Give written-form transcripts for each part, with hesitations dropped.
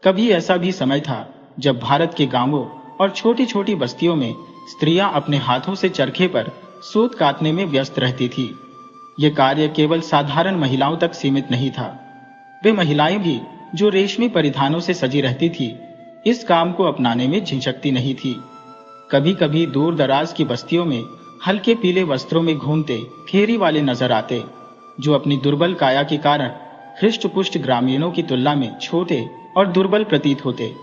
कभी ऐसा भी समय था जब भारत के गांवों और छोटी छोटी बस्तियों में स्त्रियां अपने हाथों से चरखे पर सूत काटने में व्यस्त रहती थी। ये कार्य केवल साधारण महिलाओं तक सीमित नहीं था। वे महिलाएं भी जो रेशमी परिधानों से सजी रहती थी, इस काम को अपनाने में झिझकती नहीं थी। कभी कभी दूर दराज की बस्तियों में हल्के पीले वस्त्रों में घूमते फेरी वाले नजर आते, जो अपनी दुर्बल काया के कारण हृष्ट पुष्ट ग्रामीणों की तुलना में छोटे और दुर्बल प्रतीत होते।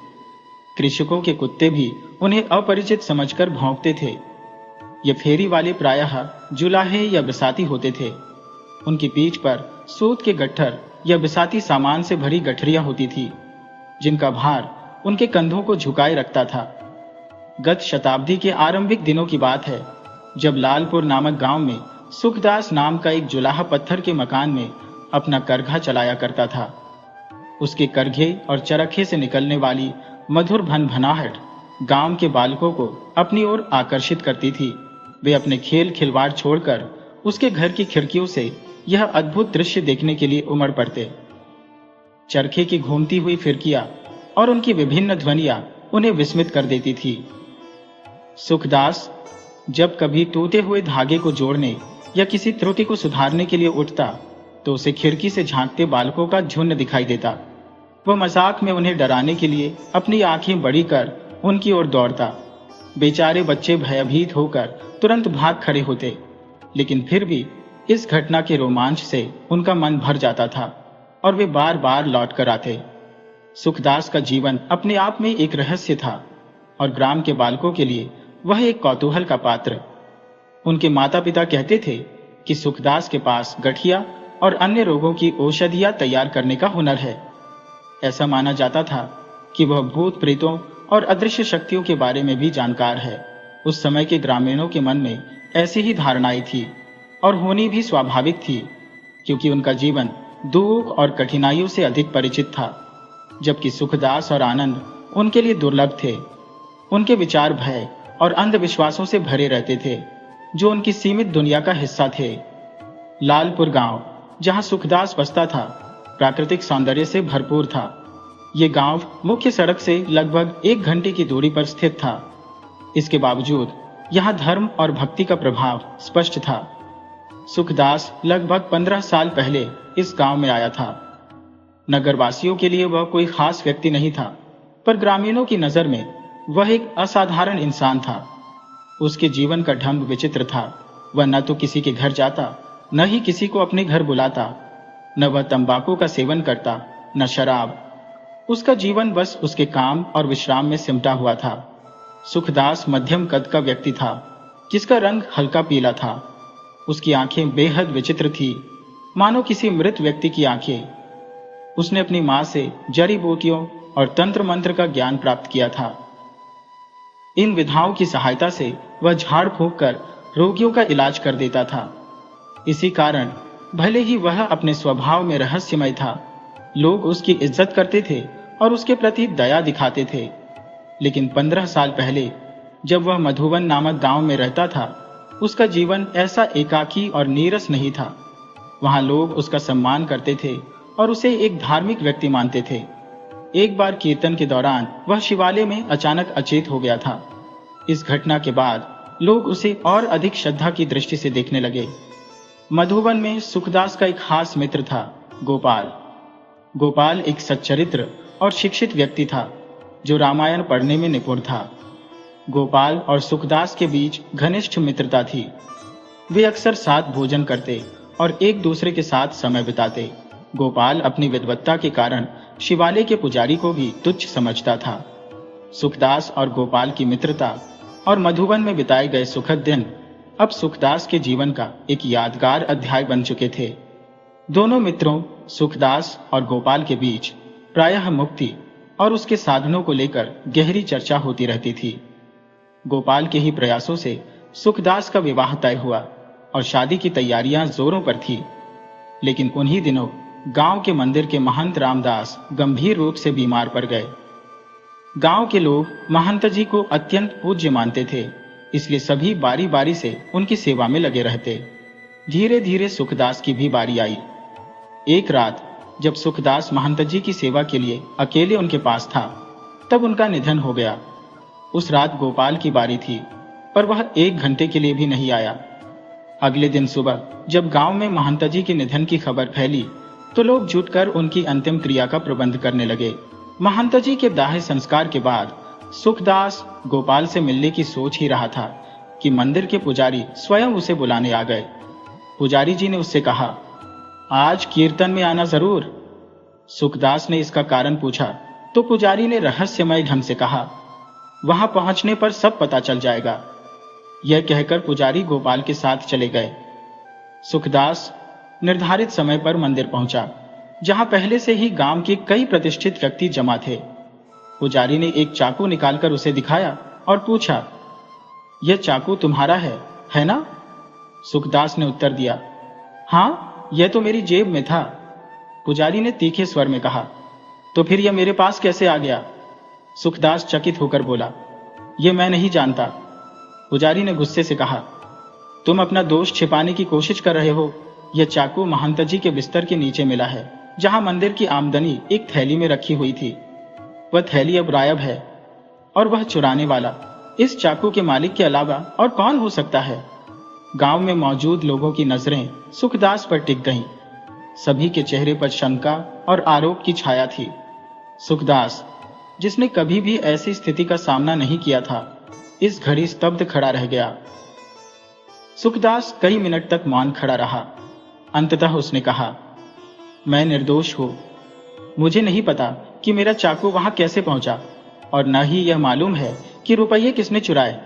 कृषकों के कुत्ते भी उन्हें अपरिचित समझकर भौंकते थे। ये फेरी वाले प्रायः जुलाहे या बिसाती होते थे। उनकी पीठ पर सूत के गट्ठर या बिसाती सामान से भरी गठरियां होती थी, जिनका भार उनके कंधों को झुकाए रखता था। गत शताब्दी के आरंभिक दिनों की बात है, जब लालपुर नामक गांव में सुखदास नाम का एक जुलाहा पत्थर के मकान में अपना करघा चलाया करता था। उसके करघे और चरखे से निकलने वाली मधुर भनभनाहट गांव के बालकों को अपनी ओर आकर्षित करती थी। वे अपने खेल खिलवाड़ छोड़कर उसके घर की खिड़कियों से यह अद्भुत दृश्य देखने के लिए उमड़ पड़ते। चरखे की घूमती हुई फिरकियां और उनकी विभिन्न ध्वनियां उन्हें विस्मित कर देती थी। सुखदास जब कभी टूटे हुए धागे को जोड़ने या किसी त्रुटि को सुधारने के लिए उठता, तो उसे खिड़की से झांकते बालकों का झुंड दिखाई देता। वह मजाक में उन्हें डराने के लिए अपनी आंखें बड़ी कर उनकी ओर दौड़ता। बेचारे बच्चे भयभीत होकर तुरंत भाग खड़े होते, लेकिन फिर भी इस घटना के रोमांच से उनका मन भर जाता था और वे बार बार लौट कर आते। सुखदास का जीवन अपने आप में एक रहस्य था और ग्राम के बालकों के लिए वह एक कौतूहल का पात्र। उनके माता पिता कहते थे कि सुखदास के पास गठिया और अन्य रोगों की औषधियां तैयार करने का हुनर है। ऐसा माना जाता था कि वह भूत प्रेतों और अदृश्य शक्तियों के बारे में भी जानकार है। उस समय के ग्रामीणों के मन में ऐसी ही धारणाएं थी और होनी भी स्वाभाविक थी, क्योंकि उनका जीवन दुख और कठिनाइयों से अधिक परिचित था, जबकि सुखदास और आनंद उनके लिए दुर्लभ थे। उनके विचार भय और अंधविश्वासों से भरे रहते थे, जो उनकी सीमित दुनिया का हिस्सा थे। लालपुर गांव, जहां सुखदास बसता था, प्राकृतिक सौंदर्य से भरपूर था। ये गांव मुख्य सड़क से लगभग 1 घंटे की दूरी पर स्थित था। इसके बावजूद यहाँ धर्म और भक्ति का प्रभाव स्पष्ट था। सुखदास लगभग 15 साल पहले इस गांव में आया था। नगरवासियों के लिए वह कोई खास व्यक्ति नहीं था, पर ग्रामीणों की नजर में वह एक असाधारण इंसान था। उसके जीवन का ढंग विचित्र था। वह न तो किसी के घर जाता, न ही किसी को अपने घर बुलाता। न वह तंबाकू का सेवन करता, न शराब। उसका जीवन बस उसके काम और विश्राम में सिमटा हुआ था। सुखदास मध्यम कद का व्यक्ति था, जिसका रंग हल्का पीला था। उसकी आंखें बेहद विचित्र थी, मानो किसी मृत व्यक्ति की आंखें। उसने अपनी मां से जड़ी बूटियों और तंत्र मंत्र का ज्ञान प्राप्त किया था। इन विधाओं की सहायता से वह झाड़ फूंक कर रोगियों का इलाज कर देता था। इसी कारण भले ही वह अपने स्वभाव में रहस्यमय था, लोग उसकी इज्जत करते थे और उसके प्रति दया दिखाते थे। लेकिन 15 साल पहले, जब वह मधुबन नामक गांव में रहता था, उसका जीवन ऐसा एकाकी और नीरस नहीं था। वहां लोग उसका सम्मान करते थे और उसे एक धार्मिक व्यक्ति मानते थे। एक बार कीर्तन के दौरान वह शिवालय में अचानक अचेत हो गया था। इस घटना के बाद लोग उसे और अधिक श्रद्धा की दृष्टि से देखने लगे। मधुबन में सुखदास का एक खास मित्र था, गोपाल। गोपाल एक सच्चरित्र और शिक्षित व्यक्ति था, जो रामायण पढ़ने में निपुण था। गोपाल और सुखदास के बीच घनिष्ठ मित्रता थी। वे अक्सर साथ भोजन करते और एक दूसरे के साथ समय बिताते। गोपाल अपनी विद्वत्ता के कारण शिवालय के पुजारी को भी तुच्छ समझता था। सुखदास और गोपाल की मित्रता और मधुबन में बिताए गए सुखद दिन अब सुखदास के जीवन का एक यादगार अध्याय बन चुके थे। दोनों मित्रों सुखदास और गोपाल के बीच प्रायः मुक्ति और उसके साधनों को लेकर गहरी चर्चा होती रहती थी। गोपाल के ही प्रयासों से सुखदास का विवाह तय हुआ और शादी की तैयारियां जोरों पर थी। लेकिन उन्हीं दिनों गांव के मंदिर के महंत रामदास गंभीर रूप से बीमार पड़ गए। गांव के लोग महंत जी को अत्यंत पूज्य मानते थे, इसलिए सभी बारी बारी से उनकी सेवा में लगे रहते। धीरे धीरे सुखदास की भी बारी आई। एक रात जब सुखदास महंत जी की सेवा के लिए अकेले उनके पास था, तब उनका निधन हो गया। उस रात गोपाल की बारी थी, पर वह 1 घंटे के लिए भी नहीं आया। अगले दिन सुबह जब गांव में महंत जी के निधन की खबर फैली, तो लोग जुटकर उनकी अंतिम क्रिया का प्रबंध करने लगे। महंत जी के दाह संस्कार के बाद सुखदास गोपाल से मिलने की सोच ही रहा था कि मंदिर के पुजारी स्वयं उसे बुलाने आ गए। पुजारी जी ने उससे कहा, आज कीर्तन में आना जरूर। सुखदास ने इसका कारण पूछा तो पुजारी ने रहस्यमय ढंग से कहा, वहां पहुंचने पर सब पता चल जाएगा। यह कहकर पुजारी गोपाल के साथ चले गए। सुखदास निर्धारित समय पर मंदिर पहुंचा, जहां पहले से ही गांव के कई प्रतिष्ठित व्यक्ति जमा थे। पुजारी ने एक चाकू निकालकर उसे दिखाया और पूछा, यह चाकू तुम्हारा है ना? सुखदास ने उत्तर दिया, हाँ, यह तो मेरी जेब में था। पुजारी ने तीखे स्वर में कहा, तो फिर यह मेरे पास कैसे आ गया? सुखदास चकित होकर बोला, यह मैं नहीं जानता। पुजारी ने गुस्से से कहा, तुम अपना दोष छिपाने की कोशिश कर रहे हो। यह चाकू महंत जी के बिस्तर के नीचे मिला है, जहां मंदिर की आमदनी एक थैली में रखी हुई थी। वह थैली अब गायब है, और वह चुराने वाला इस चाकू के मालिक के अलावा और कौन हो सकता है? गांव में मौजूद लोगों की नजरें सुखदास पर टिक गईं। सभी के चेहरे पर शंका और आरोप की छाया थी। सुखदास, जिसने कभी भी ऐसी स्थिति का सामना नहीं किया था, इस घड़ी स्तब्ध खड़ा रह गया। सुखदास कई मिनट तक मौन खड़ा रहा। अंततः उसने कहा, मैं निर्दोष हूं। मुझे नहीं पता कि मेरा चाकू वहां कैसे पहुंचा, और न ही यह मालूम है कि रुपये किसने चुराए।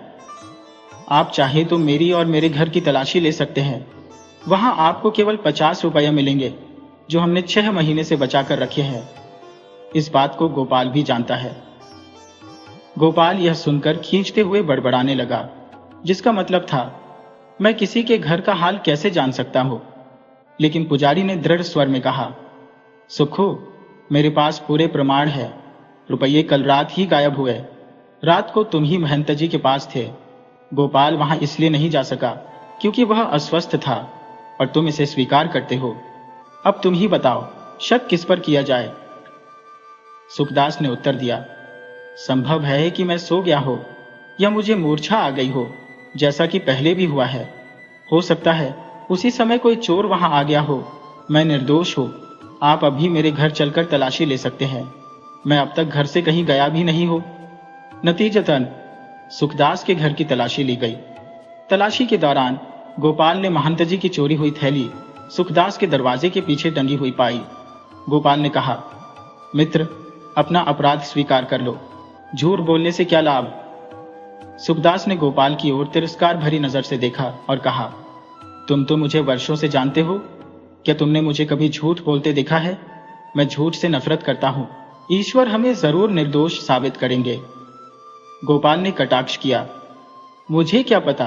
आप चाहे तो मेरी और मेरे घर की तलाशी ले सकते हैं। वहां आपको केवल 50 रुपये मिलेंगे, जो हमने 6 महीने से बचा कर रखे हैं। इस बात को गोपाल भी जानता है। गोपाल यह सुनकर खींचते हुए बड़बड़ाने लगा, जिसका मतलब था, मैं किसी के घर का हाल कैसे जान सकता हूं? लेकिन पुजारी ने दृढ़ स्वर में कहा, सुखो, मेरे पास पूरे प्रमाण है। रुपये कल रात ही गायब हुए। रात को तुम ही महंत जी के पास थे। गोपाल वहां इसलिए नहीं जा सका क्योंकि वह अस्वस्थ था, और तुम इसे स्वीकार करते हो। अब तुम ही बताओ, शक किस पर किया जाए? सुखदास ने उत्तर दिया, संभव है कि मैं सो गया हो, या मुझे मूर्छा आ गई हो, जैसा कि पहले भी हुआ है। हो सकता है उसी समय कोई चोर वहां आ गया हो। मैं निर्दोष हूं। आप अभी मेरे घर चलकर तलाशी ले सकते हैं। मैं अब तक घर से कहीं गया भी नहीं हूं। नतीजतन सुखदास के घर की तलाशी ली गई। तलाशी के दौरान गोपाल ने महंत जी की चोरी हुई थैली सुखदास के दरवाजे के पीछे टंगी हुई पाई। गोपाल ने कहा, मित्र, अपना अपराध स्वीकार कर लो। झूठ बोलने से क्या लाभ? सुखदास ने गोपाल की ओर तिरस्कार भरी नजर से देखा और कहा, तुम तो मुझे वर्षों से जानते हो। क्या तुमने मुझे कभी झूठ बोलते देखा है? मैं झूठ से नफरत करता हूं। ईश्वर हमें जरूर निर्दोष साबित करेंगे। गोपाल ने कटाक्ष किया, मुझे क्या पता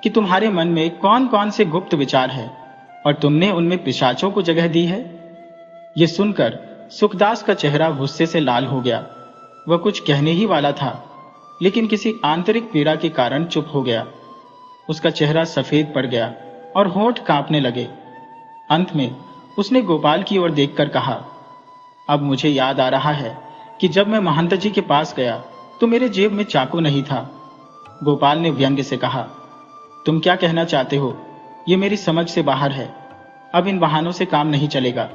कि तुम्हारे मन में कौन कौन से गुप्त विचार हैं, और तुमने उनमें पिशाचों को जगह दी है। यह सुनकर सुखदास का चेहरा गुस्से से लाल हो गया। वह कुछ कहने ही वाला था, लेकिन किसी आंतरिक पीड़ा के कारण चुप हो गया। उसका चेहरा सफेद पड़ गया और होंठ कांपने लगे। अंत में उसने गोपाल की ओर देखकर कहा, अब मुझे याद आ रहा है कि जब मैं महंत जी के पास गया तो मेरे जेब में चाकू नहीं था। गोपाल ने व्यंग्य से कहा, तुम क्या कहना चाहते हो? यह मेरी समझ से बाहर है। अब इन बहानों से काम नहीं चलेगा।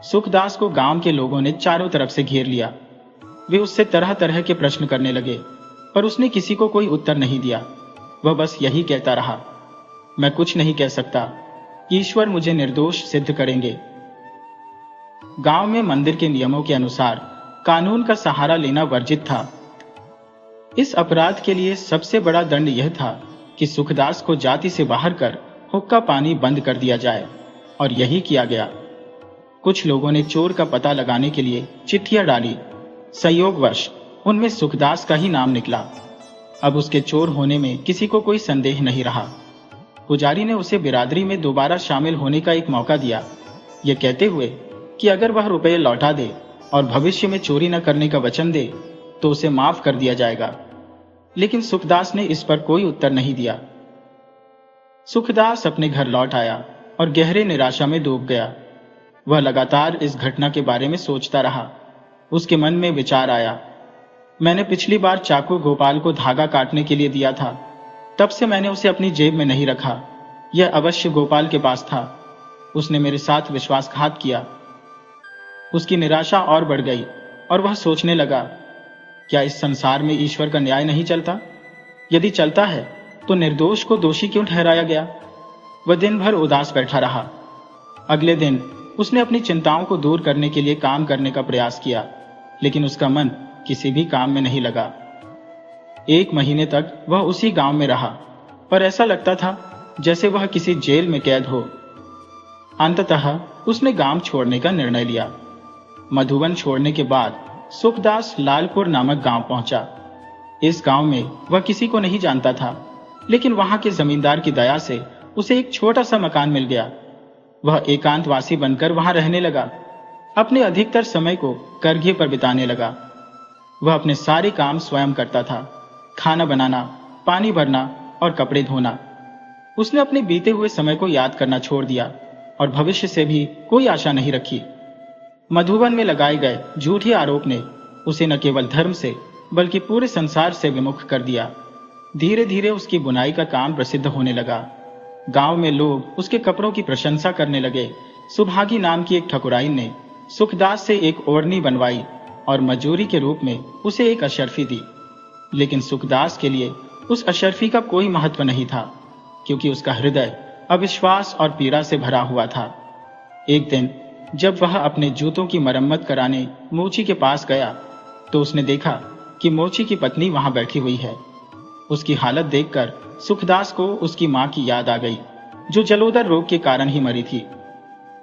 सुखदास को गांव के लोगों ने चारों तरफ से घेर लिया। वे उससे तरह तरह के प्रश्न करने लगे, पर उसने किसी को कोई उत्तर नहीं दिया। वह बस यही कहता रहा, मैं कुछ नहीं कह सकता। ईश्वर मुझे निर्दोष सिद्ध करेंगे। गांव में मंदिर के नियमों के अनुसार कानून का सहारा लेना वर्जित था। इस अपराध के लिए सबसे बड़ा दंड यह था कि सुखदास को जाति से बाहर कर हुक्का पानी बंद कर दिया जाए, और यही किया गया। कुछ लोगों ने चोर का पता लगाने के लिए चिट्ठियां डाली। संयोगवश उनमें सुखदास का ही नाम निकला। अब उसके चोर होने में किसी को कोई संदेह नहीं रहा। पुजारी ने उसे बिरादरी में दोबारा शामिल होने का एक मौका दिया, यह कहते हुए कि अगर वह रुपये लौटा दे और भविष्य में चोरी न करने का वचन दे तो उसे माफ कर दिया जाएगा। लेकिन सुखदास ने इस पर कोई उत्तर नहीं दिया। सुखदास अपने घर लौट आया और गहरे निराशा में डूब गया। वह लगातार इस घटना के बारे में सोचता रहा। उसके मन में विचार आया, मैंने पिछली बार चाकू गोपाल को धागा काटने के लिए दिया था, तब से मैंने उसे अपनी जेब में नहीं रखा। यह अवश्य गोपाल के पास था। उसने मेरे साथ विश्वासघात किया। उसकी निराशा और बढ़ गई और वह सोचने लगा, क्या इस संसार में ईश्वर का न्याय नहीं चलता? यदि चलता है तो निर्दोष को दोषी क्यों ठहराया गया? वह दिन भर उदास बैठा रहा। अगले दिन उसने अपनी चिंताओं को दूर करने के लिए काम करने का प्रयास किया, लेकिन उसका मन किसी भी काम में नहीं लगा। 1 महीने तक वह उसी गांव में रहा, पर ऐसा लगता था जैसे वह किसी जेल में कैद हो। अंततः उसने गांव छोड़ने का निर्णय लिया। मधुबन छोड़ने के बाद सुखदास लालपुर नामक गांव पहुंचा। इस गांव में वह किसी को नहीं जानता था, लेकिन वहां के जमींदार की दया से उसे एक छोटा सा मकान मिल गया। वह एकांतवासी बनकर वहां रहने लगा। अपने अधिकतर समय को करघे पर बिताने लगा। वह अपने सारे काम स्वयं करता था, खाना बनाना, पानी भरना और कपड़े धोना। उसने अपने बीते हुए समय को याद करना छोड़ दिया और भविष्य से भी कोई आशा नहीं रखी। मधुबन में लगाए गए झूठे आरोप ने उसे न केवल धर्म से बल्कि पूरे संसार से विमुख कर दिया। धीरे धीरे उसकी बुनाई का काम प्रसिद्ध होने लगा। गांव में लोग उसके कपड़ों की प्रशंसा करने लगे। सुभागी नाम की एक ठकुराइन ने सुखदास से एक ओढ़नी बनवाई और मजूरी के रूप में उसे एक अशर्फी दी। लेकिन सुखदास के लिए उस अशर्फी का कोई महत्व नहीं था, क्योंकि उसका हृदय अविश्वास और पीड़ा से भरा हुआ था। एक दिन जब वह अपने जूतों की मरम्मत कराने मोची के पास गया, तो उसने देखा कि मोची की पत्नी वहां बैठी हुई है। उसकी हालत देखकर सुखदास को उसकी मां की याद आ गई, जो जलोदर रोग के कारण ही मरी थी।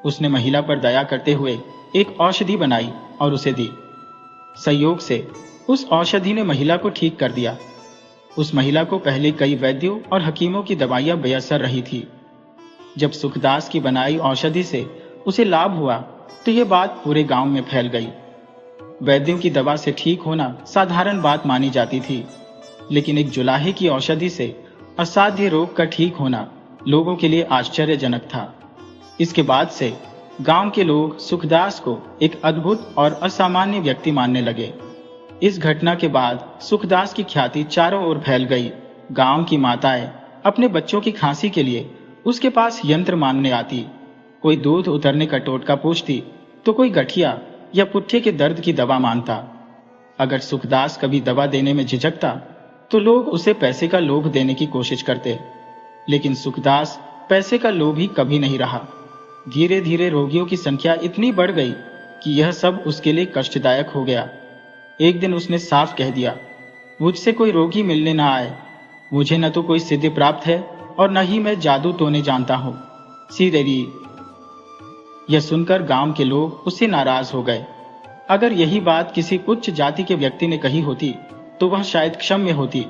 उसने महिला पर दया करते हुए एक औषधि बनाई और उसे दी। संयोग से उस औषधि ने महिला को ठीक कर दिया। उस महिला को पहले कई वैद्यों और हकीमों की दवाइयां बेअसर रही थी। जब सुखदास की बनाई औषधि से उसे लाभ हुआ, तो यह बात पूरे गांव में फैल गई। वैद्यों की दवा से ठीक होना साधारण बात मानी जाती थी, लेकिन एक जुलाहे की औषधि से असाध्य रोग का ठीक होना लोगों के लिए आश्चर्यजनक था। इसके बाद से गांव के लोग सुखदास को एक अद्भुत और असामान्य व्यक्ति मानने लगे। इस घटना के बाद सुखदास की ख्याति चारों ओर फैल गई। गांव की माताएं अपने बच्चों की खांसी के लिए उसके पास यंत्र मांगने आती। कोई दूध उतरने का टोटका पूछती, तो कोई गठिया या पुट्ठे के दर्द की दवा मांगता। अगर सुखदास कभी दवा देने में झिझकता, तो लोग उसे पैसे का लोभ देने की कोशिश करते। लेकिन सुखदास पैसे का लोभी कभी नहीं रहा। धीरे धीरे रोगियों की संख्या इतनी बढ़ गई कि यह सब उसके लिए कष्टदायक हो गया। एक दिन उसने साफ कह दिया, मुझसे कोई रोगी मिलने ना आए। मुझे न तो कोई सिद्धि प्राप्त है और न ही मैं जादू टोने जानता हूं। सीधेरी। यह सुनकर गांव के लोग उससे नाराज हो गए। अगर यही बात किसी उच्च जाति के व्यक्ति ने कही होती, तो वह शायद क्षम्य होती,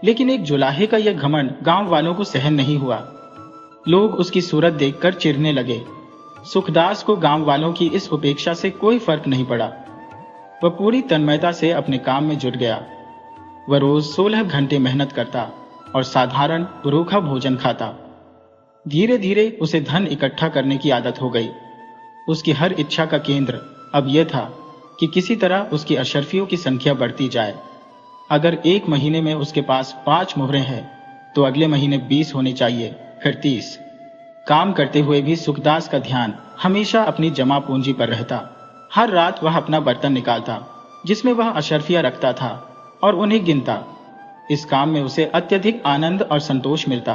लेकिन एक जुलाहे का यह घमंड गांव वालों को सहन नहीं हुआ। लोग उसकी सूरत देखकर चिढ़ने लगे। सुखदास को गांव वालों की इस उपेक्षा से कोई फर्क नहीं पड़ा। वह पूरी तन्मयता से अपने काम में जुट गया। वह रोज 16 घंटे मेहनत करता और साधारण रूखा भोजन खाता। धीरे धीरे उसे धन इकट्ठा करने की आदत हो गई। उसकी हर इच्छा का केंद्र अब यह था कि किसी तरह उसकी अशर्फियों की संख्या बढ़ती जाए। अगर 1 महीने में उसके पास 5 मोहरें हैं, तो अगले महीने 20 होनी चाहिए, फिर 30। काम करते हुए भी सुखदास का ध्यान हमेशा अपनी जमा पूंजी पर रहता। हर रात वह अपना बर्तन निकालता, जिसमें वह अशर्फियां रखता था, और उन्हें गिनता। इस काम में उसे अत्यधिक आनंद और संतोष मिलता।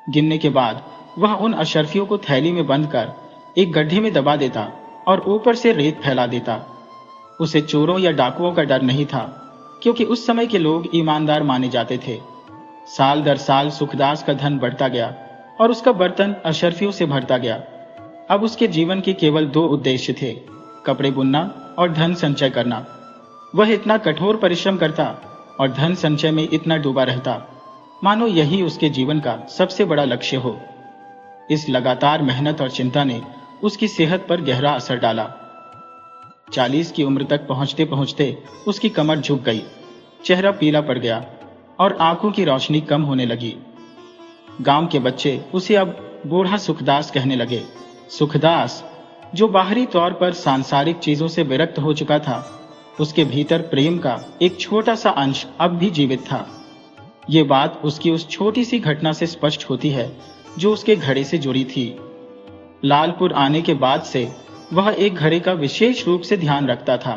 गिनने के बाद वह उन अशर्फियों को थैली में बंद कर एक गड्ढे में दबा देता और ऊपर से रेत फैला देता। उसे चोरों या डाकुओं का डर नहीं था, क्योंकि उस समय के लोग ईमानदार माने जाते थे। साल दर साल सुखदास का धन बढ़ता गया और उसका बर्तन अशर्फियों से भरता गया। अब उसके जीवन के केवल 2 उद्देश्य थे, कपड़े बुनना और धन संचय करना। वह इतना कठोर परिश्रम करता और धन संचय में इतना डूबा रहता, मानो यही उसके जीवन का सबसे बड़ा लक्ष्य हो। इस लगातार मेहनत और चिंता ने उसकी सेहत पर गहरा असर डाला। 40 की उम्र तक पहुंचते पहुंचते उसकी कमर झुक गई, चेहरा पीला पड़ गया और आंखों की रोशनी कम होने लगी। गांव के बच्चे उसे अब बूढ़ा सुखदास कहने लगे। सुखदास, जो बाहरी तौर पर सांसारिक चीजों से विरक्त हो चुका था, उसके भीतर प्रेम का एक छोटा सा अंश अब भी जीवित था। ये बात उसकी उस छोटी सी घटना से स्पष्ट होती है जो उसके घड़े से जुड़ी थी। लालपुर आने के बाद से वह एक घड़े का विशेष रूप से ध्यान रखता था।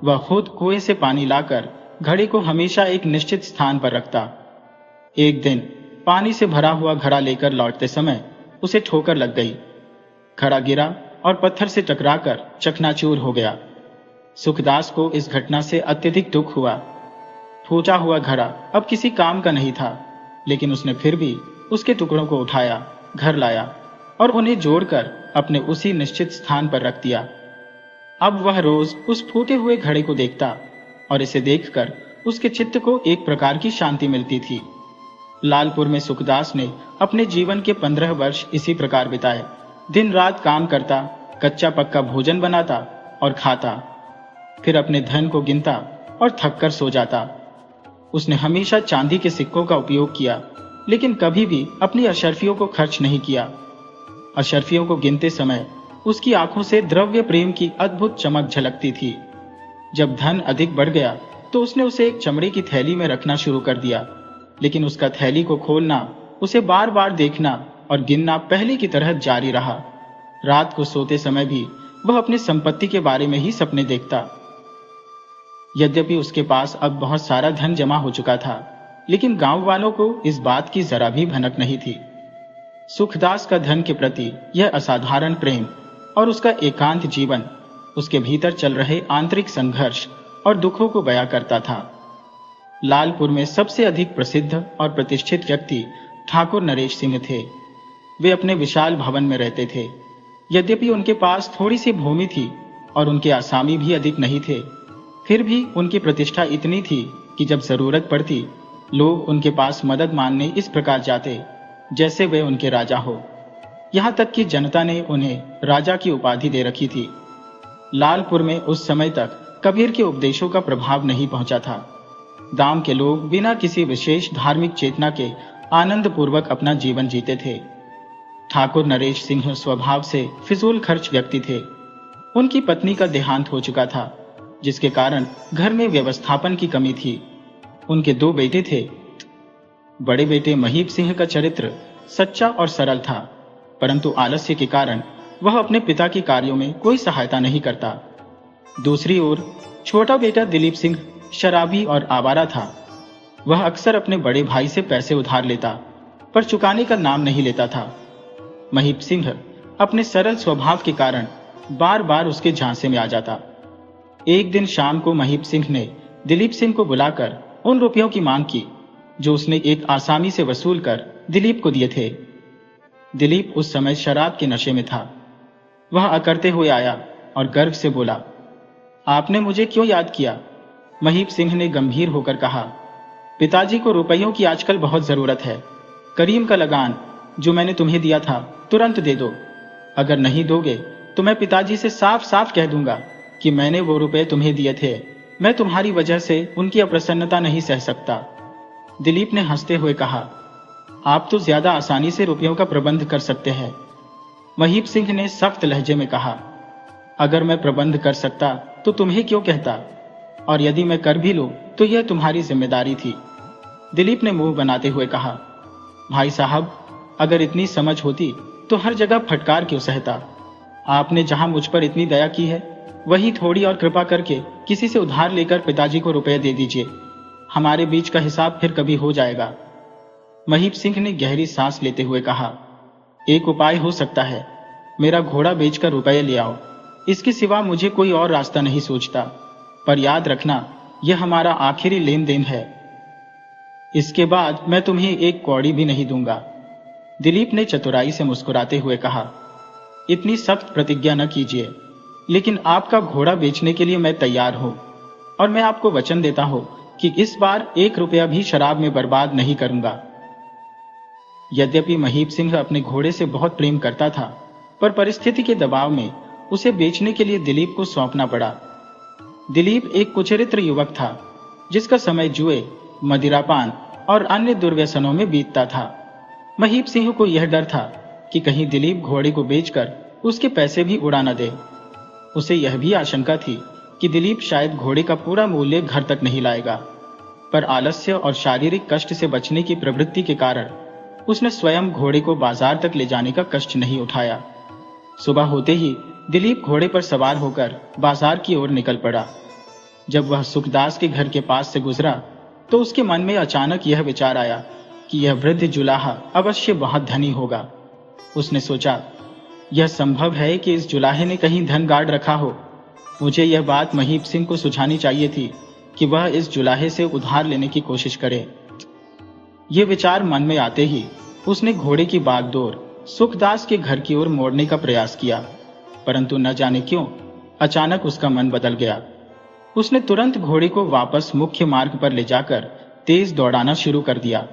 वह खुद कुएं से पानी लाकर घड़े को हमेशा एक निश्चित स्थान पर रखता। एक दिन पानी से भरा हुआ घड़ा लेकर लौटते समय उसे ठोकर लग गई। घड़ा गिरा और पत्थर से टकराकर चकनाचूर हो गया। सुखदास को इस घटना से अत्यधिक दुख हुआ। फूटा हुआ घड़ा अब किसी काम का नहीं था, लेकिन उसने फिर भी उसके टुकड़ों को उठाया, घर लाया और उन्हें जोड़कर अपने उसी निश्चित स्थान पर रख दिया। अब वह रोज उस फूटे हुए घड़े को देखता और इसे देखकर उसके चित्त को एक प्रकार की शांति मिलती थी। लालपुर में सुखदास ने अपने जीवन के 15 वर्ष इसी प्रकार बिताए। दिन रात काम करता, कच्चा पक्का भोजन बनाता और खाता, फिर अपने धन को गिनता और थककर सो जाता। उसने हमेशा चांदी के सिक्कों का उपयोग किया, लेकिन कभी भी अपनी अशर्फियों को खर्च नहीं किया। अशर्फियों को गिनते समय उसकी आंखों से द्रव्य प्रेम की अद्भुत चमक झलकती थी। जब धन अधिक बढ़ गया तो उसने उसे एक चमड़े की थैली में रखना शुरू कर दिया, लेकिन उसका थैली को खोलना, उसे बार बार देखना और गिनना पहले की तरह जारी रहा। रात को सोते समय भी वह अपनी संपत्ति के बारे में ही सपने देखता। यद्यपि उसके पास अब बहुत सारा धन जमा हो चुका था, लेकिन गांव वालों को इस बात की जरा भी भनक नहीं थी। सुखदास का धन के प्रति यह असाधारण प्रेम और उसका एकांत जीवन उसके भीतर चल रहे आंतरिक संघर्ष और दुखों को बयां करता था। लालपुर में सबसे अधिक प्रसिद्ध और प्रतिष्ठित व्यक्ति ठाकुर नरेश सिंह थे। वे अपने विशाल भवन में रहते थे। यद्यपि उनके पास थोड़ी सी भूमि थी और उनके आसामी भी अधिक नहीं थे, फिर भी उनकी प्रतिष्ठा इतनी थी कि जब जरूरत पड़ती लोग उनके पास मदद मांगने इस प्रकार जाते जैसे वे उनके राजा हो। यहां तक कि जनता ने उन्हें राजा की उपाधि दे रखी थी। लालपुर में उस समय तक कबीर के उपदेशों का प्रभाव नहीं पहुंचा था। गांव के लोग बिना किसी विशेष धार्मिक चेतना के आनंद पूर्वक अपना जीवन जीते थे। ठाकुर नरेश सिंह स्वभाव से फिजूल खर्च व्यक्ति थे। उनकी पत्नी का देहांत हो चुका था, जिसके कारण घर में व्यवस्थापन की कमी थी। उनके 2 बेटे थे। बड़े बेटे महीप सिंह का चरित्र सच्चा और सरल था, परंतु आलस्य के कारण वह अपने पिता के कार्यों में कोई सहायता नहीं करता। दूसरी ओर छोटा बेटा दिलीप सिंह शराबी और आवारा था। वह अक्सर अपने बड़े भाई से पैसे उधार लेता, पर चुकाने का नाम नहीं लेता था। महीप सिंह अपने सरल स्वभाव के कारण बार बार उसके झांसे में आ जाता। एक दिन शाम को महीप सिंह ने दिलीप सिंह को बुलाकर उन रुपयों की मांग की जो उसने एक आसामी से वसूल कर दिलीप को दिए थे। दिलीप उस समय शराब के नशे में था। वह अकड़ते हुए आया और गर्व से बोला, आपने मुझे क्यों याद किया? महीप सिंह ने गंभीर होकर कहा, पिताजी को रुपयों की आजकल बहुत जरूरत है। करीम का लगान जो मैंने तुम्हें दिया था तुरंत दे दो। अगर नहीं दोगे तो मैं पिताजी से साफ साफ कह दूंगा कि मैंने वो रुपए तुम्हें दिए थे। मैं तुम्हारी वजह से उनकी अप्रसन्नता नहीं सह सकता। दिलीप ने हंसते हुए कहा, आप तो ज्यादा आसानी से रुपयों का प्रबंध कर सकते हैं। महीप सिंह ने सख्त लहजे में कहा, अगर मैं प्रबंध कर सकता तो तुम्हें क्यों कहता, और यदि मैं कर भी लूं तो यह तुम्हारी जिम्मेदारी थी। दिलीप ने मुंह बनाते हुए कहा, भाई साहब, अगर इतनी समझ होती तो हर जगह फटकार क्यों सहता। आपने जहां मुझ पर इतनी दया की है, वही थोड़ी और कृपा करके किसी से उधार लेकर पिताजी को रुपए दे दीजिए। हमारे बीच का हिसाब फिर कभी हो जाएगा। महीप सिंह ने गहरी सांस लेते हुए कहा, एक उपाय हो सकता है। मेरा घोड़ा बेचकर रुपए ले आओ। इसके सिवा मुझे कोई और रास्ता नहीं सोचता। पर याद रखना, यह हमारा आखिरी लेन देन है। इसके बाद मैं तुम्हें एक कौड़ी भी नहीं दूंगा। दिलीप ने चतुराई से मुस्कुराते हुए कहा, इतनी सख्त प्रतिज्ञा न कीजिए, लेकिन आपका घोड़ा बेचने के लिए मैं तैयार हूं, और मैं आपको वचन देता हूं कि इस बार 1 रुपया भी शराब में बर्बाद नहीं करूंगा। यद्यपि महीप सिंह अपने घोड़े से बहुत प्रेम करता था, पर परिस्थिति के दबाव में उसे बेचने के लिए दिलीप को सौंपना पड़ा। दिलीप एक कुचरित्र युवक था, जिसका समय जुए, मदिरापान और अन्य दुर्व्यसनों में बीतता था। महीप सिंह को यह डर था कि कहीं दिलीप घोड़े को बेचकर उसके पैसे भी उड़ा न दे। उसे यह भी आशंका थी कि दिलीप शायद घोड़े का पूरा मूल्य घर तक नहीं लाएगा, पर आलस्य और शारीरिक कष्ट से बचने की प्रवृत्ति के कारण उसने स्वयं घोड़े को बाजार तक ले जाने का कष्ट नहीं उठाया। सुबह होते ही दिलीप घोड़े पर सवार होकर बाजार की ओर निकल पड़ा। जब वह सुखदास के घर के पास से गुजरा तो उसके मन में अचानक यह विचार आया कि यह वृद्ध जुलाहा अवश्य बहुत धनी होगा। उसने सोचा, यह संभव है कि इस जुलाहे ने कहीं धन गाड़ रखा हो। मुझे यह बात महीप सिंह को सुझानी चाहिए थी कि वह इस जुलाहे से उधार लेने की कोशिश करे। ये विचार मन में आते ही उसने घोड़े की बागडोर सुखदास के घर की ओर मोड़ने का प्रयास किया, परंतु न जाने क्यों अचानक उसका मन बदल गया। उसने तुरंत घोड़े को वापस मुख्य मार्ग पर ले जाकर तेज दौड़ाना शुरू कर दिया।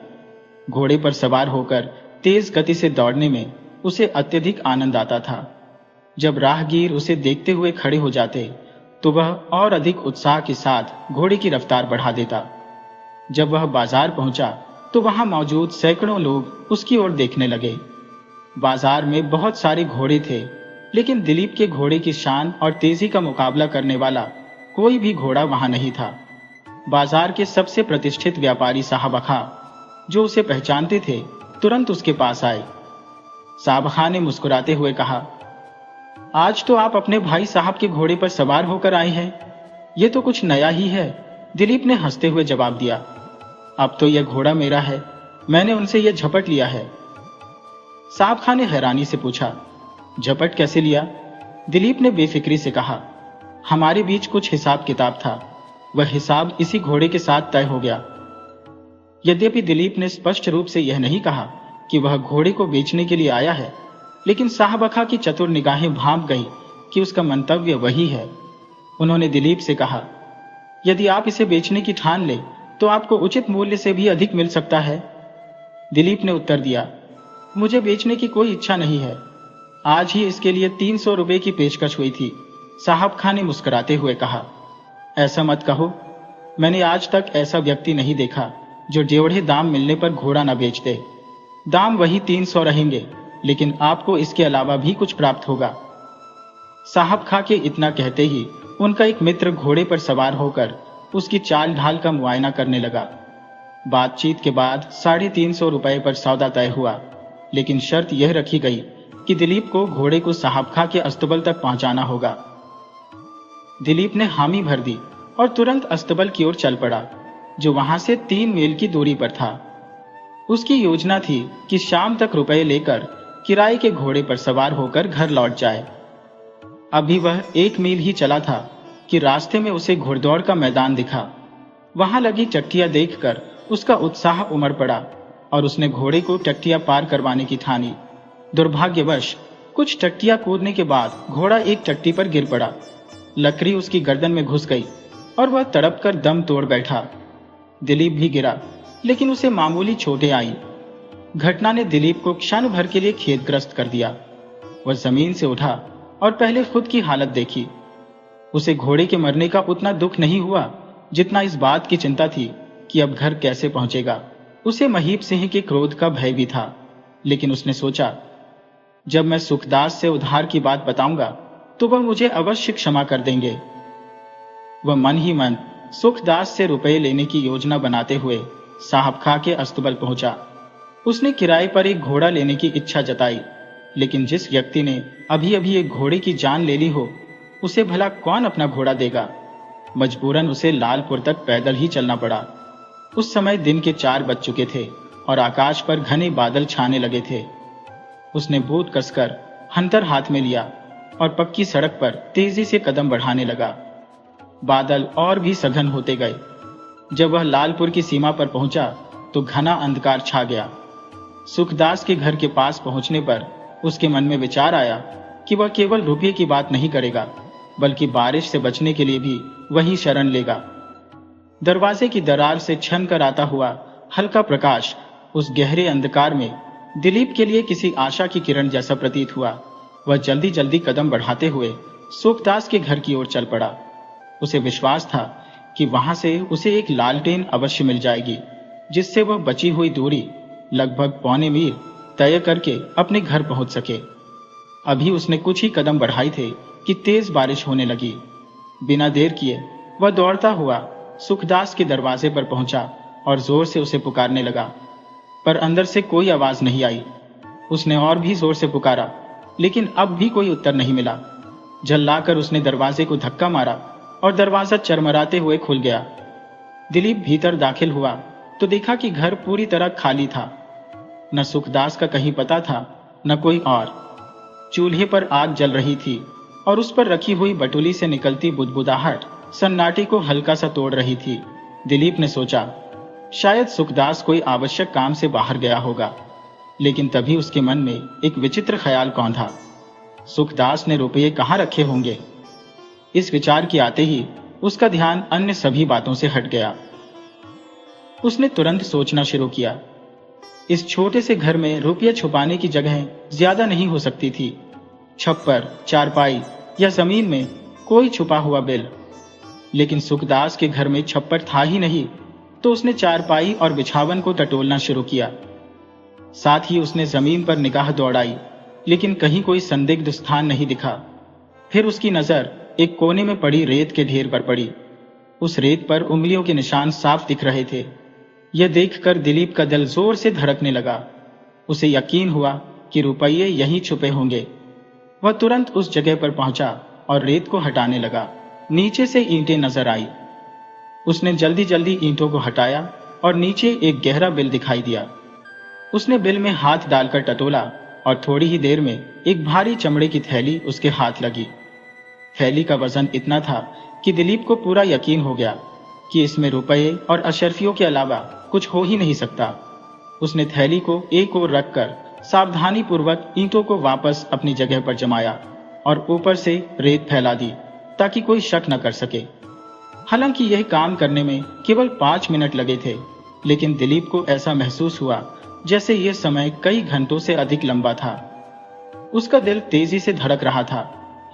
घोड़े पर सवार होकर तेज गति से दौड़ने में उसे अत्यधिक आनंद आता था। जब राहगीर उसे देखते हुए खड़े हो जाते तो वह और अधिक उत्साह के साथ घोड़े की रफ्तार बढ़ा देता। जब वह बाजार पहुंचा तो वहां मौजूद सैकड़ों लोग उसकी ओर देखने लगे। बाजार में बहुत सारे घोड़े थे, लेकिन दिलीप के घोड़े की शान और तेजी का मुकाबला करने वाला कोई भी घोड़ा वहां नहीं था। बाजार के सबसे प्रतिष्ठित व्यापारी साहब खां, जो उसे पहचानते थे, तुरंत उसके पास आए। साहब खां ने मुस्कुराते हुए कहा, आज तो आप अपने भाई साहब के घोड़े पर सवार होकर आए हैं। यह तो कुछ नया ही है। दिलीप ने हंसते हुए जवाब दिया, अब तो यह घोड़ा मेरा है, मैंने उनसे यह झपट लिया है। साहब खां ने हैरानी से पूछा, झपट कैसे लिया? दिलीप ने बेफिक्री से कहा, हमारे बीच कुछ हिसाब किताब था, वह हिसाब इसी घोड़े के साथ तय हो गया। यद्यपि दिलीप ने स्पष्ट रूप से यह नहीं कहा कि वह घोड़े को बेचने के लिए आया है, लेकिन साहब खां की चतुर निगाहें भांप गई कि उसका मंतव्य वही है। उन्होंने दिलीप से कहा, यदि आप इसे बेचने की ठान ले तो आपको उचित मूल्य से भी अधिक मिल सकता है। दिलीप ने उत्तर दिया, मुझे बेचने की कोई इच्छा नहीं है। आज ही इसके लिए 300 रुपए की पेशकश हुई थी। साहब खां ने मुस्कुराते हुए कहा, ऐसा मत कहो, मैंने आज तक ऐसा व्यक्ति नहीं देखा जो डेढ़े दाम मिलने पर घोड़ा न बेच दे। दाम वही 300 रहेंगे, लेकिन आपको इसके अलावा भी कुछ प्राप्त होगा। साहब खां के इतना कहते ही उनका एक मित्र घोड़े पर सवार होकर उसकी चाल ढाल का मुआयना करने लगा। बातचीत के बाद 350 रुपए पर सौदा तय हुआ, लेकिन शर्त यह रखी गई कि दिलीप को घोड़े को साहब खां के अस्तबल तक पहुंचाना होगा। दिलीप ने हामी भर दी और तुरंत अस्तबल की ओर चल पड़ा, जो वहां से 3 मील की दूरी पर था। उसकी योजना थी कि शाम तक रुपए लेकर किराए के घोड़े पर सवार होकर घर लौट जाए। अभी वह 1 मील ही चला था कि रास्ते में उसे घुड़दौड़ का मैदान दिखा। वहां लगी चट्टियां देखकर उसका उत्साह उमड़ पड़ा और उसने घोड़े को टट्टियां पार करवाने की ठानी। दुर्भाग्यवश कुछ टट्टियां कूदने के बाद घोड़ा एक टट्टी पर गिर पड़ा। लकड़ी उसकी गर्दन में घुस गई और वह तड़प कर दम तोड़ बैठा। दिलीप भी गिरा, लेकिन उसे मामूली चोटें आई। घटना ने दिलीप को क्षण भर के लिए खेदग्रस्त कर दिया। वह जमीन से उठा और पहले खुद की हालत देखी। उसे घोड़े के मरने का उतना दुख नहीं हुआ जितना इस बात की चिंता थी कि अब घर कैसे पहुंचेगा। उसे महीप सिंह के क्रोध का भय भी था, लेकिन उसने सोचा, जब मैं सुखदास से उधार की बात बताऊंगा तो वह मुझे अवश्य क्षमा कर देंगे। वह मन ही मन सुखदास से रुपए लेने की योजना बनाते हुए साहब खां के अस्तबल पहुंचा। उसने किराए पर एक घोड़ा लेने की इच्छा जताई, लेकिन जिस व्यक्ति ने अभी अभी एक घोड़े की जान ले ली हो, उसे भला कौन अपना घोड़ा देगा। मजबूरन उसे लालपुर तक पैदल ही चलना पड़ा। उस समय दिन के 4 बज चुके थे और आकाश पर घने बादल छाने लगे थे। उसने बूट कसकर हंटर हाथ में लिया और पक्की सड़क पर तेजी से कदम बढ़ाने लगा। बादल और भी सघन होते गए। जब वह लालपुर की सीमा पर पहुंचा तो घना अंधकार छा गया। सुखदास के घर के पास पहुंचने पर उसके मन में विचार आया कि वह केवल रुपये की बात नहीं करेगा, बल्कि बारिश से बचने के लिए भी वही शरण लेगा। दरवाजे की दरार से छन कर आता हुआ हल्का प्रकाश उस गहरे अंधकार में दिलीप के लिए किसी आशा की किरण जैसा प्रतीत हुआ। वह जल्दी जल्दी कदम बढ़ाते हुए सुखदास के घर की ओर चल पड़ा। उसे विश्वास था कि वहां से उसे एक लालटेन अवश्य मिल जाएगी, जिससे वह बची हुई दूरी लगभग 1.25 मील तय करके अपने घर पहुंच सके। अभी उसने कुछ ही कदम बढ़ाए थे कि तेज बारिश होने लगी। बिना देर किए वह दौड़ता हुआ सुखदास के दरवाजे पर पहुंचा और जोर से उसे पुकारने लगा, पर अंदर से कोई आवाज नहीं आई। उसने और भी जोर से पुकारा, लेकिन अब भी कोई उत्तर नहीं मिला। झल्लाकर उसने दरवाजे को धक्का मारा और दरवाजा चरमराते हुए खुल गया। दिलीप भीतर दाखिल हुआ तो देखा कि घर पूरी तरह खाली था। न सुखदास का कहीं पता था, न कोई और। चूल्हे पर आग जल रही थी और उस पर रखी हुई बटुली से निकलती बुदबुदाहट सन्नाटे को हल्का सा तोड़ रही थी। दिलीप ने सोचा, शायद सुखदास कोई आवश्यक काम से बाहर गया होगा, लेकिन तभी उसके मन में एक विचित्र ख्याल कौंधा। सुखदास ने रुपये कहाँ रखे होंगे? इस विचार के आते ही उसका ध्यान अन्य सभी बातों से हट गया। उसने तुरंत सोचना शुरू किया, इस छोटे से घर में रुपये छुपाने की जगह ज्यादा नहीं हो सकती थी। छप्पर, चारपाई या जमीन में कोई छुपा हुआ बिल। लेकिन सुखदास के घर में छप्पर था ही नहीं, तो उसने चारपाई और बिछावन को टटोलना शुरू किया। साथ ही उसने जमीन पर निगाह दौड़ाई, लेकिन कहीं कोई संदिग्ध स्थान नहीं दिखा। फिर उसकी नजर एक कोने में पड़ी रेत के ढेर पर पड़ी। उस रेत पर उंगलियों के निशान साफ दिख रहे थे। यह देखकर दिलीप का दिल जोर से धड़कने लगा। उसे यकीन हुआ कि रुपये यहीं छुपे होंगे। वह तुरंत उस जगह पर पहुंचा और रेत को हटाने लगा। नीचे से ईंटें नजर आई। उसने जल्दी जल्दी ईंटों को हटाया और नीचे एक गहरा बिल दिखाई दिया। उसने बिल में हाथ डालकर टटोला और थोड़ी ही देर में एक भारी चमड़े की थैली उसके हाथ लगी। थैली का वजन इतना था कि दिलीप को पूरा यकीन हो गया कि इसमें रुपये और अशर्फियों के अलावा कुछ हो ही नहीं सकता। उसने थैली को एक ओर रखकर सावधानी पूर्वक ईंटों को वापस अपनी जगह पर जमाया और ऊपर से रेत फैला दी ताकि कोई शक न कर सके। हालांकि यह काम करने में केवल 5 मिनट लगे थे, लेकिन दिलीप को ऐसा महसूस हुआ जैसे यह समय कई घंटों से अधिक लंबा था। उसका दिल तेजी से धड़क रहा था,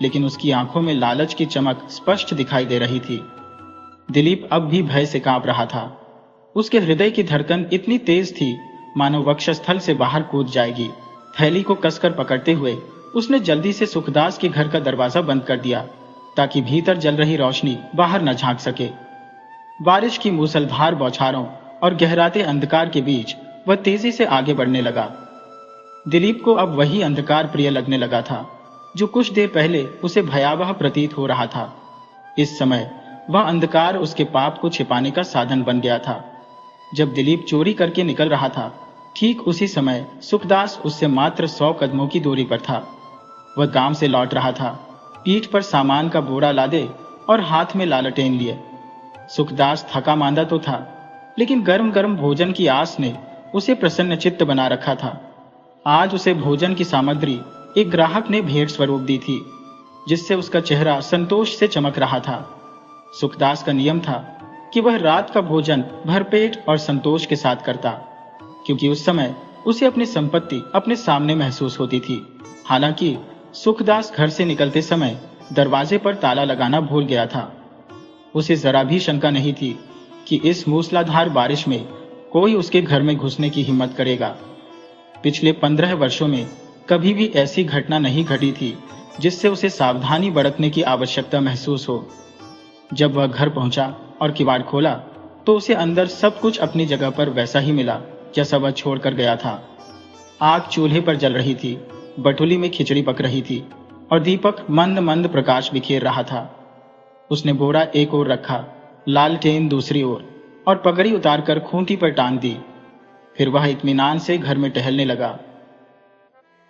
लेकिन उसकी आंखों में लालच की चमक स्पष्ट दिखाई दे रही थी। दिलीप अब भी भय से कांप रहा था। उसके हृदय की धड़कन इतनी तेज थी मानो वक्षस्थल से बाहर कूद जाएगी। थैली को कसकर पकड़ते हुए उसने जल्दी से सुखदास के घर का दरवाजा बंद कर दिया ताकि भीतर जल रही रोशनी बाहर न झांक सके। बारिश की मूसलधार बौछारों और गहराते अंधकार के बीच वह तेजी से आगे बढ़ने लगा। दिलीप को अब वही अंधकार प्रिय लगने लगा था जो कुछ देर पहले उसे भयावह प्रतीत हो रहा था। इस समय वह अंधकार उसके पाप को छिपाने का साधन बन गया था। जब दिलीप चोरी करके निकल रहा था, ठीक उसी समय सुखदास उससे मात्र 100 कदमों की दूरी पर था। वह गांव से लौट रहा था, पीठ पर सामान का बोरा लादे और हाथ में लालटेन लिए। सुखदास थका मांदा तो था, लेकिन गर्म गर्म भोजन की आस ने उसे प्रसन्न चित्त बना रखा था। आज उसे भोजन की सामग्री एक ग्राहक ने भेंट स्वरूप दी थी, जिससे उसका चेहरा संतोष से चमक रहा था। सुखदास का नियम था कि वह रात का भोजन भरपेट और संतोष के साथ करता, क्योंकि उस समय उसे अपनी संपत्ति अपने सामने महसूस होती थी। हालांकि सुखदास घर से निकलते समय दरवाजे पर ताला लगाना भूल गया था। उसे जरा भी शंका नहीं थी कि इस मूसलाधार बारिश में कोई उसके घर में घुसने की हिम्मत करेगा। पिछले 15 वर्षों में कभी भी ऐसी घटना नहीं घटी थी जिससे उसे सावधानी बरतने की आवश्यकता महसूस हो। जब वह घर पहुंचा और किवाड़ खोला तो उसे अंदर सब कुछ अपनी जगह पर वैसा ही मिला जैसा वह छोड़कर गया था। आग चूल्हे पर जल रही थी, बटुली में खिचड़ी पक रही थी और दीपक मंद मंद प्रकाश बिखेर रहा था। उसने बोरा एक ओर रखा, लालटेन दूसरी ओर और पगड़ी उतारकर खूंटी पर टांग दी। फिर वह इत्मीनान से घर में टहलने लगा।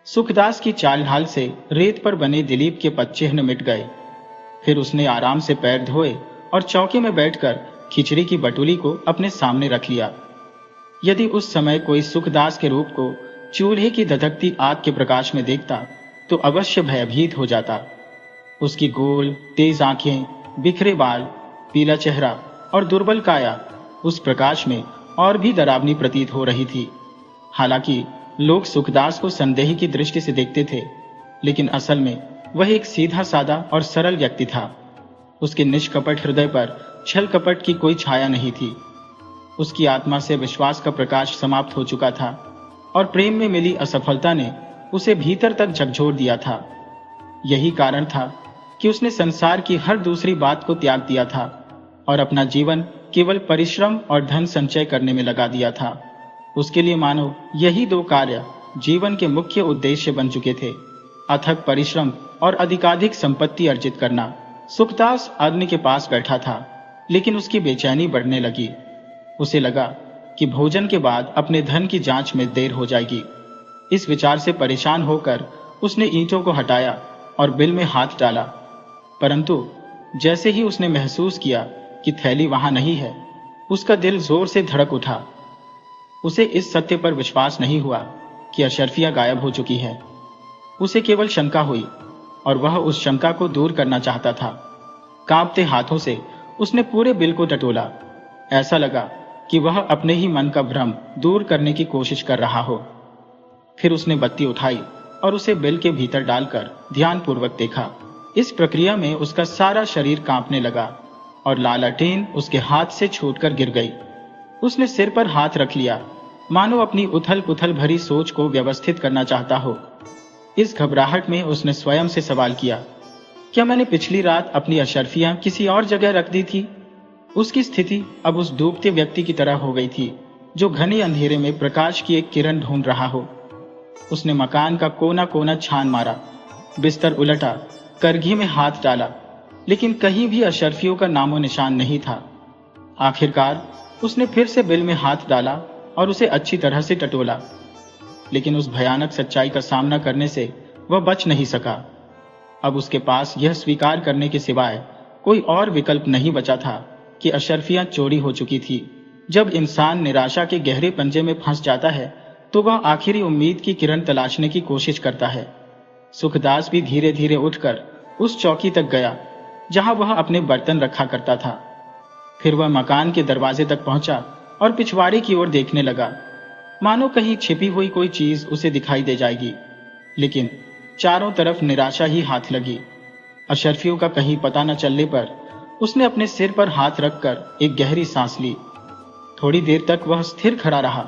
सुखदास की चाल ढाल से रेत पर बने दिलीप के पदचिह्न मिट गए। फिर उसने आराम से पैर धोए और चौके में बैठकर खिचड़ी की बटुली को अपने सामने रख लिया। यदि उस समय कोई सुखदास के रूप को चूल्हे की धधकती आग के प्रकाश में देखता तो अवश्य भयभीत हो जाता। उसकी गोल तेज आंखें, बिखरे बाल, पीला चेहरा और दुर्बल काया उस प्रकाश में और भी डरावनी प्रतीत हो रही थी। हालांकि लोग सुखदास को संदेह की दृष्टि से देखते थे, लेकिन असल में वह एक सीधा सादा और सरल व्यक्ति था। उसके निष्कपट हृदय पर छल कपट की कोई छाया नहीं थी। उसकी आत्मा से विश्वास का प्रकाश समाप्त हो चुका था और प्रेम में मिली असफलता ने उसे भीतर तक झकझोर दिया था। यही कारण था कि उसने संसार की हर दूसरी बात को त्याग दिया था और अपना जीवन केवल परिश्रम और धन संचय करने में लगा दिया था। उसके लिए मानो यही दो कार्य जीवन के मुख्य उद्देश्य बन चुके थे, अथक परिश्रम और अधिकाधिक संपत्ति अर्जित करना। सुखदास अग्नि के पास बैठा था, लेकिन उसकी बेचैनी बढ़ने लगी। उसे लगा कि भोजन के बाद अपने धन की जांच में देर हो जाएगी। इस विचार से परेशान होकर उसने ईंटों को हटाया और बिल में हाथ डाला, परंतु जैसे ही उसने महसूस किया कि थैली वहां नहीं है, उसका दिल जोर से धड़क उठा। उसे इस सत्य पर विश्वास नहीं हुआ कि अशरफिया गायब हो चुकी है। उसे केवल शंका हुई और वह उस शंका को दूर करना चाहता था। कांपते हाथों से उसने पूरे बिल को टटोला। ऐसा लगा कि वह अपने ही मन का भ्रम दूर करने की कोशिश कर रहा हो। फिर उसने बत्ती उठाई और उसे बिल के भीतर डालकर ध्यानपूर्वक देखा। इस प्रक्रिया में उसका सारा शरीर कांपने लगा और लालटेन उसके हाथ से छूटकर गिर गई। उसने सिर पर हाथ रख लिया, मानो अपनी उथल पुथल भरी सोच को व्यवस्थित करना चाहता हो। इस घबराहट में उसने स्वयं से सवाल किया, क्या मैंने पिछली रात अपनी अशरफियां किसी और जगह रख दी थी? उसकी स्थिति अब उस डूबते व्यक्ति की तरह हो गई थी जो घने अंधेरे में प्रकाश की एक किरण ढूंढ रहा हो। उसने मकान का कोना कोना छान मारा, बिस्तर उलटा, करघी में हाथ डाला, लेकिन कहीं भी अशरफियों का नामो निशान नहीं था। आखिरकार उसने फिर से बिल में हाथ डाला और उसे अच्छी तरह से टटोला, लेकिन उस भयानक सच्चाई का सामना करने से वह बच नहीं सका। अब उसके पास यह स्वीकार करने के सिवाय कोई और विकल्प नहीं बचा था कि अशरफियां चोरी हो चुकी थी। जब इंसान निराशा के गहरे पंजे में फंस जाता है तो वह आखिरी उम्मीद की किरण तलाशने की कोशिश करता है। सुखदास भी धीरे धीरे उठकर उस चौकी तक गया जहां वह अपने बर्तन रखा करता था। फिर वह मकान के दरवाजे तक पहुंचा और पिछवाड़े की ओर देखने लगा, मानो कहीं छिपी हुई कोई चीज उसे दिखाई दे जाएगी। लेकिन चारों तरफ निराशा ही हाथ लगी। अशरफियों का कहीं पता न चलने पर उसने अपने सिर पर हाथ रखकर एक गहरी सांस ली। थोड़ी देर तक वह स्थिर खड़ा रहा,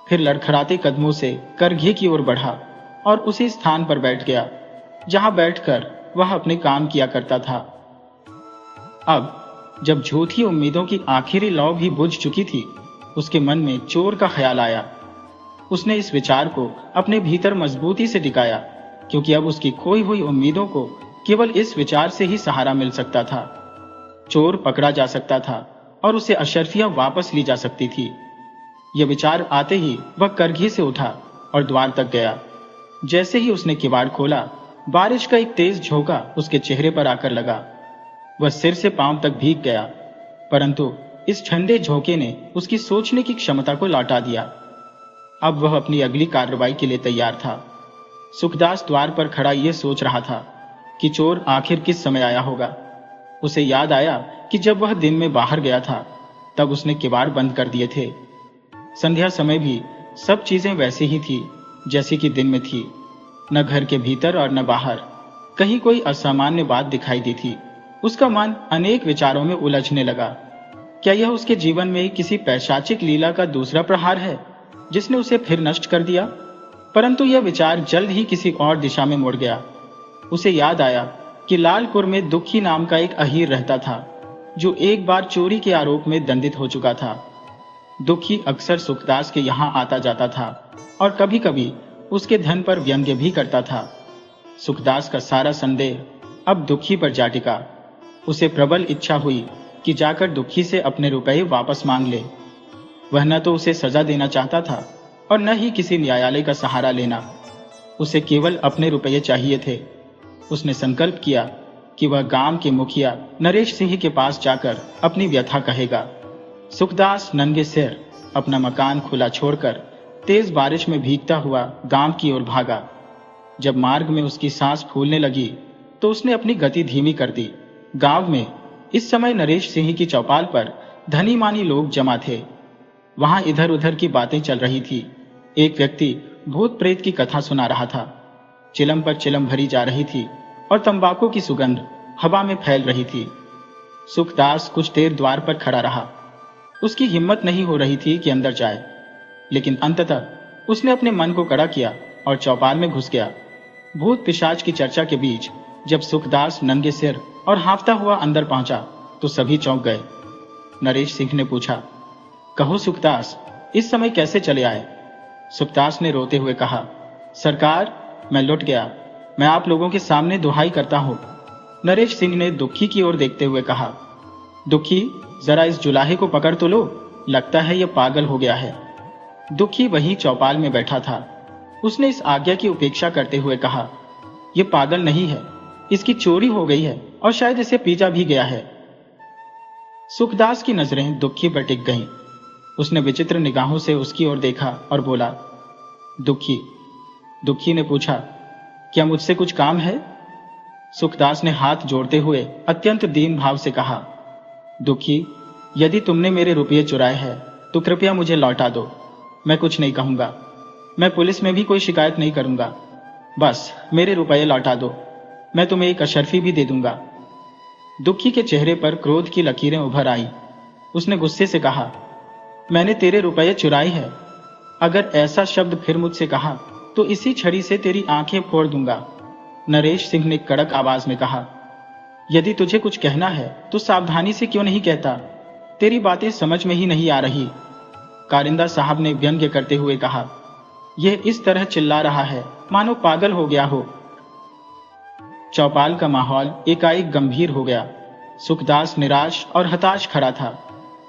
फिर लड़खड़ाते कदमों से करघे की ओर बढ़ा और उसी स्थान पर बैठ गया जहां बैठकर वह अपने काम किया करता था। अब जब झूठी उम्मीदों की आखिरी लौ भी बुझ चुकी थी, उसके मन में चोर का ख्याल आया। उसने इस विचार को अपने भीतर मजबूती से टिकाया, क्योंकि अब उसकी खोई हुई उम्मीदों को केवल इस विचार से ही सहारा मिल सकता था। चोर पकड़ा जा सकता था और उसे अशरफियां वापस ली जा सकती थी। यह विचार आते ही वह करघी से उठा और द्वार तक गया। जैसे ही उसने किवाड़ खोला, बारिश का एक तेज झोंका उसके चेहरे पर आकर लगा। वह सिर से पांव तक भीग गया, परंतु इस ठंडे झोंके ने उसकी सोचने की क्षमता को लौटा दिया। अब वह अपनी अगली कार्रवाई के लिए तैयार था। सुखदास द्वार पर खड़ा यह सोच रहा था कि चोर आखिर किस समय आया होगा। उसे याद आया कि जब वह दिन में बाहर गया था तब उसने किवाड़ बंद कर दिए थे। संध्या समय भी सब चीजें वैसी ही थी जैसी कि दिन में थी। न घर के भीतर और न बाहर कहीं कोई असामान्य बात दिखाई दी थी। उसका मन अनेक विचारों में उलझने लगा। क्या यह उसके जीवन में किसी पैशाचिक लीला का दूसरा प्रहार है जिसने उसे फिर नष्ट कर दिया? परंतु यह विचार जल्द ही किसी और दिशा में मुड़ गया। उसे याद आया कि लालपुर में दुखी नाम का एक अहीर रहता था जो एक बार चोरी के आरोप में दंडित हो चुका था। दुखी अक्सर सुखदास के यहाँ आता जाता था और कभी कभी उसके धन पर व्यंग्य भी करता था। सुखदास का सारा संदेह अब दुखी पर जा टिका। उसे प्रबल इच्छा हुई कि जाकर दुखी से अपने रुपए वापस मांग ले। वह न तो उसे सजा देना चाहता था और न ही किसी न्यायालय का सहारा लेना। उसे केवल अपने रुपये चाहिए थे। उसने संकल्प किया कि वह गांव के मुखिया नरेश सिंह के पास जाकर अपनी व्यथा कहेगा। सुखदास नंगे सिर अपना मकान खुला छोड़कर तेज बारिश में भीगता हुआ गांव की ओर भागा। जब मार्ग में उसकी सांस फूलने लगी तो उसने अपनी गति धीमी कर दी। गांव में इस समय नरेश सिंह की चौपाल पर धनी मानी लोग जमा थे। वहां इधर उधर की बातें चल रही थी। एक व्यक्ति भूत प्रेत की कथा सुना रहा था। चिलम पर चिलम भरी जा रही थी और तंबाकू की सुगंध हवा में फैल रही थी। सुखदास कुछ देर द्वार पर खड़ा रहा। उसकी हिम्मत नहीं हो रही थी कि अंदर जाए, लेकिन अंततः उसने अपने मन को कड़ा किया और चौपाल में घुस गया। भूत पिशाच की चर्चा के बीच जब सुखदास नंगे सिर और हांफता हुआ अंदर पहुंचा तो सभी चौंक गए। नरेश सिंह ने पूछा, कहो सुखदास, इस समय कैसे चले आए? सुखदास ने रोते हुए कहा, सरकार, मैं लुट गया। मैं आप लोगों के सामने दुहाई करता हूं। नरेश सिंह ने दुखी की ओर देखते हुए कहा, दुखी, जरा इस जुलाहे को पकड़ तो लो, लगता है यह पागल हो गया है। दुखी वहीं चौपाल में बैठा था। उसने इस आज्ञा की उपेक्षा करते हुए कहा, यह पागल नहीं है, इसकी चोरी हो गई है और शायद इसे पीटा भी गया है। सुखदास की नजरें दुखी पर टिक गईं। उसने विचित्र निगाहों से उसकी ओर देखा और बोला, दुखी। दुखी ने पूछा, क्या मुझसे कुछ काम है? सुखदास ने हाथ जोड़ते हुए अत्यंत दीन भाव से कहा, दुखी, यदि तुमने मेरे रुपये चुराए हैं तो कृपया मुझे लौटा दो। मैं कुछ नहीं कहूंगा, मैं पुलिस में भी कोई शिकायत नहीं करूंगा। बस मेरे रुपये लौटा दो, मैं तुम्हें एक अशर्फी भी दे दूंगा। दुखी के चेहरे पर क्रोध की लकीरें उभर आई। उसने गुस्से से कहा, मैंने तेरे रुपये चुराए हैं। अगर ऐसा शब्द फिर मुझसे कहा तो इसी छड़ी से तेरी आंखें फोड़ दूंगा। नरेश सिंह ने कड़क आवाज में कहा, यदि तुझे कुछ कहना है तो सावधानी से क्यों नहीं कहता? तेरी बातें समझ में ही नहीं आ रही। कारिंदा साहब ने व्यंग्य करते हुए कहा, यह इस तरह चिल्ला रहा है मानो पागल हो गया हो। चौपाल का माहौल एकाएक गंभीर हो गया। सुखदास निराश और हताश खड़ा था।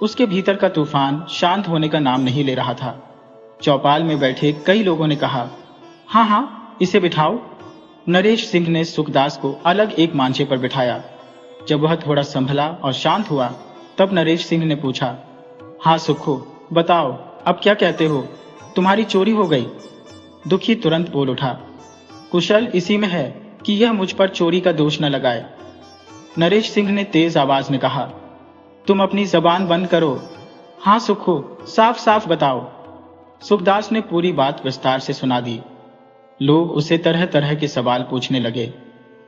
उसके भीतर का तूफान शांत होने का नाम नहीं ले रहा था। चौपाल में बैठे कई लोगों ने कहा, हाँ हाँ, इसे बिठाओ। नरेश सिंह ने सुखदास को अलग एक मांझे पर बिठाया। जब वह थोड़ा संभला और शांत हुआ तब नरेश सिंह ने पूछा, हाँ सुखो, बताओ अब क्या कहते हो? तुम्हारी चोरी हो गई। दुखी तुरंत बोल उठा, कुशल इसी में है कि यह मुझ पर चोरी का दोष न लगाए। नरेश सिंह ने तेज आवाज में कहा, तुम अपनी जबान बंद करो। हाँ सुखो, साफ साफ बताओ। सुखदास ने पूरी बात विस्तार से सुना दी। लोग उसे तरह तरह के सवाल पूछने लगे।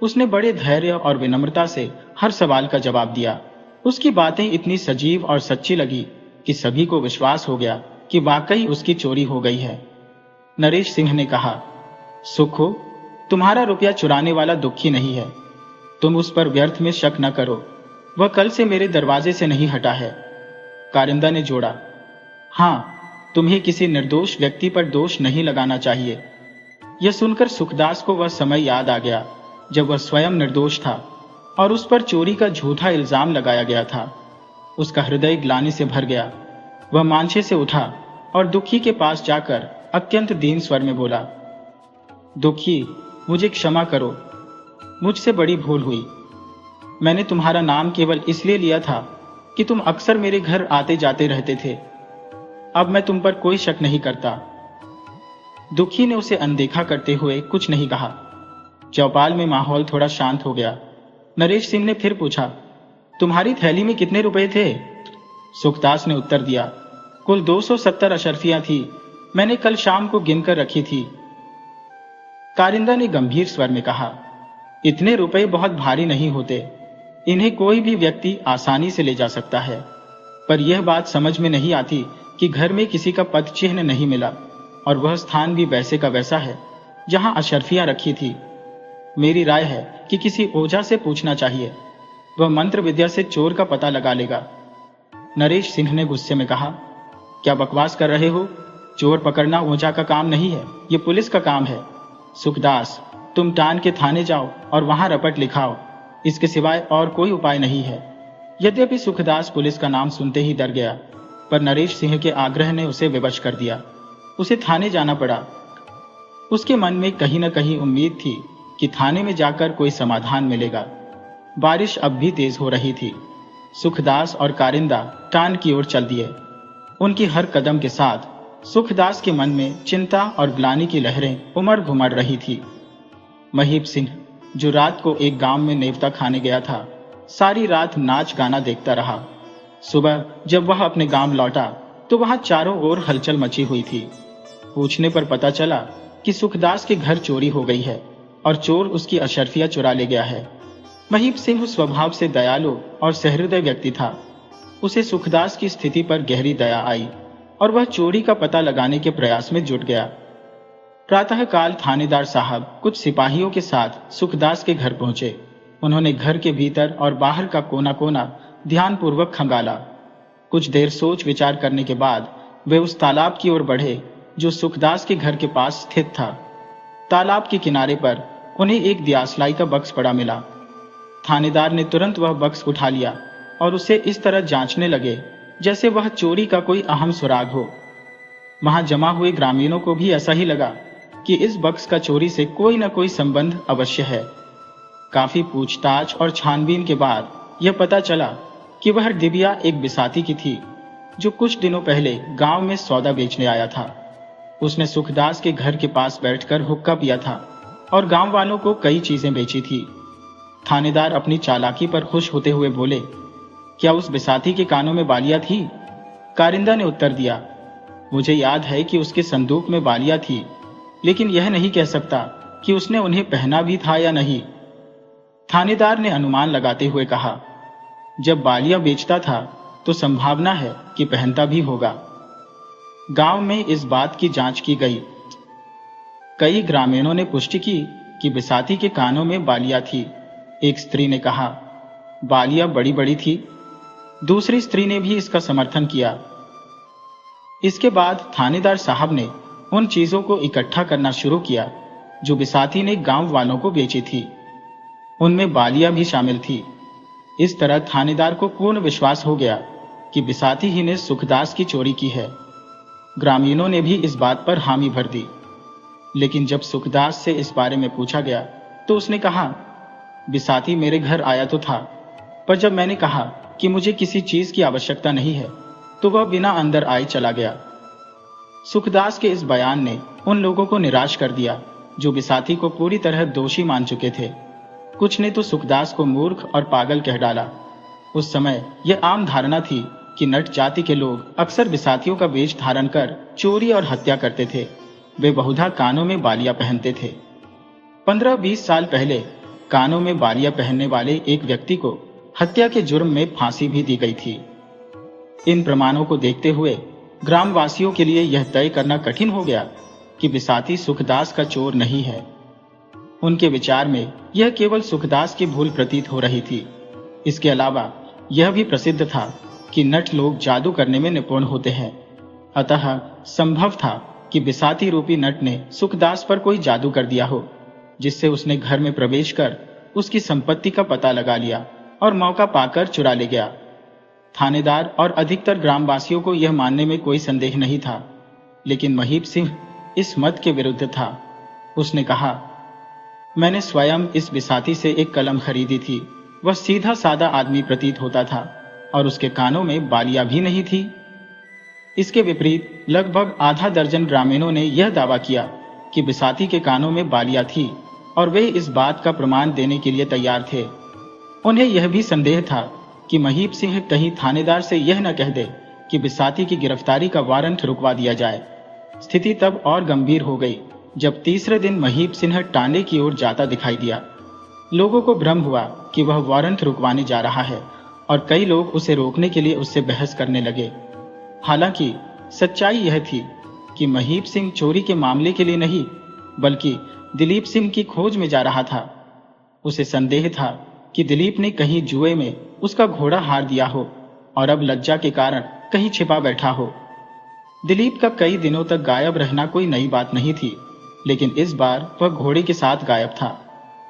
उसने बड़े धैर्य और विनम्रता से हर सवाल का जवाब दिया। उसकी बातें इतनी सजीव और सच्ची लगी कि सभी को विश्वास हो गया कि वाकई उसकी चोरी हो गई है। नरेश सिंह ने कहा, सुखो, तुम्हारा रुपया चुराने वाला दुखी नहीं है। तुम उस पर व्यर्थ में शक न करो, वह कल से मेरे दरवाजे से नहीं हटा है। कारिंदा ने जोड़ा, हाँ, तुम्हें किसी निर्दोष व्यक्ति पर दोष नहीं लगाना चाहिए। यह सुनकर सुखदास को वह समय याद आ गया जब वह स्वयं निर्दोष था और उस पर चोरी का झूठा इल्जाम लगाया गया था। उसका हृदय ग्लानि से भर गया। वह मांझे से उठा और दुखी के पास जाकर अत्यंत दीन स्वर में बोला, दुखी, मुझे क्षमा करो, मुझसे बड़ी भूल हुई। मैंने तुम्हारा नाम केवल इसलिए लिया था कि तुम अक्सर मेरे घर आते जाते रहते थे। अब मैं तुम पर कोई शक नहीं करता। दुखी ने उसे अनदेखा करते हुए कुछ नहीं कहा। चौपाल में माहौल थोड़ा शांत हो गया। नरेश सिंह ने फिर पूछा, तुम्हारी थैली में कितने रुपए थे? सुखदास ने उत्तर दिया, कुल 270 अशर्फियां थी। मैंने कल शाम को गिनकर रखी थी। कारिंदा ने गंभीर स्वर में कहा, इतने रुपए बहुत भारी नहीं होते, इन्हें कोई भी व्यक्ति आसानी से ले जा सकता है। पर यह बात समझ में नहीं आती कि घर में किसी का पद चिन्ह नहीं मिला और वह स्थान भी वैसे का वैसा है जहां अशर्फियां रखी थी। मेरी राय है कि किसी ओझा से पूछना चाहिए, वह मंत्र विद्या से चोर का पता लगा लेगा। नरेश सिंह ने गुस्से में कहा, क्या बकवास कर रहे हो? चोर पकड़ना ओझा का काम नहीं है, ये पुलिस का काम है। सुखदास, तुम टान के थाने जाओ और वहां रपट लिखाओ। इसके सिवाय और कोई उपाय नहीं है। यद्यपि सुखदास पुलिस का नाम सुनते ही डर गया, पर नरेश सिंह के आग्रह ने उसे विवश कर दिया। उसे थाने जाना पड़ा। उसके मन में कहीं न कहीं उम्मीद थी कि थाने में जाकर कोई समाधान मिलेगा। बारिश अब भी तेज हो रही थी। सुखदास और कारिंदा टान की ओर चल दिए। उनकी हर कदम के साथ सुखदास के मन में चिंता और ग्लानि की लहरें उमड़ घुमड़ रही थी। महीप सिंह, जो रात को एक गांव में नेवता खाने गया था, सारी रात नाच गाना देखता रहा। सुबह जब वह अपने गांव लौटा तो वहां चारों ओर हलचल मची हुई थी। पूछने पर पता चला कि सुखदास के घर चोरी हो गई है और चोर उसकी अशर्फियां चुरा ले गया है। महीप सिंह स्वभाव से दयालु और सहृदय व्यक्ति था। उसे सुखदास की स्थिति पर गहरी दया आई और वह चोरी का पता लगाने के प्रयास में जुट गया। प्रातःकाल थानेदार साहब कुछ सिपाहियों के साथ सुखदास के घर पहुंचे। उन्होंने घर के भीतर और बाहर का कोना कोना ध्यानपूर्वक खंगाला। कुछ देर सोच विचार करने के बाद वे उस तालाब की ओर बढ़े जो सुखदास के घर के पास स्थित था। तालाब के किनारे पर उन्हें एक दियासलाई का बक्स पड़ा मिला। थानेदार ने तुरंत वह बक्स उठा लिया और उसे इस तरह जांचने लगे जैसे वह चोरी का कोई अहम सुराग हो। वहां जमा हुए ग्रामीणों को भी ऐसा ही लगा कि इस बक्स का चोरी से कोई न कोई संबंध अवश्य है। काफी पूछताछ और छानबीन के बाद यह पता चला कि वह डिबिया एक बिसाती की थी जो कुछ दिनों पहले गांव में सौदा बेचने आया था। उसने सुखदास के घर के पास बैठकर हुक्का पिया था और गांव वालों को कई चीजें बेची थी। थानेदार अपनी चालाकी पर खुश होते हुए बोले, क्या उस बिसाती के कानों में बालियां थी? कारिंदा ने उत्तर दिया, मुझे याद है कि उसके संदूक में बालियां थी, लेकिन यह नहीं कह सकता कि उसने उन्हें पहना भी था या नहीं। थानेदार ने अनुमान लगाते हुए कहा, जब बालियां बेचता था तो संभावना है कि पहनता भी होगा। गांव में इस बात की जांच की गई। कई ग्रामीणों ने पुष्टि की कि बिसाती के कानों में बालियां थी। एक स्त्री ने कहा, बालियां बड़ी बड़ी थी। दूसरी स्त्री ने भी इसका समर्थन किया। इसके बाद थानेदार साहब ने उन चीजों को इकट्ठा करना शुरू किया जो बिसाती ने गांव वालों को बेची थी। उनमें बालियां भी शामिल थी। इस तरह थानेदार को पूर्ण विश्वास हो गया कि बिसाती ही ने सुखदास की चोरी की है। ग्रामीणों ने भी इस बात पर हामी भर दी। लेकिन जब सुखदास से इस बारे में पूछा गया तो उसने कहा, बिसाती मेरे घर आया तो था, पर जब मैंने कहा कि मुझे किसी चीज की आवश्यकता नहीं है तो वह बिना अंदर आए चला गया। सुखदास के इस बयान ने उन लोगों को निराश कर दिया जो बिसाती को पूरी तरह दोषी मान चुके थे। कुछ ने तो सुखदास को मूर्ख और पागल कह डाला। उस समय यह आम धारणा थी कि नट जाति के लोग अक्सर बिसातियों का वेश धारण कर चोरी और हत्या करते थे। वे बहुधा कानों में बालियां पहनते थे। 15-20 साल पहले कानों में बालियां पहनने वाले एक व्यक्ति को हत्या के जुर्म में फांसी भी दी गई थी। इन प्रमाणों को देखते हुए ग्रामवासियों के लिए यह तय करना कठिन हो गया कि बिसाती सुखदास का चोर नहीं है। उनके विचार में यह केवल सुखदास की भूल प्रतीत हो रही थी। इसके अलावा यह भी प्रसिद्ध था कि नट लोग जादू करने में निपुण होते हैं। अतः संभव था कि बिसाती रूपी नट ने सुखदास पर कोई जादू कर दिया हो, जिससे उसने घर में प्रवेश कर उसकी संपत्ति का पता लगा लिया और मौका पाकर चुरा ले गया। थानेदार और अधिकतर ग्रामवासियों को यह मानने में कोई संदेह नहीं था, लेकिन महीप सिंह इस मत के विरुद्ध था। उसने कहा, मैंने स्वयं इस बिसाती से एक कलम खरीदी थी। वह सीधा सादा आदमी प्रतीत होता था और उसके कानों में बालियां भी नहीं थी। इसके विपरीत लगभग आधा दर्जन ग्रामीणों ने यह दावा किया कि बिसाती के कानों में बालियां थी और वे इस बात का प्रमाण देने के लिए तैयार थे। उन्हें यह भी संदेह था कि महीप सिंह कहीं थानेदार से यह न कह दे कि बिसाती की गिरफ्तारी का वारंट रुकवा दिया जाए। स्थिति तब और गंभीर हो गई जब तीसरे दिन महीप सिंह टांडे की ओर जाता दिखाई दिया। लोगों को भ्रम हुआ कि वह वारंट रुकवाने जा रहा है और कई लोग उसे रोकने के लिए उससे बहस करने लगे। हालांकि सच्चाई यह थी कि महीप सिंह चोरी के मामले के लिए नहीं बल्कि दिलीप सिंह की खोज में जा रहा था। उसे संदेह था कि दिलीप ने कहीं जुए में उसका घोड़ा हार दिया हो और अब लज्जा के कारण कहीं छिपा बैठा हो। दिलीप का कई दिनों तक गायब रहना कोई नई बात नहीं थी, लेकिन इस बार वह घोड़े के साथ गायब था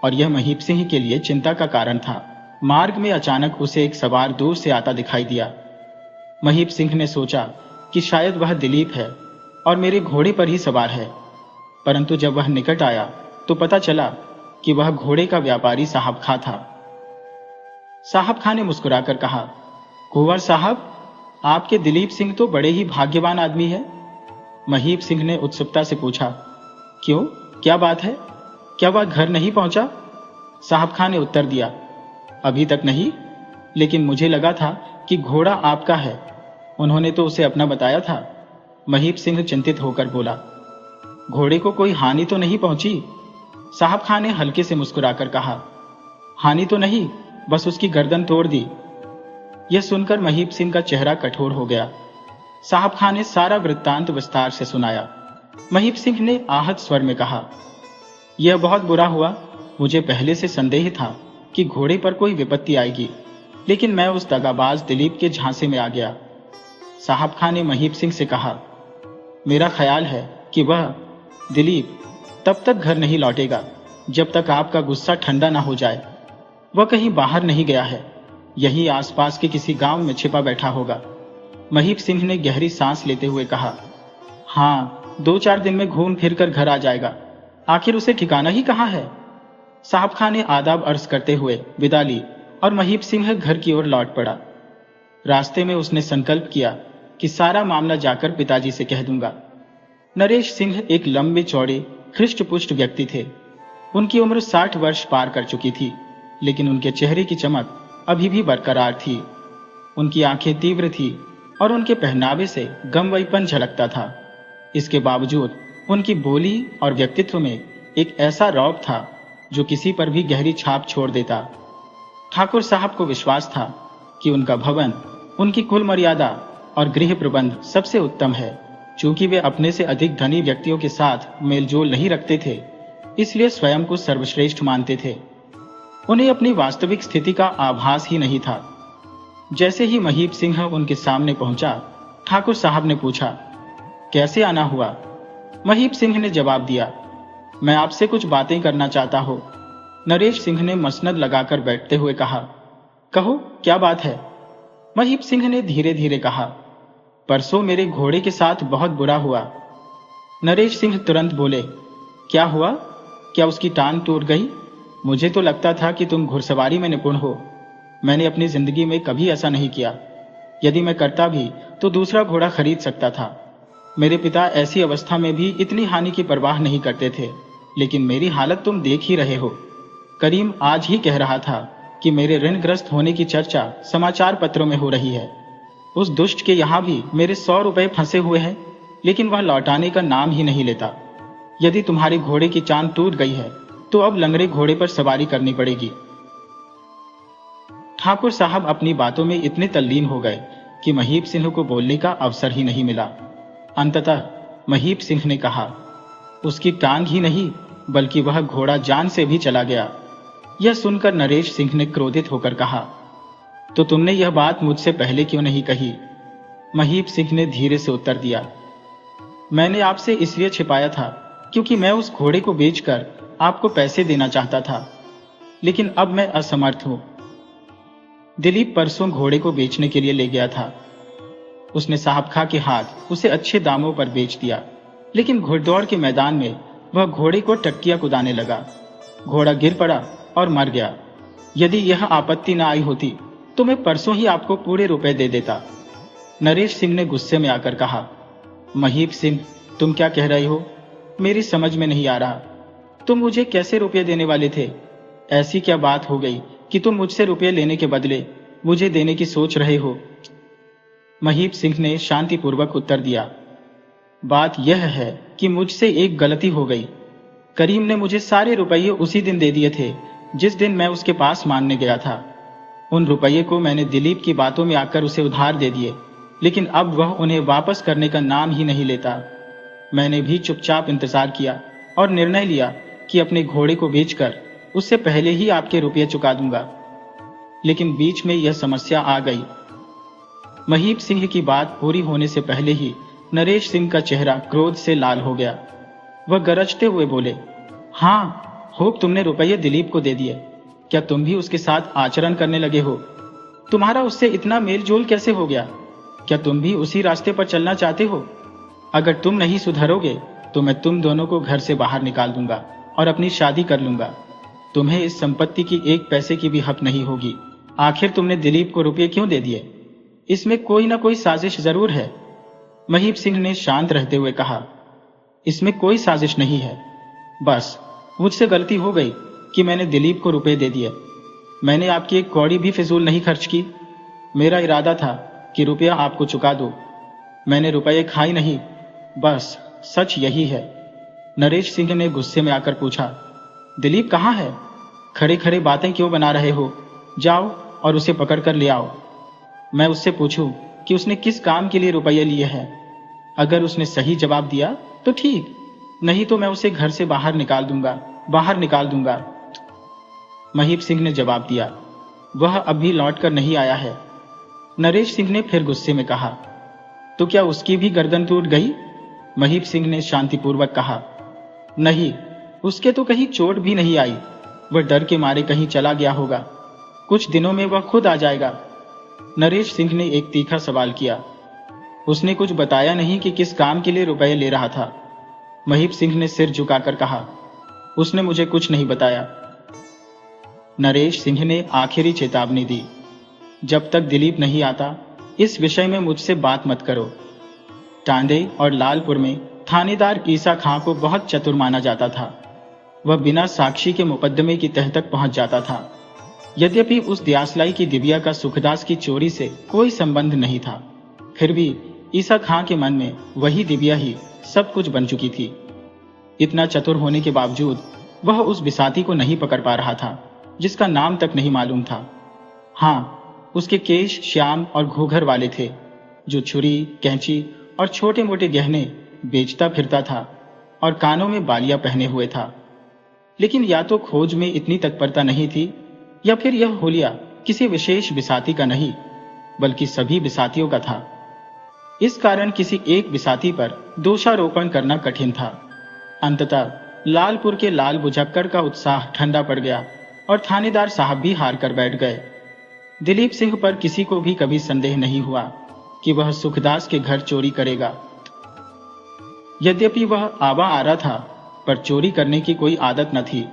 और यह महीप सिंह के लिए चिंता का कारण था। मार्ग में अचानक उसे एक सवार दूर से आता दिखाई दिया। महीप सिंह ने सोचा कि शायद वह दिलीप है और मेरे घोड़े पर ही सवार है, परंतु जब वह निकट आया तो पता चला कि वह घोड़े का व्यापारी साहब खां था। साहब खां ने मुस्कुराकर कहा, कुंवर साहब, आपके दिलीप सिंह तो बड़े ही भाग्यवान आदमी है। महीप सिंह ने उत्सुकता से पूछा, क्यों, क्या बात है? क्या वह घर नहीं पहुंचा? साहब खां ने उत्तर दिया, अभी तक नहीं, लेकिन मुझे लगा था कि घोड़ा आपका है। उन्होंने तो उसे अपना बताया था। महीप सिंह चिंतित होकर बोला, घोड़े को कोई हानि तो नहीं पहुंची? साहब खां ने हल्के से मुस्कुराकर कहा, हानि तो नहीं, बस उसकी गर्दन तोड़ दी। यह सुनकर महीप सिंह का चेहरा कठोर हो गया। साहब खां ने सारा वृत्तांत विस्तार से सुनाया। महीप सिंह ने आहत स्वर में कहा, यह बहुत बुरा हुआ। मुझे पहले से संदेह था कि घोड़े पर कोई विपत्ति आएगी, लेकिन मैं उस दगाबाज दिलीप के झांसे में आ गया। साहब खां ने महीप सिंह से कहा, मेरा ख्याल है कि वह दिलीप तब तक घर नहीं लौटेगा जब तक आपका गुस्सा ठंडा ना हो जाए। वह कहीं बाहर नहीं गया है, यहीं आसपास के किसी गांव में छिपा बैठा होगा। महीप सिंह ने गहरी सांस लेते हुए कहा, हाँ, 2-4 दिन में घूम फिर कर घर आ जाएगा। आखिर उसे ठिकाना ही कहाँ है? साहब खां ने आदाब अर्ज करते हुए विदा ली और महीप सिंह घर की ओर लौट पड़ा। रास्ते में उसने संकल्प किया कि सारा मामला जाकर पिताजी से कह दूंगा। नरेश सिंह एक लंबे चौड़े हृष्ट पुष्ट व्यक्ति थे। उनकी उम्र 60 वर्ष पार कर चुकी थी, लेकिन उनके चेहरे की चमक अभी भी बरकरार थी। उनकी आंखें तीव्र थी और उनके पहनावे से गमवईपन झलकता था। इसके बावजूद उनकी बोली और व्यक्तित्व में एक ऐसा रौब था जो किसी पर भी गहरी छाप छोड़ देता। ठाकुर साहब को विश्वास था कि उनका भवन, उनकी कुल मर्यादा और गृह प्रबंध सबसे उत्तम है। चूंकि वे अपने से अधिक धनी व्यक्तियों के साथ मेलजोल नहीं रखते थे, इसलिए स्वयं को सर्वश्रेष्ठ मानते थे। उन्हें अपनी वास्तविक स्थिति का आभास ही नहीं था। जैसे ही महीप सिंह उनके सामने पहुंचा, ठाकुर साहब ने पूछा, कैसे आना हुआ? महीप सिंह ने जवाब दिया, मैं आपसे कुछ बातें करना चाहता हूं। नरेश सिंह ने मसनद लगाकर बैठते हुए कहा, कहो, क्या बात है? महीप सिंह ने धीरे धीरे कहा, परसों मेरे घोड़े के साथ बहुत बुरा हुआ। नरेश सिंह तुरंत बोले, क्या हुआ? क्या उसकी टांग टूट गई? मुझे तो लगता था कि तुम घुड़सवारी में निपुण हो। मैंने अपनी जिंदगी में कभी ऐसा नहीं किया। यदि मैं करता भी तो दूसरा घोड़ा खरीद सकता था। मेरे पिता ऐसी अवस्था में भी इतनी हानि की परवाह नहीं करते थे, लेकिन मेरी हालत तुम देख ही रहे हो। करीम आज ही कह रहा था कि मेरे ऋणग्रस्त होने की चर्चा समाचार पत्रों में हो रही है। उस दुष्ट के यहां भी मेरे 100 रुपए फंसे हुए हैं, लेकिन वह लौटाने का नाम ही नहीं लेता। यदि तुम्हारे घोड़े की चांद टूट गई है तो अब लंगड़े घोड़े पर सवारी करनी पड़ेगी। ठाकुर साहब अपनी बातों में इतने तल्लीन हो गए कि महीप सिंह को बोलने का अवसर ही नहीं मिला। अंततः महीप सिंह ने कहा, उसकी टांग ही नहीं बल्कि वह घोड़ा जान से भी चला गया। यह सुनकर नरेश सिंह ने क्रोधित होकर कहा, तो तुमने यह बात मुझसे पहले क्यों नहीं कही? महीप सिंह ने धीरे से उत्तर दिया, मैंने आपसे इसलिए छिपाया था क्योंकि मैं उस घोड़े को बेचकर आपको पैसे देना चाहता था, लेकिन अब मैं असमर्थ हूं। दिलीप परसों घोड़े को बेचने के लिए ले गया था। उसने साहब खां के हाथ उसे अच्छे दामों पर बेच दिया, लेकिन घुड़दौड़ के मैदान में वह घोड़े को टक्कियां कुदाने लगा। घोड़ा गिर पड़ा और मर गया। यदि यह आपत्ति न आई होती तो मैं परसों ही आपको पूरे रुपए दे देता। नरेश सिंह ने गुस्से में आकर कहा, महीप सिंह, तुम क्या कह रहे हो? मेरी समझ में नहीं आ रहा। तुम मुझे कैसे रुपये देने वाले थे? ऐसी क्या बात हो गई कि तुम मुझसे रुपये लेने के बदले मुझे देने की सोच रहे हो? महीप सिंह ने शांतिपूर्वक उत्तर दिया, बात यह है कि मुझसे एक गलती हो गई। करीम ने मुझे सारे रुपये उसी दिन दे दिए थे जिस दिन मैं उसके पास मांगने गया था। उन रुपये को मैंने दिलीप की बातों में आकर उसे उधार दे दिए, लेकिन अब वह उन्हें वापस करने का नाम ही नहीं लेता। मैंने भी चुपचाप इंतजार किया और निर्णय लिया कि अपने घोड़े को बेचकर उससे पहले ही आपके रुपये चुका दूंगा, लेकिन बीच में यह समस्या आ गई। महीप सिंह की बात पूरी होने से पहले ही नरेश सिंह का चेहरा क्रोध से लाल हो गया। वह गरजते हुए बोले, हाँ, होप तुमने रुपये दिलीप को दे दिए। क्या तुम भी उसके साथ आचरण करने लगे हो? तुम्हारा उससे इतना मेलजोल कैसे हो गया? क्या तुम भी उसी रास्ते पर चलना चाहते हो? अगर तुम नहीं सुधरोगे तो मैं तुम दोनों को घर से बाहर निकाल दूंगा और अपनी शादी कर लूंगा। तुम्हें इस संपत्ति की एक पैसे की भी हक नहीं होगी। आखिर तुमने दिलीप को रुपये क्यों दे दिए? इसमें कोई ना कोई साजिश जरूर है। महीप सिंह ने शांत रहते हुए कहा, इसमें कोई साजिश नहीं है। बस मुझसे गलती हो गई कि मैंने दिलीप को रुपए दे दिए। मैंने आपकी एक कौड़ी भी फिजूल नहीं खर्च की। मेरा इरादा था कि रुपया आपको चुका दो। मैंने रुपये खाई नहीं, बस सच यही है। नरेश सिंह ने गुस्से में आकर पूछा, दिलीप कहाँ है? खड़े खड़े बातें क्यों बना रहे हो? जाओ और उसे पकड़ कर ले आओ। मैं उससे पूछूं कि उसने किस काम के लिए रुपये लिए हैं। अगर उसने सही जवाब दिया तो ठीक, नहीं तो मैं उसे घर से बाहर निकाल दूंगा। महीप सिंह ने जवाब दिया, वह अभी लौटकर नहीं आया है। नरेश सिंह ने फिर गुस्से में कहा, तो क्या उसकी भी गर्दन टूट गई? महीप सिंह ने शांतिपूर्वक कहा, नहीं, उसके तो कहीं चोट भी नहीं आई। वह डर के मारे कहीं चला गया होगा। कुछ दिनों में वह खुद आ जाएगा। नरेश सिंह ने एक तीखा सवाल किया। उसने कुछ बताया नहीं कि किस काम के लिए रुपए ले रहा था। महीप सिंह ने सिर झुकाकर कहा, उसने मुझे कुछ नहीं बताया। नरेश सिंह ने आखिरी चेतावनी दी, जब तक दिलीप नहीं आता इस विषय में मुझसे बात मत करो। टांडे और लालपुर में थानेदार ईसा खां को बहुत चतुर माना जाता था। वह बिना साक्षी के मुकदमे की तह तक पहुंच जाता था। यद्यपि उस दियासलाई की दिव्या का सुखदास की चोरी से कोई संबंध नहीं था, फिर भी ईसा खां के मन में वही दिव्या ही सब कुछ बन चुकी थी। इतना चतुर होने के बावजूद वह उस बिसाती को नहीं पकड़ पा रहा था जिसका नाम तक नहीं मालूम था। हाँ, उसके केश श्याम और घूंघर वाले थे, जो छुरी, कैंची और छोटे मोटे गहने बेचता फिरता था और कानों में बालियां पहने हुए था। लेकिन या तो खोज में इतनी तत्परता नहीं थी, या फिर यह होलिया किसी विशेष बिसाती का नहीं बल्कि सभी बिसातियों का था। इस कारण किसी एक बिसाती पर दोषारोपण करना कठिन था। अंततः लालपुर के लाल बुझक्कर का उत्साह ठंडा पड़ गया और थानेदार साहब भी हार कर बैठ गए। दिलीप सिंह पर किसी को भी कभी संदेह नहीं हुआ कि वह सुखदास के घर चोरी करेगा। यद्यपि वह आवा आ रहा था, पर चोरी करने की कोई आदत न थी।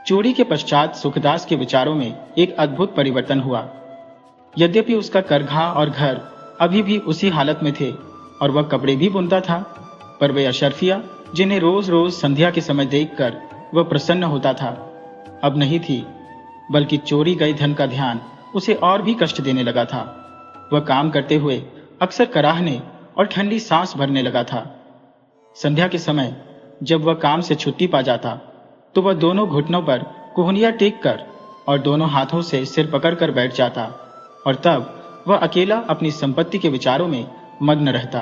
चोरी के पश्चात सुखदास के विचारों में एक अद्भुत परिवर्तन हुआ। यद्यपि उसका करघा और घर अभी भी उसी हालत में थे और वह कपड़े भी बुनता था, पर वे अशर्फिया जिन्हें रोज रोज संध्या के समय देखकर वह प्रसन्न होता था, अब नहीं थी, बल्कि चोरी गए धन का ध्यान उसे और भी कष्ट देने लगा था। वह काम करते हुए अक्सर कराहने और ठंडी सांस भरने लगा था। संध्या के समय जब वह काम से छुट्टी पा जाता तो वह दोनों घुटनों पर कोहनिया टेक कर और दोनों हाथों से सिर पकड़कर बैठ जाता, और तब वह अकेला अपनी संपत्ति के विचारों में मग्न रहता।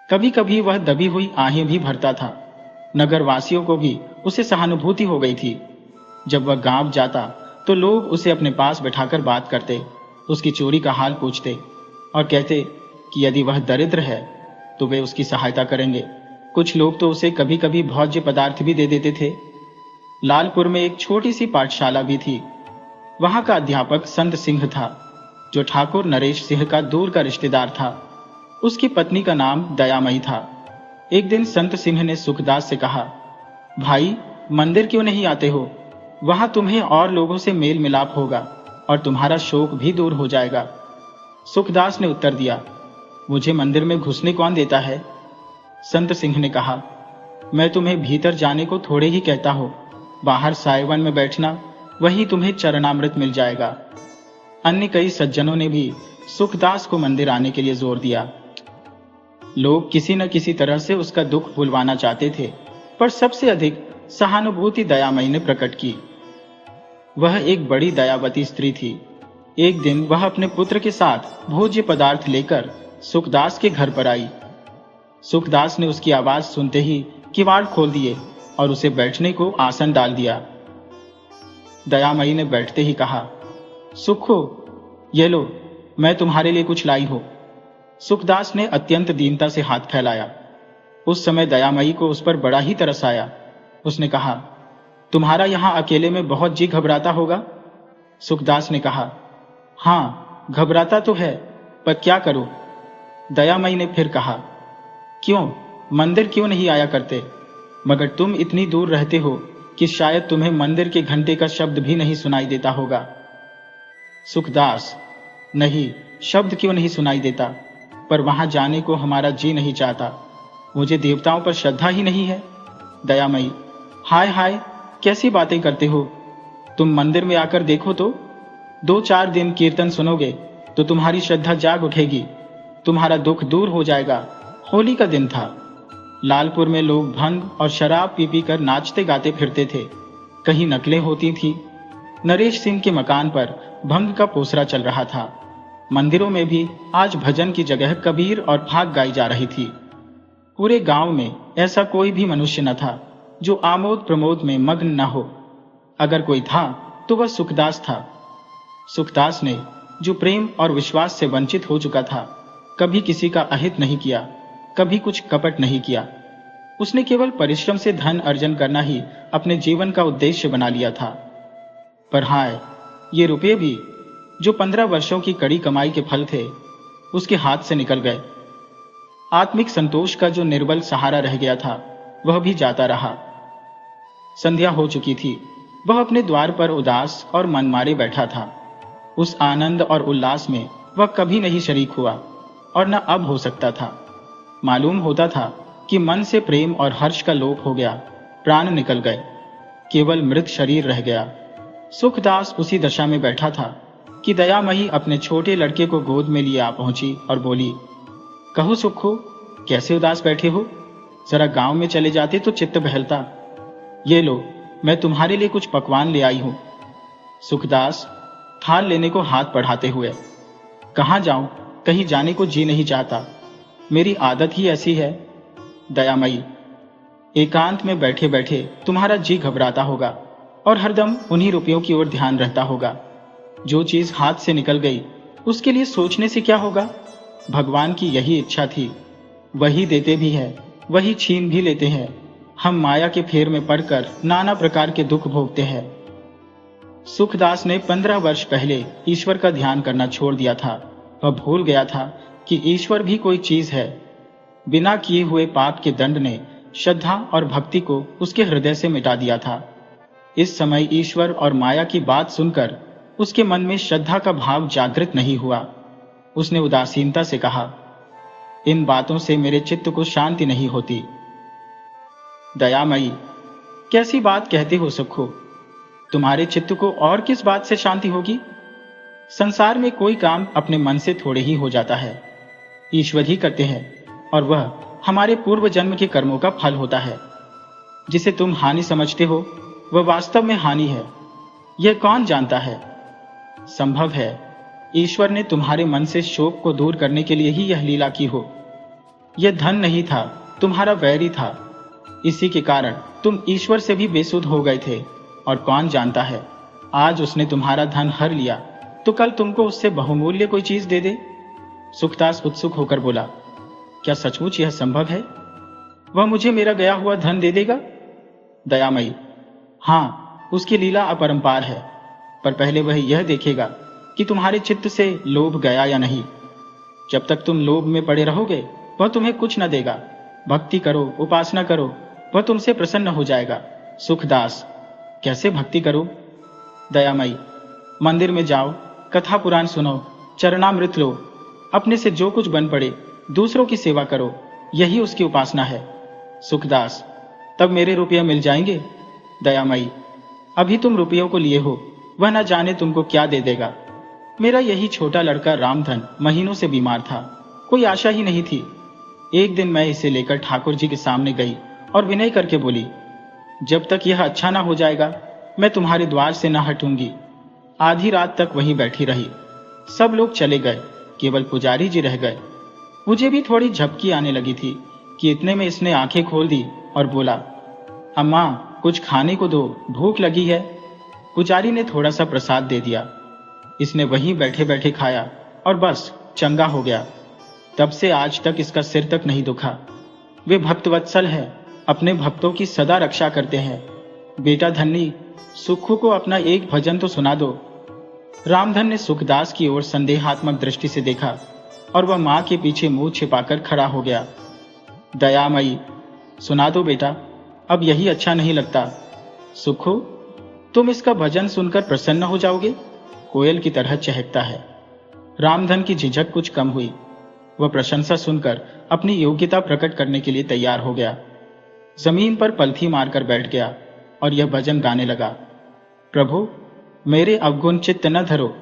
कभी कभी वह दबी हुई आहें भी भरता था। नगर वासियों को भी उसे सहानुभूति हो गई थी। जब वह गांव जाता तो लोग उसे अपने पास बैठाकर बात करते, उसकी चोरी का हाल पूछते और कहते कि यदि वह दरिद्र है तो वे उसकी सहायता करेंगे। कुछ लोग तो उसे कभी कभी भोज्य पदार्थ भी दे देते थे। लालपुर में एक छोटी सी पाठशाला भी थी। वहां का अध्यापक संत सिंह था, जो ठाकुर नरेश सिंह का दूर का रिश्तेदार था। उसकी पत्नी का नाम दयामयी था। एक दिन संत सिंह ने सुखदास से कहा, भाई, मंदिर क्यों नहीं आते हो? वहां तुम्हें और लोगों से मेल मिलाप होगा और तुम्हारा शोक भी दूर हो जाएगा। सुखदास ने उत्तर दिया, मुझे मंदिर में घुसने कौन देता है? संत सिंह ने कहा, मैं तुम्हें भीतर जाने को थोड़े ही कहता हूं, बाहर सायवन में बैठना, वहीं तुम्हें चरणामृत मिल जाएगा। अन्य कई सज्जनों ने भी सुखदास को मंदिर आने के लिए जोर दिया। लोग किसी न किसी तरह से उसका दुख भुलवाना चाहते थे, पर सबसे अधिक सहानुभूति दयामयी ने प्रकट की। वह एक बड़ी दयावती स्त्री थी। एक दिन वह अपने पुत्र के साथ भोज्य पदार्थ लेकर सुखदास के घर पर आई। सुखदास ने उसकी आवाज सुनते ही किवाड़ खोल दिए और उसे बैठने को आसन डाल दिया। दयामयी ने बैठते ही कहा, सुखो, ये लो, मैं तुम्हारे लिए कुछ लाई हूं। सुखदास ने अत्यंत दीनता से हाथ फैलाया। उस समय दयामयी को उस पर बड़ा ही तरस आया। उसने कहा, तुम्हारा यहां अकेले में बहुत जी घबराता होगा? सुखदास ने कहा, हां, घबराता तो है, पर क्या करूं? दयामयी ने फिर कहा, क्यों, मंदिर क्यों नहीं आया करते? मगर तुम इतनी दूर रहते हो कि शायद तुम्हें मंदिर के घंटे का शब्द भी नहीं सुनाई देता होगा। सुखदास, नहीं, शब्द क्यों नहीं सुनाई देता, पर वहां जाने को हमारा जी नहीं चाहता। मुझे देवताओं पर श्रद्धा ही नहीं है। दयामयी, हाय हाय, कैसी बातें करते हो? तुम मंदिर में आकर देखो तो, 2-4 दिन कीर्तन सुनोगे तो तुम्हारी श्रद्धा जाग उठेगी, तुम्हारा दुख दूर हो जाएगा। होली का दिन था। लालपुर में लोग भंग और शराब पी पी कर नाचते गाते फिरते थे। कहीं नकलें होती थी। नरेश सिंह के मकान पर भंग का पोसरा चल रहा था। मंदिरों में भी आज भजन की जगह कबीर और फाग गाई जा रही थी। पूरे गांव में ऐसा कोई भी मनुष्य न था जो आमोद प्रमोद में मग्न न हो। अगर कोई था तो वह सुखदास था। सुखदास ने, जो प्रेम और विश्वास से वंचित हो चुका था, कभी किसी का अहित नहीं किया, कभी कुछ कपट नहीं किया। उसने केवल परिश्रम से धन अर्जन करना ही अपने जीवन का उद्देश्य बना लिया था। पर हाय, ये रुपये भी, जो 15 वर्षों की कड़ी कमाई के फल थे, उसके हाथ से निकल गए। आत्मिक संतोष का जो निर्बल सहारा रह गया था, वह भी जाता रहा। संध्या हो चुकी थी। वह अपने द्वार पर उदास और मनमारे बैठा था। उस आनंद और उल्लास में वह कभी नहीं शरीक हुआ और न अब हो सकता था। मालूम होता था कि मन से प्रेम और हर्ष का लोप हो गया, प्राण निकल गए, केवल मृत शरीर रह गया। सुखदास उसी दशा में बैठा था कि दयामयी अपने छोटे लड़के को गोद में लिए आ पहुंची और बोली, कहो सुखो, कैसे उदास बैठे हो? जरा गांव में चले जाते तो चित्त बहलता। ये लो, मैं तुम्हारे लिए कुछ पकवान ले आई हूं। सुखदास थाल लेने को हाथ बढ़ाते हुए, कहां जाऊं, कहीं जाने को जी नहीं चाहता, मेरी आदत ही ऐसी है। दयामयी, एकांत में बैठे बैठे तुम्हारा जी घबराता होगा और हरदम उन्हीं रुपयों की ओर ध्यान रहता होगा। जो चीज हाथ से निकल गई उसके लिए सोचने से क्या होगा? भगवान की यही इच्छा थी। वही देते भी है, वही छीन भी लेते हैं। हम माया के फेर में पड़कर नाना प्रकार के दुख भोगते हैं। सुखदास ने 15 वर्ष पहले ईश्वर का ध्यान करना छोड़ दिया था। वह भूल गया था कि ईश्वर भी कोई चीज है। बिना किए हुए पाप के दंड ने श्रद्धा और भक्ति को उसके हृदय से मिटा दिया था। इस समय ईश्वर और माया की बात सुनकर उसके मन में श्रद्धा का भाव जागृत नहीं हुआ। उसने उदासीनता से कहा, इन बातों से मेरे चित्त को शांति नहीं होती। दयामयी, कैसी बात कहते हो सुखो? तुम्हारे चित्त को और किस बात से शांति होगी? संसार में कोई काम अपने मन से थोड़े ही हो जाता है। ईश्वर ही करते हैं और वह हमारे पूर्व जन्म के कर्मों का फल होता है। जिसे तुम हानि समझते हो वह वास्तव में हानि है, यह कौन जानता है? संभव है ईश्वर ने तुम्हारे मन से शोक को दूर करने के लिए ही यह लीला की हो। यह धन नहीं था, तुम्हारा वैरी था। इसी के कारण तुम ईश्वर से भी बेसुध हो गए थे। और कौन जानता है, आज उसने तुम्हारा धन हर लिया तो कल तुमको उससे बहुमूल्य कोई चीज दे दे। सुखदास उत्सुक होकर बोला, क्या सचमुच यह संभव है? वह मुझे मेरा गया हुआ धन दे देगा? दयामयी, हाँ, उसकी लीला अपरंपार है, पर पहले वह यह देखेगा कि तुम्हारे चित्त से लोभ गया या नहीं। जब तक तुम लोभ में पड़े रहोगे वह तुम्हें कुछ न देगा। भक्ति करो, उपासना करो, वह तुमसे प्रसन्न हो जाएगा। सुखदास, कैसे भक्ति करो? दयामयी, मंदिर में जाओ, कथा पुराण सुनो, चरणामृत लो, अपने से जो कुछ बन पड़े दूसरों की सेवा करो, यही उसकी उपासना है। सुखदास, तब मेरे रुपये मिल जाएंगे? दयामयी, अभी तुम रुपयों को लिए हो, वह न जाने तुमको क्या दे देगा। मेरा यही छोटा लड़का रामधन महीनों से बीमार था, कोई आशा ही नहीं थी। एक दिन मैं इसे लेकर ठाकुर जी के सामने गई और विनय करके बोली, जब तक यह अच्छा ना हो जाएगा मैं तुम्हारे द्वार से ना हटूंगी। आधी रात तक वहीं बैठी रही। सब लोग चले गए, केवल पुजारी जी रह गए। मुझे भी थोड़ी झपकी आने लगी थी कि इतने में इसने आंखें खोल दी और बोला, अम्मा, कुछ खाने को दो, भूख लगी है। पुजारी ने थोड़ा सा प्रसाद दे दिया। इसने वहीं बैठे बैठे खाया और बस चंगा हो गया। तब से आज तक इसका सिर तक नहीं दुखा। वे भक्तवत्सल है, अपने भक्तों की सदा रक्षा करते हैं। बेटा धन्नी, सुखू को अपना एक भजन तो सुना दो। रामधन ने सुखदास की ओर संदेहात्मक दृष्टि से देखा और वह मां के पीछे मुंह छिपाकर खड़ा हो गया। दयामयी, सुना दो बेटा, अब यही अच्छा नहीं लगता। सुखो, तुम इसका भजन सुनकर प्रसन्न हो जाओगे, कोयल की तरह चहकता है। रामधन की झिझक कुछ कम हुई। वह प्रशंसा सुनकर अपनी योग्यता प्रकट करने के लिए तैयार हो गया। जमीन पर पलथी मारकर बैठ गया और यह भजन गाने लगा, प्रभु मेरे अवगुण चित्त न धरो।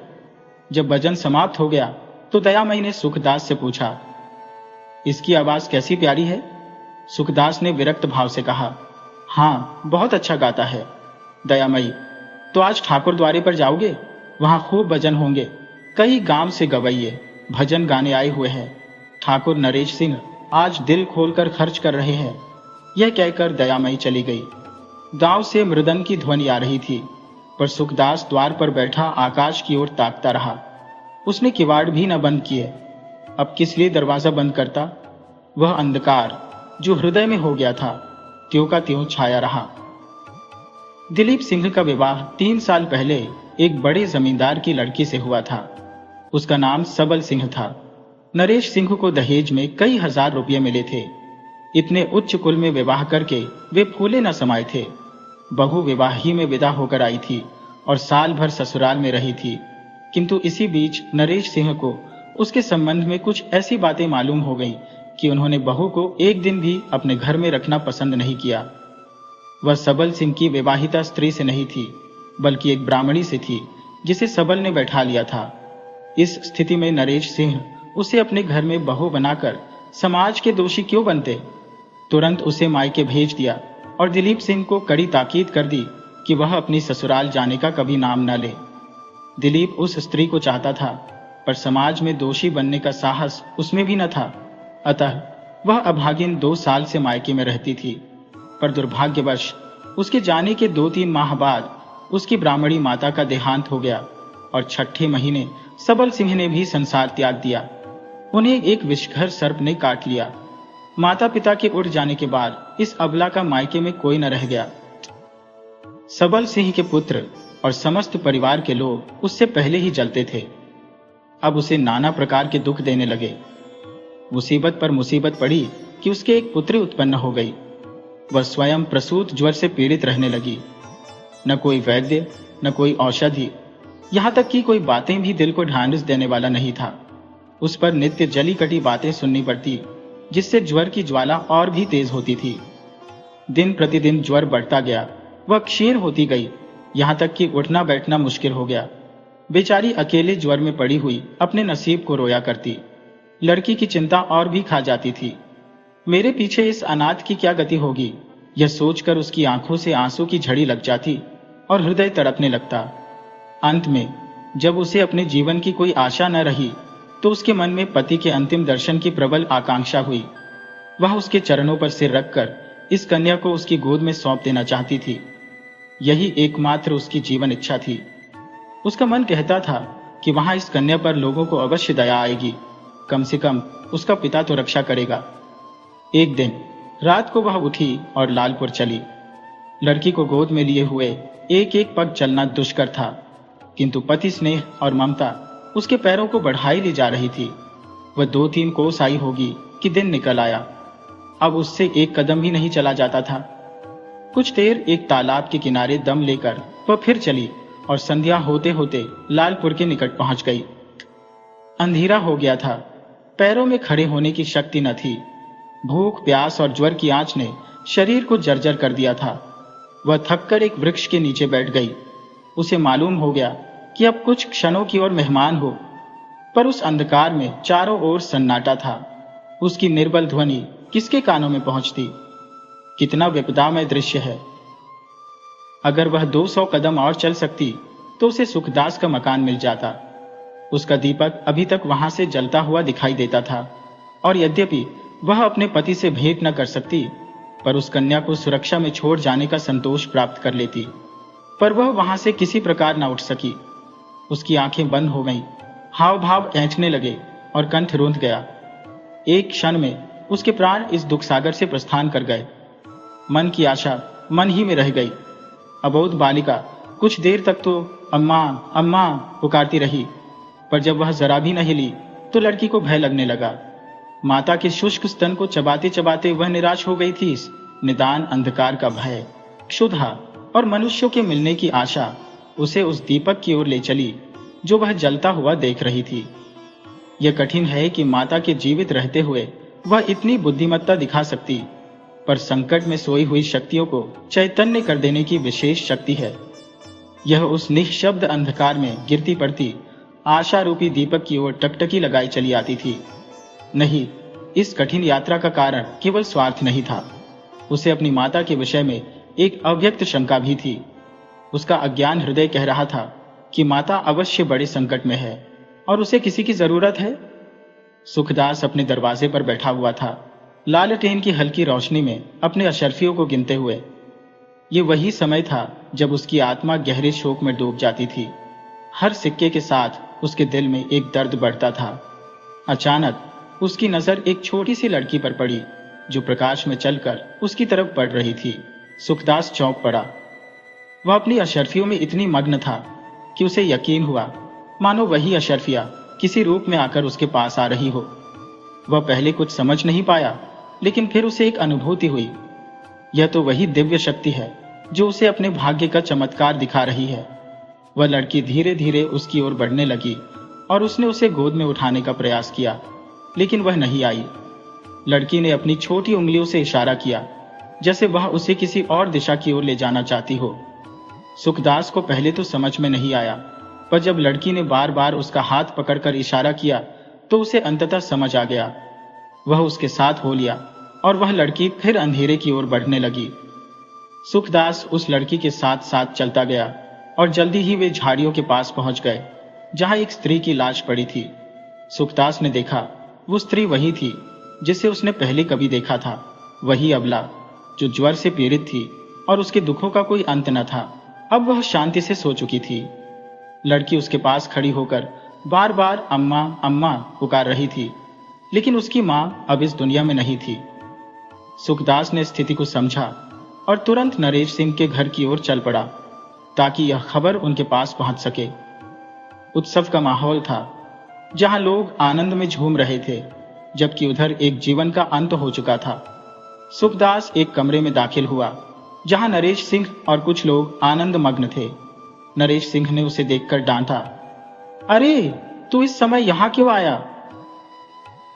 जब भजन समाप्त हो गया तो दयामयी ने सुखदास से पूछा, इसकी आवाज कैसी प्यारी है? सुखदास ने विरक्त भाव से कहा, हाँ, बहुत अच्छा गाता है। दयामयी, तो आज ठाकुर द्वारे पर जाओगे? वहां खूब भजन होंगे, कई गांव से गवैये भजन गाने आए हुए हैं। ठाकुर नरेश सिंह आज दिल खोलकर खर्च कर रहे हैं। यह कहकर दयामयी चली गई। गांव से मृदंग की ध्वनि आ रही थी, पर सुखदास द्वार पर बैठा आकाश की ओर ताकता रहा। उसने किवाड़ भी न बंद किए। अब किस लिए दरवाजा बंद करता? वह अंधकार जो हृदय में हो गया था, त्यों का त्यों छाया रहा। दिलीप सिंह का विवाह 3 साल पहले एक बड़े जमींदार की लड़की से हुआ था। उसका नाम सबल सिंह था। नरेश सिंह को दहेज में कई हजार रुपये मिले थे। इतने उच्च कुल में विवाह करके वे फूले न समाये थे। बहू विवाह ही में विदा होकर आई थी और साल भर ससुराल में रही थी, किंतु इसी बीच नरेश सिंह को उसके संबंध में कुछ ऐसी बातें मालूम हो गईं कि उन्होंने बहू को एक दिन भी अपने घर में रखना पसंद नहीं किया। वह सबल सिंह की विवाहिता स्त्री से नहीं थी, बल्कि एक ब्राह्मणी से थी, जिसे सबल ने बैठा लिया था। इस स्थिति में नरेश सिंह उसे अपने घर में बहू बनाकर समाज के दोषी क्यों बनते? तुरंत उसे मायके भेज दिया और दिलीप सिंह को कड़ी ताकीद कर दी कि वह अपनी ससुराल जाने का कभी नाम न ले। दिलीप उस स्त्री को चाहता था, पर समाज में दोषी बनने का साहस उसमें भी न था। अतः वह अभागिन 2 साल से मायके में रहती थी। पर दुर्भाग्यवश उसके जाने के 2-3 माह बाद उसकी ब्राह्मणी माता का देहांत हो गया और 6ठे महीने सबल सिंह ने भी संसार त्याग दिया। उन्हें एक विषघर सर्प ने काट लिया। माता पिता के उठ जाने के बाद इस अबला का मायके में कोई न रह गया। सबल सिंह के पुत्र और समस्त परिवार के लोग उससे पहले ही जलते थे। अब उसे नाना प्रकार के दुख देने लगे। मुसीबत पर मुसीबत पड़ी कि उसके एक पुत्री उत्पन्न हो गई। वह स्वयं प्रसूत ज्वर से पीड़ित रहने लगी। न कोई वैद्य, न कोई औषधि, यहां तक कि कोई बातें भी दिल को ढांढस देने वाला नहीं था। उस पर नित्य जली कटी बातें सुननी पड़ती, जिससे ज्वर की ज्वाला और भी तेज होती थी। दिन प्रतिदिन ज्वर बढ़ता गया। वह क्षीण होती गई, यहां तक कि उठना बैठना मुश्किल हो गया। बेचारी अकेले ज्वर में पड़ी हुई अपने नसीब को रोया करती। लड़की की चिंता और भी खा जाती थी। मेरे पीछे इस अनाथ की क्या गति होगी, यह सोचकर उसकी आंखों से आंसू की झड़ी लग जाती और हृदय तड़पने लगता। अंत में जब उसे अपने जीवन की कोई आशा न रही, तो उसके मन में पति के अंतिम दर्शन की प्रबल आकांक्षा हुई। वह उसके चरणों पर सिर रखकर इस कन्या को उसकी गोद में सौंप देना चाहती थी। यही एकमात्र उसकी जीवन इच्छा थी। उसका मन कहता था कि वहां इस कन्या पर लोगों को अवश्य दया आएगी, कम से कम उसका पिता तो रक्षा करेगा। एक दिन रात को वह उठी और लालपुर चली। लड़की को गोद में लिए हुए एक एक पग चलना दुष्कर था, किंतु पति स्नेह और ममता उसके पैरों को बढ़ाई ले जा रही थी। वह 2-3 कोस आई होगी कि दिन निकल आया। अब उससे एक कदम भी नहीं चला जाता था। कुछ देर एक तालाब के किनारे दम लेकर वह फिर चली और संध्या होते होते लालपुर के निकट पहुंच गई। अंधेरा हो गया था। पैरों में खड़े होने की शक्ति न थी। भूख, प्यास और ज्वर की आंच ने शरीर को जर्जर कर दिया था। वह थककर एक वृक्ष के नीचे बैठ गई। उसे मालूम हो गया कि अब कुछ क्षणों की ओर मेहमान हो, पर उस अंधकार में चारों ओर सन्नाटा था। उसकी निर्बल ध्वनि किसके कानों में पहुंचती? कितना विपदामय दृश्य है। अगर वह 200 कदम और चल सकती तो उसे सुखदास का मकान मिल जाता। उसका दीपक अभी तक वहां से जलता हुआ दिखाई देता था, और यद्यपि वह अपने पति से भेंट न कर सकती, पर उस कन्या को सुरक्षा में छोड़ जाने का संतोष प्राप्त कर लेती। पर वह वहां से किसी प्रकार न उठ सकी। उसकी आंखें बंद हो गईं, हाव भाव ऐंठने लगे और कंठ रूंध गया। एक क्षण में उसके प्राण इस दुख सागर से प्रस्थान कर गए। मन की आशा मन ही में रह गई। अबोध बालिका कुछ देर तक तो अम्मा अम्मा पुकारती रही, पर जब वह जरा भी न हिली तो लड़की को भय लगने लगा। माता के शुष्क स्तन को चबाते चबाते वह निराश हो गई थी। निदान अंधकार का भय, क्षुधा और मनुष्यों के मिलने की आशा उसे उस दीपक की ओर ले चली जो वह जलता हुआ देख रही थी। यह कठिन है कि माता के जीवित रहते हुए वह इतनी बुद्धिमत्ता दिखा सकती, पर संकट में सोई हुई शक्तियों को चैतन्य कर देने की विशेष शक्ति है। यह उस निःशब्द अंधकार में गिरती पड़ती आशा रूपी दीपक की ओर टकटकी लगाई चली आती थी। नहीं, इस कठिन यात्रा का कारण केवल स्वार्थ नहीं था। उसे अपनी माता के विषय में एक अव्यक्त शंका भी थी। उसका अज्ञान हृदय कह रहा था कि माता अवश्य बड़े संकट में है और उसे किसी की जरूरत है। सुखदास अपने दरवाजे पर बैठा हुआ था। लालटेन की हल्की रोशनी में अपने अशर्फियों को गिनते हुए। ये वही समय था जब उसकी आत्मा गहरे शोक में डूब जाती थी। हर सिक्के के साथ उसके दिल में एक दर्द बढ़ता था। अचानक उसकी नजर एक छोटी सी लड़की पर पड़ी जो प्रकाश में चलकर उसकी तरफ बढ़ रही थी। सुखदास चौंक पड़ा। वह अपनी अशर्फियों में इतनी मग्न था कि उसे यकीन हुआ मानो वही अशर्फिया किसी रूप में आकर उसके पास आ रही हो। वह पहले कुछ समझ नहीं पाया, लेकिन फिर उसे एक अनुभूति हुई। यह तो वही दिव्य शक्ति है जो उसे अपने भाग्य का चमत्कार दिखा रही है। वह लड़की धीरे धीरे उसकी ओर बढ़ने लगी और उसने उसे गोद में उठाने का प्रयास किया, लेकिन वह नहीं आई। लड़की ने अपनी छोटी उंगलियों से इशारा किया, जैसे वह उसे किसी और दिशा की ओर ले जाना चाहती हो। सुखदास को पहले तो समझ में नहीं आया, पर जब लड़की ने बार बार उसका हाथ पकड़कर इशारा किया तो उसे अंततः समझ आ गया। वह उसके साथ हो लिया और वह लड़की फिर अंधेरे की ओर बढ़ने लगी। सुखदास उस लड़की के साथ साथ चलता गया और जल्दी ही वे झाड़ियों के पास पहुंच गए जहां एक स्त्री की लाश पड़ी थी। सुखदास ने देखा वो स्त्री वही थी जिसे उसने पहले कभी देखा था। वही अबला जो ज्वर से पीड़ित थी और उसके दुखों का कोई अंत न था। अब वह शांति से सो चुकी थी। लड़की उसके पास खड़ी होकर बार बार अम्मा अम्मा पुकार रही थी, लेकिन उसकी मां अब इस दुनिया में नहीं थी। सुखदास ने स्थिति को समझा और तुरंत नरेश सिंह के घर की ओर चल पड़ा ताकि यह खबर उनके पास पहुंच सके। उत्सव का माहौल था जहां लोग आनंद में झूम रहे थे, जबकि उधर एक जीवन का अंत हो चुका था। सुखदास एक कमरे में दाखिल हुआ जहां नरेश सिंह और कुछ लोग आनंद मग्न थे। नरेश सिंह ने उसे देखकर डांटा, अरे तू इस समय यहां क्यों आया?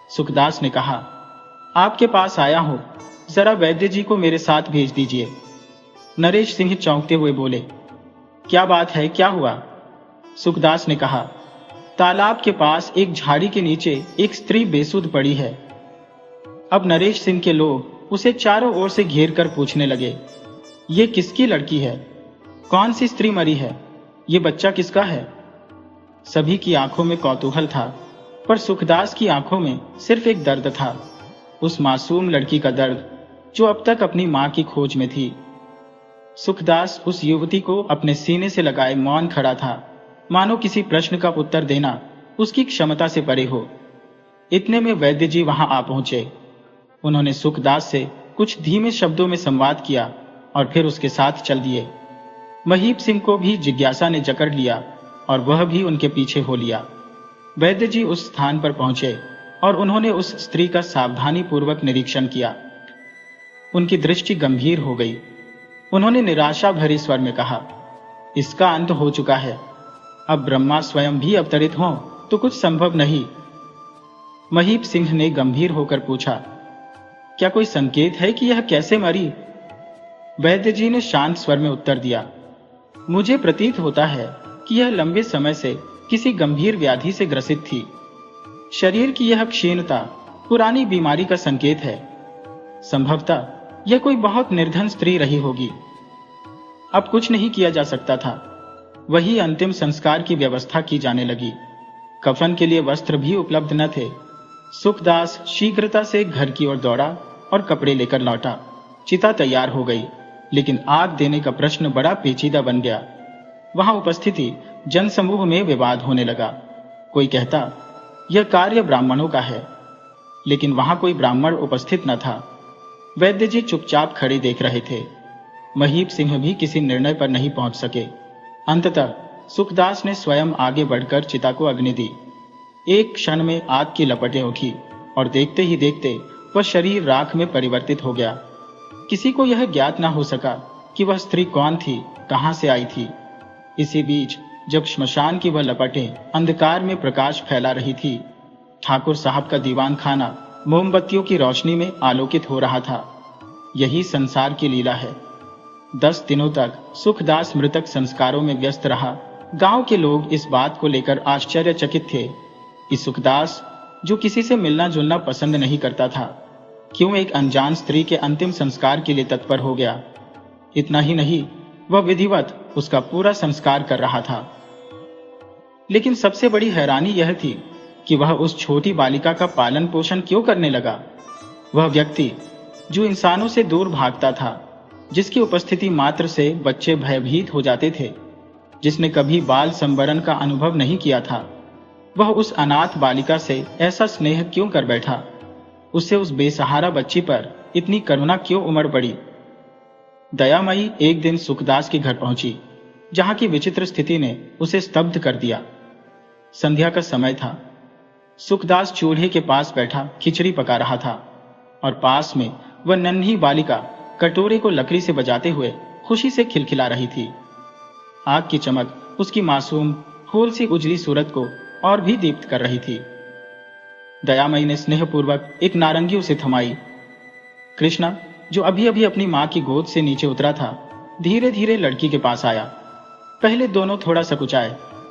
सुखदास ने कहा, आपके पास आया हूं, जरा वैद्य जी को मेरे साथ भेज दीजिए। नरेश सिंह चौंकते हुए बोले, क्या बात है, क्या हुआ? सुखदास ने कहा, तालाब के पास एक झाड़ी के नीचे एक स्त्री बेसुध पड़ी है। अब नरेश सिंह के लोग उसे चारों ओर से घेर कर पूछने लगे, ये किसकी लड़की है? कौन सी स्त्री मरी है? ये बच्चा किसका है? सभी की आंखों में कौतूहल था, पर सुखदास की आंखों में सिर्फ एक दर्द था, उस मासूम लड़की का दर्द जो अब तक अपनी मां की खोज में थी। सुखदास उस युवती को अपने सीने से लगाए मौन खड़ा था, मानो किसी प्रश्न का उत्तर देना उसकी क्षमता से परे हो। इतने में वैद्य जी वहां आ पहुंचे। उन्होंने सुखदास से कुछ धीमे शब्दों में संवाद किया और फिर उसके साथ चल दिए। महीप सिंह को भी जिज्ञासा ने जकड़ लिया और वह भी उनके पीछे हो लिया। वैद्य जी उस स्थान पर पहुंचे और उन्होंने उस स्त्री का सावधानी पूर्वक निरीक्षण किया। उनकी दृष्टि गंभीर हो गई। उन्होंने निराशा भरे स्वर में कहा, इसका अंत हो चुका है। अब ब्रह्मा स्वयं भी अवतरित हों तो कुछ संभव नहीं। महीप सिंह ने गंभीर होकर पूछा, क्या कोई संकेत है कि यह कैसे मरी? वैद्य जी ने शांत स्वर में उत्तर दिया, मुझे प्रतीत होता है कि यह लंबे समय से किसी गंभीर व्याधि से ग्रसित थी। शरीर की यह क्षीणता पुरानी बीमारी का संकेत है। संभवतः यह कोई बहुत निर्धन स्त्री रही होगी। अब कुछ नहीं किया जा सकता था। वही अंतिम संस्कार की व्यवस्था की जाने लगी। कफन के लिए वस्त्र भी उपलब्ध न थे। सुखदास शीघ्रता से घर की ओर दौड़ा और कपड़े लेकर लौटा। चिता तैयार हो गई, लेकिन आग देने का प्रश्न बड़ा पेचीदा बन गया। वहां उपस्थिति जनसमूह में विवाद होने लगा। कोई कहता यह कार्य ब्राह्मणों का है, लेकिन वहां कोई ब्राह्मण उपस्थित न था। वैद्य जी चुपचाप खड़े देख रहे थे। महीप सिंह भी किसी निर्णय पर नहीं पहुंच सके। अंततः सुखदास ने स्वयं आगे बढ़कर चिता को अग्नि दी। एक क्षण में आग की लपटें उठी और देखते ही देखते वह शरीर राख में परिवर्तित हो गया। किसी को यह ज्ञात न हो सका कि वह स्त्री कौन थी, कहां से आई थी। इसी बीच जब श्मशान की वह लपटें अंधकार में प्रकाश फैला रही थी, ठाकुर साहब का दीवान खाना मोमबत्तियों की रोशनी में आलोकित हो रहा था। यही संसार की लीला है। 10 दिनों तक सुखदास मृतक संस्कारों में व्यस्त रहा। गांव के लोग इस बात को लेकर आश्चर्यचकित थे कि सुखदास, जो किसी से मिलना जुलना पसंद नहीं करता था, क्यों एक अनजान स्त्री के अंतिम संस्कार के लिए तत्पर हो गया। इतना ही नहीं, वह विधिवत उसका पूरा संस्कार कर रहा था। लेकिन सबसे बड़ी हैरानी यह थी कि वह उस छोटी बालिका का पालन पोषण क्यों करने लगा। वह व्यक्ति जो इंसानों से दूर भागता था, जिसकी उपस्थिति मात्र से बच्चे भयभीत हो जाते थे, जिसने कभी बाल संवरण का अनुभव नहीं किया था, वह उस अनाथ बालिका से ऐसा स्नेह क्यों कर बैठा? उससे उस बेसहारा बच्ची पर इतनी करुणा क्यों उमड़ पड़ी? दयामयी एक दिन सुखदास के घर पहुंची, जहां की विचित्र स्थिति ने उसे स्तब्ध कर दिया। संध्या का समय था। सुखदास चूल्हे के पास बैठा खिचड़ी पका रहा था और पास में वह नन्ही बालिका कटोरे को लकड़ी से बजाते हुए खुशी से खिलखिला रही थी। आग की चमक उसकी मासूम फूल सी उजली सूरत को और भी दीप्त कर रही थी। दयामयी ने स्नेहपूर्वक एक नारंगी उसे थमाई। कृष्णा, जो अभी अभी अपनी मां की गोद से नीचे उतरा था, धीरे धीरे लड़की के पास आया। पहले दोनों थोड़ा सकुचाए,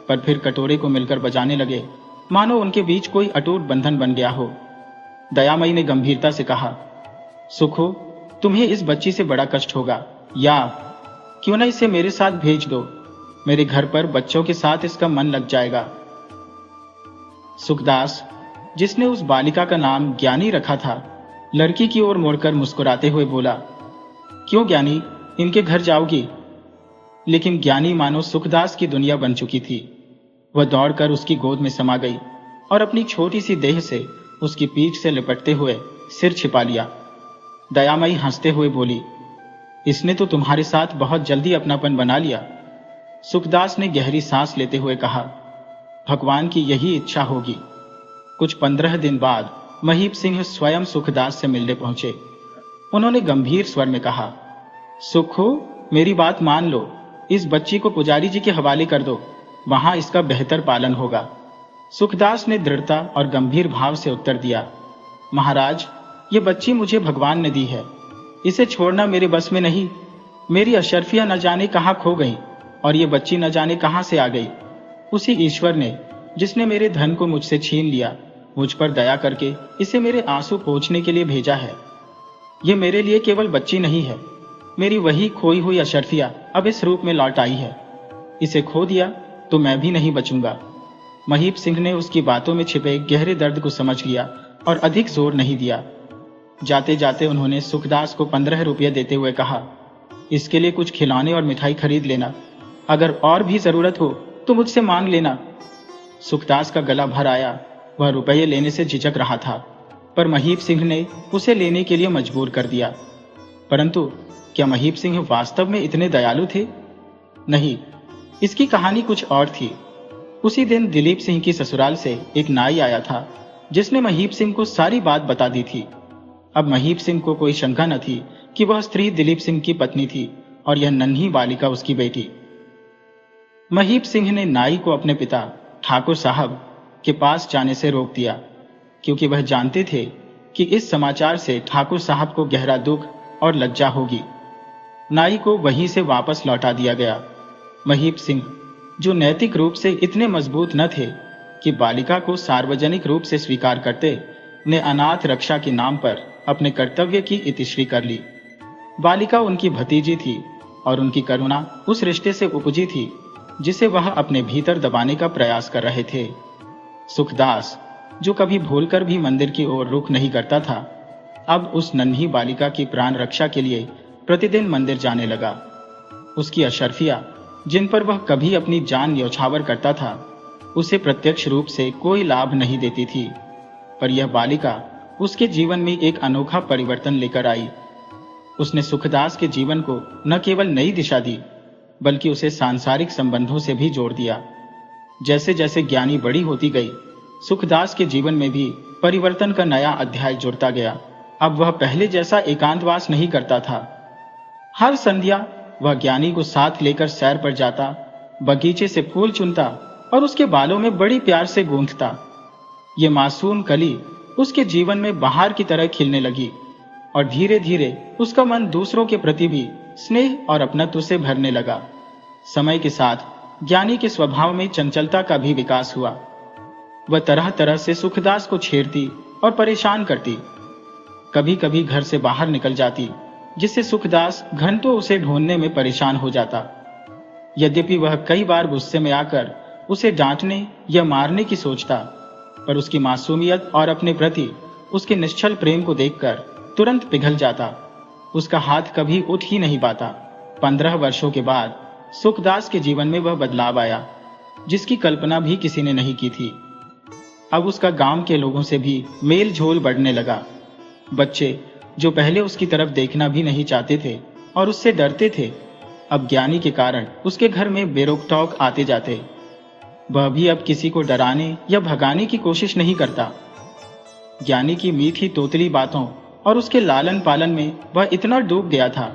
पर फिर कटोरे को मिलकर बजाने लगे, मानो उनके बीच कोई अटूट बंधन बन गया हो। दयामयी ने गंभीरता से कहा, सुखो, तुम्हें इस बच्ची से बड़ा कष्ट होगा, या क्यों न इसे मेरे साथ भेज दो। मेरे घर पर बच्चों के साथ इसका मन लग जाएगा। सुखदास, जिसने उस बालिका का नाम ज्ञानी रखा था, लड़की की ओर मुड़कर मुस्कुराते हुए बोला, क्यों ज्ञानी, इनके घर जाओगी? लेकिन ज्ञानी मानो सुखदास की दुनिया बन चुकी थी। वह दौड़कर उसकी गोद में समा गई और अपनी छोटी सी देह से उसकी पीठ से लिपटते हुए सिर छिपा लिया। दयामयी हंसते हुए बोली, इसने तो तुम्हारे साथ बहुत जल्दी अपनापन बना लिया। सुखदास ने गहरी सांस लेते हुए कहा, भगवान की यही इच्छा होगी। कुछ 15 दिन बाद महीप सिंह स्वयं सुखदास से मिलने पहुंचे। उन्होंने गंभीर स्वर में कहा, सुखो, मेरी बात मान लो, इस बच्ची को पुजारी जी के हवाले कर दो, वहां इसका बेहतर पालन होगा। सुखदास ने दृढ़ता और गंभीर भाव से उत्तर दिया, महाराज, ये बच्ची मुझे भगवान ने दी है, इसे छोड़ना मेरे बस में नहीं। मेरी अशर्फिया न जाने कहां खो गई और ये बच्ची न जाने कहां से आ गई। उसी ईश्वर ने, जिसने मेरे धन को मुझसे छीन लिया, मुझ पर दया करके इसे मेरे आंसू पोंछने के लिए भेजा है। ये मेरे लिए केवल बच्ची नहीं है, मेरी वही खोई हुई अशर्फिया अब इस रूप में लौट आई है। इसे खो दिया तो मैं भी नहीं बचूंगा। महीप सिंह ने उसकी बातों में छिपे गहरे दर्द को समझ लिया और अधिक जोर नहीं दिया। जाते जाते उन्होंने सुखदास को 15 रुपये देते हुए कहा, इसके लिए कुछ खिलौने और मिठाई खरीद लेना। अगर और भी जरूरत हो तो मुझसे मांग लेना। सुखदास का गला भर आया। वह रुपये लेने से झिझक रहा था, पर महीप सिंह ने उसे लेने के लिए मजबूर कर दिया। परंतु क्या महीप सिंह वास्तव में इतने दयालु थे? नहीं, इसकी कहानी कुछ और थी। उसी दिन दिलीप सिंह की ससुराल से एक नाई आया था, जिसने महीप सिंह को सारी बात बता दी थी। अब महीप सिंह को कोई शंका न थी कि वह स्त्री दिलीप सिंह की पत्नी थी और यह नन्ही बालिका उसकी बेटी। महीप सिंह ने नाई को अपने पिता ठाकुर साहब के पास जाने से रोक दिया, क्योंकि वह जानते थे कि इस समाचार से ठाकुर साहब को गहरा दुख और लज्जा होगी। नाई को वहीं से वापस लौटा दिया गया। महीप सिंह, जो नैतिक रूप से इतने मजबूत न थे कि बालिका को सार्वजनिक रूप से स्वीकार करते, ने अनाथ रक्षा के नाम पर अपने कर्तव्य की इतिश्री कर ली। बालिका उनकी भतीजी थी और उनकी करुणा उस रिश्ते से उपजी थी जिसे वह अपने भीतर दबाने का प्रयास कर रहे थे। सुखदास, जो कभी भूलकर भी मंदिर की ओर रुख नहीं करता था, अब उस नन्ही बालिका की प्राण रक्षा के लिए प्रतिदिन मंदिर जाने लगा। उसकी अशर्फिया, जिन पर वह कभी अपनी जान न्यौछावर करता था, उसे प्रत्यक्ष रूप से कोई लाभ नहीं देती थी, पर यह बालिका उसके जीवन में एक अनोखा परिवर्तन लेकर आई। उसने सुखदास के जीवन को न केवल नई दिशा दी, बल्कि उसे सांसारिक संबंधों से भी जोड़ दिया। जैसे जैसे ज्ञानी बड़ी होती गई, सुखदास के जीवन में भी परिवर्तन का नया अध्याय जुड़ता गया। अब वह पहले जैसा एकांतवास नहीं करता था। हर संध्या वह ज्ञानी को साथ लेकर सैर पर जाता, बगीचे से फूल चुनता और उसके बालों में बड़ी प्यार से गूंथता। ये मासूम कली उसके जीवन में बहार की तरह खिलने लगी और धीरे धीरे उसका मन दूसरों के प्रति भी स्नेह और अपनत्व से भरने लगा। समय के साथ ज्ञानी के स्वभाव में चंचलता का भी विकास हुआ। वह तरह तरह से सुखदास को छेड़ती और परेशान करती। कभी कभी घर से बाहर निकल जाती, जिससे सुखदास घंटों उसे ढूंढने में परेशान हो जाता। यद्यपि वह कई बार गुस्से में आकर उसे डांटने या मारने की सोचता, पर उसकी मासूमियत और अपने प्रति उसके निश्चल प्रेम को देखकर तुरंत पिघल जाता। उसका हाथ कभी उठ ही नहीं पाता। 15 वर्षों के बाद सुखदास के जीवन में वह बदलाव आया जिसकी कल्पना भी किसी ने नहीं की थी। अब उसका गांव के लोगों से भी मेल झोल बढ़ने लगा। बच्चे जो पहले उसकी तरफ देखना भी नहीं चाहते थे और उससे डरते थे, अब ज्ञानी के कारण उसके घर में बेरोक-टोक आते जाते। वह भी अब किसी को डराने या भगाने की कोशिश नहीं करता। ज्ञानी की मीठी तोतली बातों और उसके लालन पालन में वह इतना डूब गया था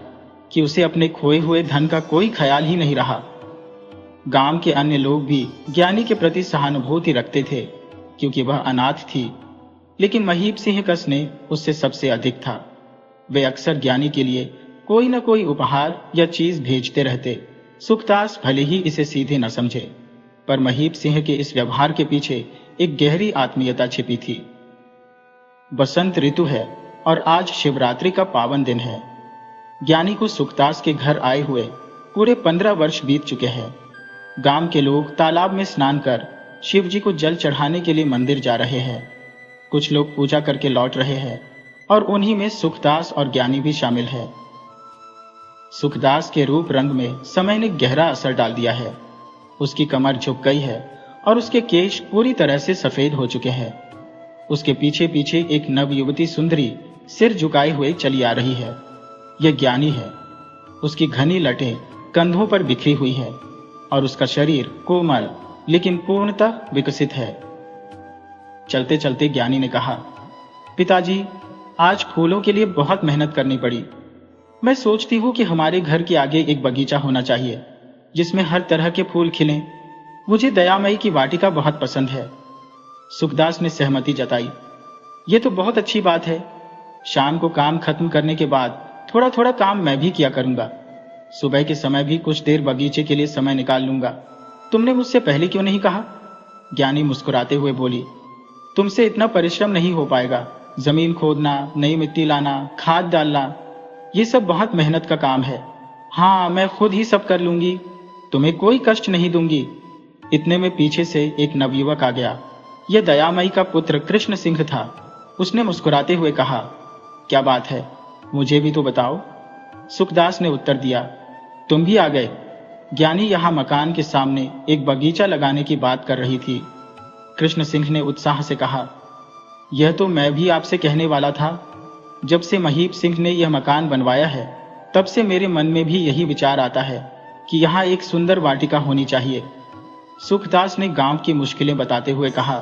कि उसे अपने खोए हुए धन का कोई ख्याल ही नहीं रहा। गांव के अन्य लोग भी ज्ञानी के प्रति सहानुभूति रखते थे क्योंकि वह अनाथ थी, लेकिन महीप सिंह का स्नेह उससे सबसे अधिक था। वे अक्सर ज्ञानी के लिए कोई न कोई उपहार या चीज भेजते रहते। सुखदास भले ही इसे सीधे न समझे, पर महीप सिंह के इस व्यवहार के पीछे एक गहरी आत्मीयता छिपी थी। बसंत ऋतु है और आज शिवरात्रि का पावन दिन है। ज्ञानी को सुखदास के घर आए हुए पूरे 15 वर्ष बीत चुके हैं। गांव के लोग तालाब में स्नान कर शिव जी को जल चढ़ाने के लिए मंदिर जा रहे हैं। कुछ लोग पूजा करके लौट रहे हैं और उन्हीं में सुखदास और ज्ञानी भी शामिल है। सुखदास के रूप रंग में समय ने गहरा असर डाल दिया है। उसकी कमर झुक गई है और उसके केश पूरी तरह से सफेद हो चुके हैं। उसके पीछे पीछे एक नवयुवती सुंदरी सिर झुकाए हुए चली आ रही है। यह ज्ञानी है। उसकी घनी लटें कंधों पर बिखरी हुई है और उसका शरीर कोमल लेकिन पूर्णतः विकसित है। चलते चलते ज्ञानी ने कहा, पिताजी, आज फूलों के लिए बहुत मेहनत करनी पड़ी। मैं सोचती हूँ कि हमारे घर के आगे एक बगीचा होना चाहिए जिसमें हर तरह के फूल खिलें। मुझे दयामयी की वाटिका बहुत पसंद है। सुखदास ने सहमति जताई। ये तो बहुत अच्छी बात है। शाम को काम खत्म करने के बाद थोड़ा थोड़ा काम मैं भी किया करूंगा। सुबह के समय भी कुछ देर बगीचे के लिए समय निकाल लूंगा। तुमने मुझसे पहले क्यों नहीं कहा? ज्ञानी मुस्कुराते हुए बोली, तुमसे इतना परिश्रम नहीं हो पाएगा। जमीन खोदना, नई मिट्टी लाना, खाद डालना, ये सब बहुत मेहनत का काम है। हाँ, मैं खुद ही सब कर लूंगी। तुम्हें कोई कष्ट नहीं दूंगी। इतने में पीछे से एक नवयुवक आ गया। यह दयामयी का पुत्र कृष्ण सिंह था। उसने मुस्कुराते हुए कहा, क्या बात है, मुझे भी तो बताओ। सुखदास ने उत्तर दिया, तुम भी आ गए। ज्ञानी यहाँ मकान के सामने एक बगीचा लगाने की बात कर रही थी। कृष्ण सिंह ने उत्साह से कहा, यह तो मैं भी आपसे कहने वाला था। जब से महीप सिंह ने यह मकान बनवाया है तब से मेरे मन में भी यही विचार आता है कि यहाँ एक सुंदर वाटिका होनी चाहिए। सुखदास ने गांव की मुश्किलें बताते हुए कहा,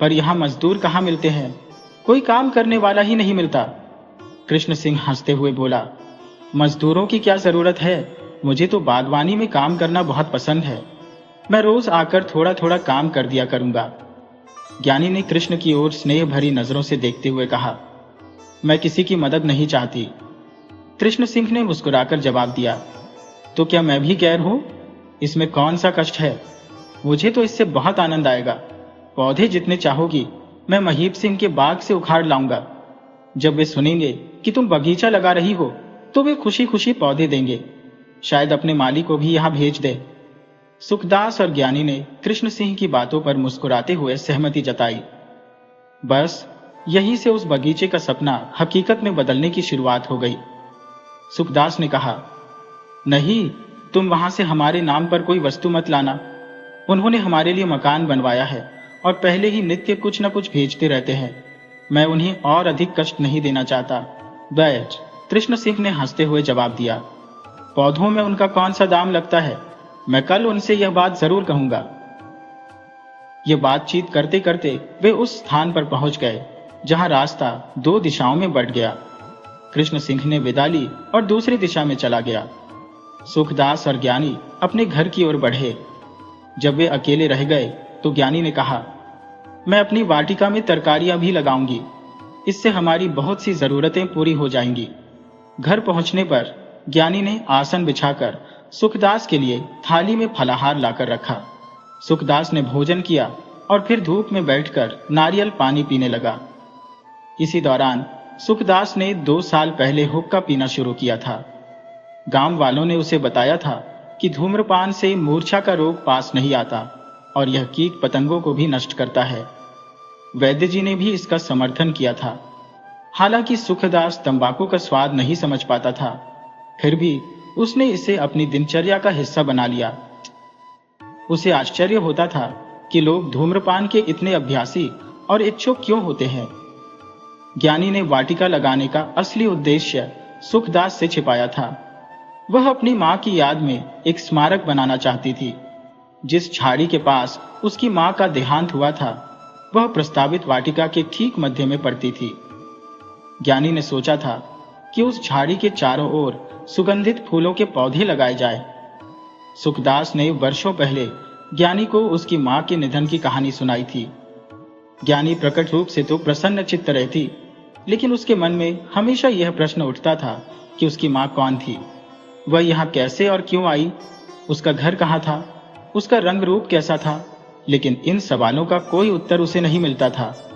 पर यहाँ मजदूर कहाँ मिलते हैं? कोई काम करने वाला ही नहीं मिलता। कृष्ण सिंह हंसते हुए बोला, मजदूरों की क्या जरूरत है? मुझे तो बागवानी में काम करना बहुत पसंद है। मैं रोज आकर थोड़ा थोड़ा काम कर दिया करूंगा। ज्ञानी ने कृष्ण की ओर स्नेह भरी नजरों से देखते हुए कहा, मैं किसी की मदद नहीं चाहती। कृष्ण सिंह ने मुस्कुराकर जवाब दिया, तो क्या मैं भी गैर हूं? इसमें कौन सा कष्ट है? मुझे तो इससे बहुत आनंद आएगा। पौधे जितने चाहोगी मैं महीप सिंह के बाग से उखाड़ लाऊंगा। जब वे सुनेंगे कि तुम बगीचा लगा रही हो तो वे खुशी खुशी पौधे देंगे। शायद अपने माली को भी यहां भेज दे। सुखदास और ज्ञानी ने कृष्ण सिंह की बातों पर मुस्कुराते हुए सहमति जताई। बस यहीं से उस बगीचे का सपना हकीकत में बदलने की शुरुआत हो गई। सुखदास ने कहा, नहीं, तुम वहां से हमारे नाम पर कोई वस्तु मत लाना। उन्होंने हमारे लिए मकान बनवाया है और पहले ही नित्य कुछ न कुछ भेजते रहते हैं। मैं उन्हें और अधिक कष्ट नहीं देना चाहता। बैठ। कृष्ण सिंह ने हंसते हुए जवाब दिया, पौधों में उनका कौन सा दाम लगता है? मैं कल उनसे यह बात जरूर कहूंगा। यह बातचीत करते करते वे उस स्थान पर पहुंच गए जहां रास्ता 2 दिशाओं में बंट गया। कृष्ण सिंह ने विदा ली और दूसरी दिशा में चला गया। सुखदास और ज्ञानी अपने घर की ओर बढ़े। जब वे अकेले रह गए तो ज्ञानी ने कहा, मैं अपनी वाटिका में तरकारियां भी लगाऊंगी। इससे हमारी बहुत सी जरूरतें पूरी हो जाएंगी। घर पहुंचने पर ज्ञानी ने आसन बिछाकर सुखदास के लिए थाली में फलाहार लाकर रखा। सुखदास ने भोजन किया और फिर धूप में बैठकर नारियल पानी पीने लगा। इसी दौरान सुखदास ने 2 साल पहले हुक्का पीना शुरू किया था। गांव वालों ने उसे बताया था कि धूम्रपान से मूर्छा का रोग पास नहीं आता और यह कीट पतंगों को भी नष्ट करता है। वैद्य जी ने भी इसका समर्थन किया था। हालांकि सुखदास तंबाकू का स्वाद नहीं समझ पाता था, फिर भी उसने इसे अपनी दिनचर्या का हिस्सा बना लिया। उसे आश्चर्य होता था कि लोग धूम्रपान के इतने अभ्यासी और इच्छुक क्यों होते हैं। ज्ञानी ने वाटिका लगाने का असली उद्देश्य सुखदास से छिपाया था। वह अपनी मां की याद में एक स्मारक बनाना चाहती थी। जिस झाड़ी के पास उसकी मां का देहांत हुआ था, वह प्रस्तावित वाटिका के ठीक मध्य में पड़ती थी। ज्ञानी ने सोचा था कि उस झाड़ी के चारों ओर सुगंधित फूलों के पौधे लगाए जाए। सुखदास ने वर्षों पहले ज्ञानी को उसकी मां के निधन की कहानी सुनाई थी। ज्ञानी प्रकट रूप से तो प्रसन्न चित्त रहती, लेकिन उसके मन में हमेशा यह प्रश्न उठता था कि उसकी मां कौन थी, वह यहाँ कैसे और क्यों आई, उसका घर कहाँ था, उसका रंग रूप कैसा था। लेकिन इन सवालों का कोई उत्तर उसे नहीं मिलता था।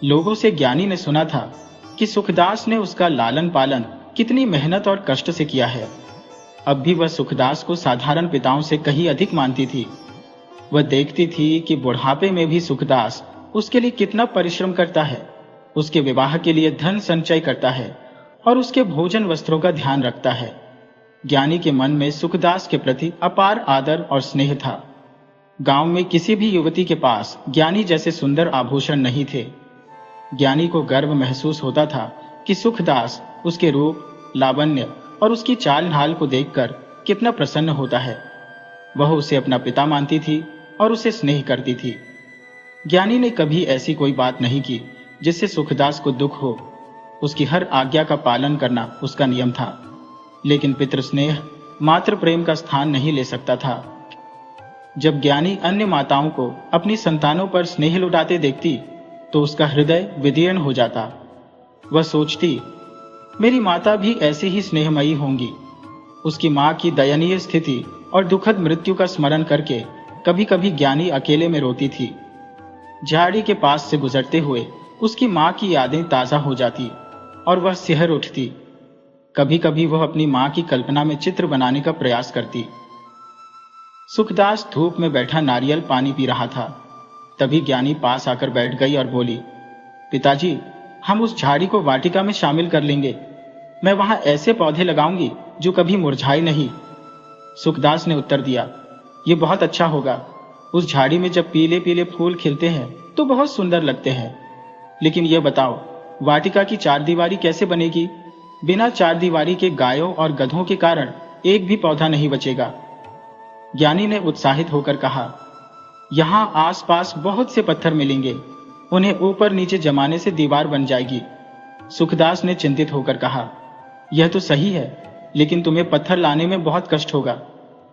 लोगों से ज्ञानी ने सुना था कि सुखदास ने उसका लालन पालन कितनी मेहनत और कष्ट से किया है। अब भी वह सुखदास को साधारण पिताओं से कहीं अधिक मानती थी। वह देखती थी कि बुढ़ापे में भी सुखदास उसके लिए कितना परिश्रम करता है, उसके विवाह के लिए धन संचय करता है और उसके भोजन वस्त्रों का ध्यान रखता है। ज्ञानी के मन में सुखदास के प्रति अपार आदर और स्नेह था। गांव में किसी भी युवती के पास ज्ञानी जैसे सुंदर आभूषण नहीं थे। ज्ञानी को गर्व महसूस होता था कि सुखदास उसके रूप, लावण्य और उसकी चाल ढाल को देखकर कितना प्रसन्न होता है। वह उसे अपना पिता मानती थी और उसे स्नेह करती थी। ज्ञानी ने कभी ऐसी कोई बात नहीं की जिससे सुखदास को दुख हो। उसकी हर आज्ञा का पालन करना उसका नियम था। लेकिन पितृस्नेह मातृ प्रेम का स्थान नहीं ले सकता था। जब ज्ञानी अन्य माताओं को अपनी संतानों पर स्नेह लुटाते देखती तो उसका हृदय विदीर्ण हो जाता। वह सोचती, मेरी माता भी ऐसी ही स्नेहमयी होंगी। उसकी मां की दयनीय स्थिति और दुखद मृत्यु का स्मरण करके कभी कभी ज्ञानी अकेले में रोती थी। झाड़ी के पास से गुजरते हुए उसकी मां की यादें ताजा हो जाती और वह सिहर उठती। कभी कभी वह अपनी मां की कल्पना में चित्र बनाने का प्रयास करती। सुखदास धूप में बैठा नारियल पानी पी रहा था। तभी ज्ञानी पास आकर बैठ गई और बोली, पिताजी, हम उस झाड़ी को वाटिका में शामिल कर लेंगे। मैं वहां ऐसे पौधे लगाऊंगी जो कभी मुरझाए नहीं। सुखदास ने उत्तर दिया, ये बहुत अच्छा होगा। उस झाड़ी में जब पीले पीले फूल खिलते हैं तो बहुत सुंदर लगते हैं। लेकिन यह बताओ, वाटिका की चारदीवारी कैसे बनेगी? बिना चारदीवारी के गायों और गधों के कारण एक भी पौधा नहीं बचेगा। ज्ञानी ने उत्साहित होकर कहा, यहां आसपास बहुत से पत्थर मिलेंगे, उन्हें ऊपर नीचे जमाने से दीवार बन जाएगी। सुखदास ने चिंतित होकर कहा, यह तो सही है, लेकिन तुम्हें पत्थर लाने में बहुत कष्ट होगा।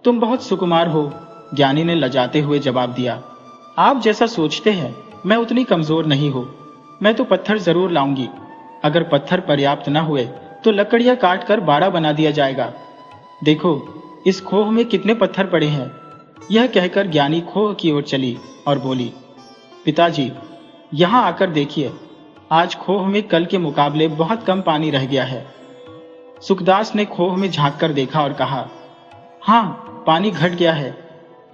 तुम बहुत सुकुमार हो। ज्ञानी ने लजाते हुए जवाब दिया, आप जैसा सोचते हैं मैं उतनी कमजोर नहीं हूं। मैं तो पत्थर जरूर लाऊंगी। अगर पत्थर पर्याप्त न हुए तो लकड़ियां काट कर बाड़ा बना दिया जाएगा। देखो, इस खोह में कितने पत्थर पड़े हैं। यह कहकर ज्ञानी खोह की ओर चली और बोली, पिताजी, यहां आकर देखिए, आज खोह में कल के मुकाबले बहुत कम पानी रह गया है। सुखदास ने खोह में झांककर देखा और कहा, हाँ, पानी घट गया है।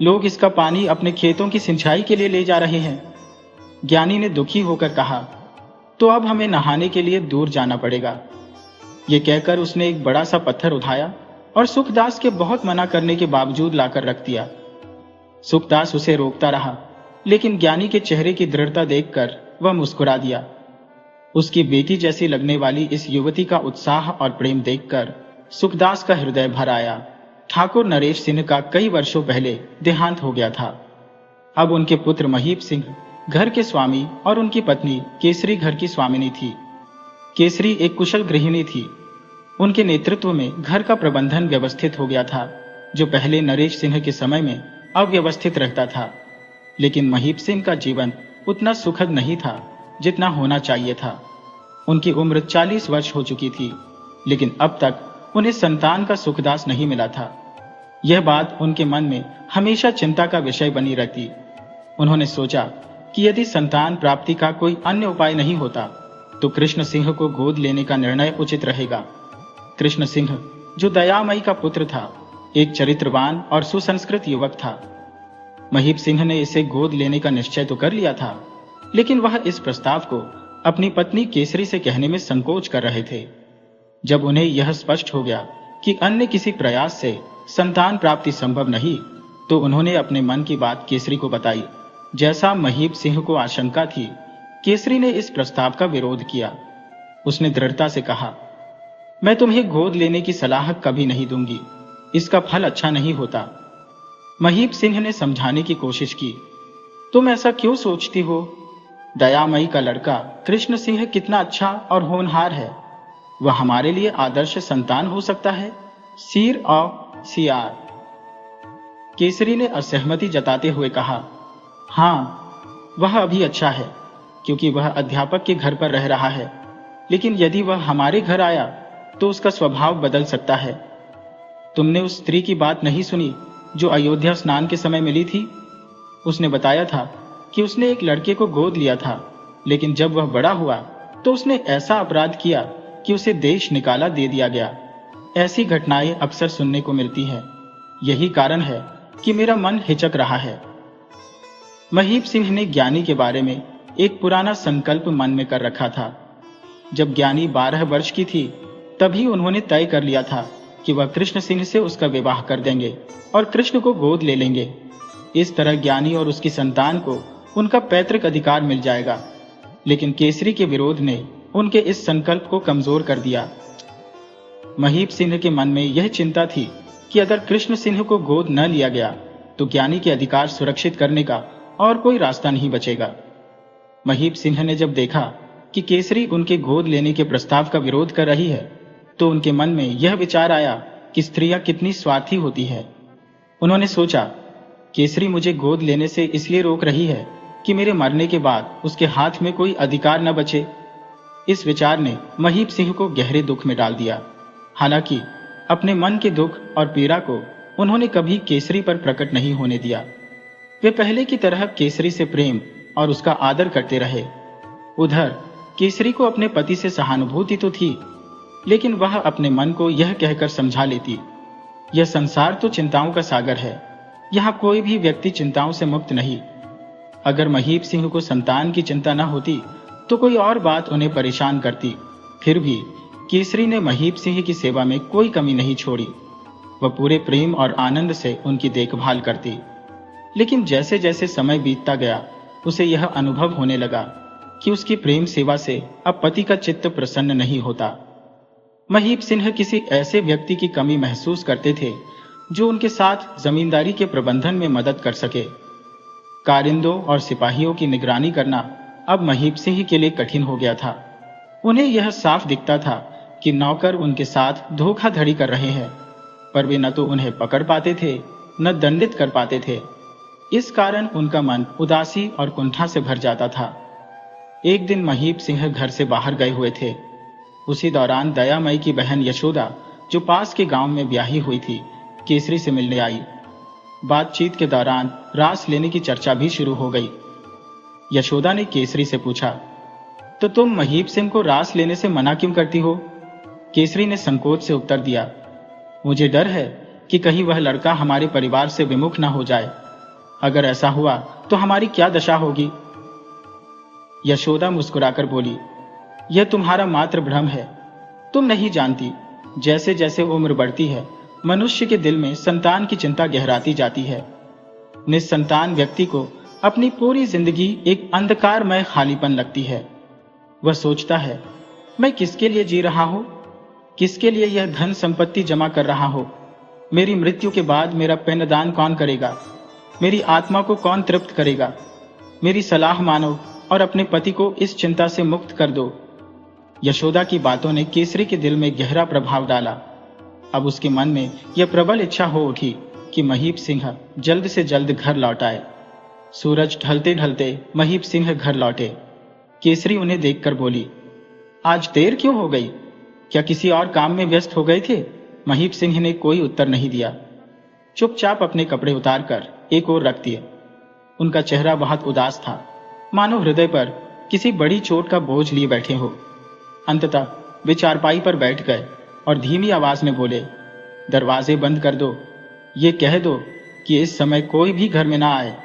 लोग इसका पानी अपने खेतों की सिंचाई के लिए ले जा रहे हैं। ज्ञानी ने दुखी होकर कहा, तो अब हमें नहाने के लिए दूर जाना पड़ेगा। यह कहकर उसने एक बड़ा सा पत्थर उठाया और सुखदास के बहुत मना करने के बावजूद लाकर रख दिया। सुखदास उसे रोकता रहा, लेकिन ज्ञानी के चेहरे की दृढ़ता देखकर वह मुस्कुरा दिया। उसकी बेटी जैसी लगने वाली इस युवती का उत्साह और प्रेम देखकर सुखदास का हृदय भर आया। ठाकुर नरेश सिंह का कई वर्षों पहले देहांत हो गया था। अब उनके पुत्र महीप सिंह घर के स्वामी और उनकी पत्नी केसरी घर की स्वामिनी थी। केसरी एक कुशल गृहिणी थी। उनके नेतृत्व में घर का प्रबंधन व्यवस्थित हो गया था, जो पहले नरेश सिंह के समय में अव्यवस्थित रहता था। लेकिन महीप सिंह का जीवन उतना सुखद नहीं था जितना होना चाहिए था। उनकी उम्र 40 वर्ष हो चुकी थी, लेकिन अब तक उन्हें संतान का सुखदास नहीं मिला था। यह बात उनके मन में हमेशा चिंता का विषय बनी रहती। उन्होंने सोचा कि यदि संतान प्राप्ति का कोई अन्य उपाय नहीं होता तो कृष्ण सिंह को गोद लेने का निर्णय उचित रहेगा। कृष्ण सिंह, जो दयामयी का पुत्र था, एक चरित्रवान और सुसंस्कृत युवक था। महीप सिंह ने इसे गोद लेने का निश्चय तो कर लिया था, लेकिन वह इस प्रस्ताव को अपनी पत्नी केसरी से कहने में संकोच कर रहे थे। जब उन्हें यह स्पष्ट हो गया कि अन्य किसी प्रयास से संतान प्राप्ति संभव नहीं, तो उन्होंने अपने मन की बात केसरी को बताई। जैसा महीप सिंह को आशंका थी, केसरी ने इस प्रस्ताव का विरोध किया। उसने दृढ़ता से कहा, मैं तुम्हें गोद लेने की सलाह कभी नहीं दूंगी, इसका फल अच्छा नहीं होता। महीप सिंह ने समझाने की कोशिश की, तुम ऐसा क्यों सोचती हो? दयामयी का लड़का कृष्ण सिंह कितना अच्छा और होनहार है, वह हमारे लिए आदर्श संतान हो सकता है। सीर और सियार। केसरी ने असहमति जताते हुए कहा, हाँ, वह अभी अच्छा है क्योंकि वह अध्यापक के घर पर रह रहा है, लेकिन यदि वह हमारे घर आया तो उसका स्वभाव बदल सकता है। तुमने उस स्त्री की बात नहीं सुनी जो अयोध्या स्नान के समय मिली थी? उसने बताया था कि उसने एक लड़के को गोद लिया था, लेकिन जब वह बड़ा हुआ तो उसने ऐसा अपराध किया कि उसे देश निकाला दे दिया गया। ऐसी घटनाएं अक्सर सुनने को मिलती हैं। यही कारण है कि मेरा मन हिचक रहा है। महीप सिंह ने ज्ञानी के बारे में एक पुराना संकल्प मन में कर रखा था। जब ज्ञानी 12 वर्ष की थी, तभी उन्होंने तय कर लिया था कि वह कृष्ण सिंह से उसका विवाह कर देंगे और कृष्ण को गोद ले लेंगे। इस तरह ज्ञानी और उसकी संतान को उनका पैतृक अधिकार मिल जाएगा। लेकिन केसरी के विरोध ने उनके इस संकल्प को कमजोर कर दिया। महीप सिंह के मन में यह चिंता थी कि अगर कृष्ण सिंह को गोद न लिया गया तो ज्ञानी के अधिकार सुरक्षित करने का और कोई रास्ता नहीं बचेगा। महीप सिंह ने जब देखा कि केसरी उनके गोद लेने के प्रस्ताव का विरोध कर रही है, तो उनके मन में यह विचार आया कि स्त्रियां कितनी स्वार्थी होती है। उन्होंने सोचा, केसरी मुझे गोद लेने से इसलिए रोक रही है कि मेरे मरने के बाद उसके हाथ में कोई अधिकार न बचे। इस विचार ने महीप सिंह को गहरे दुख में डाल दिया। हालांकि अपने मन के दुख और पीड़ा को उन्होंने कभी केसरी पर प्रकट नहीं होने दिया। वे पहले की तरह केसरी से प्रेम और उसका आदर करते रहे। उधर केसरी को अपने पति से सहानुभूति तो थी, लेकिन वह अपने मन को यह कहकर समझा लेती, यह संसार तो चिंताओं का सागर है, यहाँ कोई भी व्यक्ति चिंताओं से मुक्त नहीं। अगर महीप सिंह को संतान की चिंता न होती तो कोई और बात उन्हें परेशान करती। फिर भी केसरी ने महीप सिंह की सेवा में कोई कमी नहीं छोड़ी। वह पूरे प्रेम और आनंद से उनकी देखभाल करती। लेकिन जैसे जैसे समय बीतता गया, उसे यह अनुभव होने लगा कि उसकी प्रेम सेवा से अब पति का चित्त प्रसन्न नहीं होता। महीप सिंह किसी ऐसे व्यक्ति की कमी महसूस करते थे जो उनके साथ जमींदारी के प्रबंधन में मदद कर सके। कारिंदों और सिपाहियों की निगरानी करना अब महीप सिंह के लिए कठिन हो गया था। उन्हें यह साफ दिखता था कि नौकर उनके साथ धोखाधड़ी कर रहे हैं, पर वे न तो उन्हें पकड़ पाते थे न दंडित कर पाते थे। इस कारण उनका मन उदासी और कुंठा से भर जाता था। एक दिन महीप सिंह घर से बाहर गए हुए थे। उसी दौरान दयामयी की बहन यशोदा, जो पास के गांव में ब्याही हुई थी, केसरी से मिलने आई। बातचीत के दौरान रास लेने की चर्चा भी शुरू हो गई। यशोदा ने केसरी से पूछा, तो तुम महीप सिंह को रास लेने से मना क्यों करती हो? केसरी ने संकोच से उत्तर दिया, मुझे डर है कि कहीं वह लड़का हमारे परिवार से विमुख न हो जाए। अगर ऐसा हुआ तो हमारी क्या दशा होगी? यशोदा मुस्कुराकर बोली, यह तुम्हारा मात्र भ्रम है। तुम नहीं जानती, जैसे जैसे उम्र बढ़ती है, मनुष्य के दिल में संतान की चिंता गहराती जाती है। निस्संतान व्यक्ति को अपनी पूरी जिंदगी एक अंधकारमय खालीपन लगती है। वह सोचता है, मैं किसके लिए जी रहा हूं? किसके लिए यह धन संपत्ति जमा कर रहा हूं? मेरी मृत्यु के बाद मेरा पिंडदान कौन करेगा? मेरी आत्मा को कौन तृप्त करेगा? मेरी सलाह मानो और अपने पति को इस चिंता से मुक्त कर दो। यशोदा की बातों ने केसरी के दिल में गहरा प्रभाव डाला। अब उसके मन में यह प्रबल इच्छा हो उठी कि महीप सिंह जल्द से जल्द घर लौट आए। सूरज ढलते ढलते महीप सिंह घर लौटे। केसरी उन्हें देखकर बोली, आज देर क्यों हो गई? क्या किसी और काम में व्यस्त हो गए थे? महीप सिंह ने कोई उत्तर नहीं दिया। चुपचाप अपने कपड़े उतारकर एक ओर रख दिए। उनका चेहरा बहुत उदास था, मानो हृदय पर किसी बड़ी चोट का बोझ लिए बैठे हो। अंततः वे चारपाई पर बैठ गए और धीमी आवाज में बोले, दरवाजे बंद कर दो। ये कह दो कि इस समय कोई भी घर में ना आए।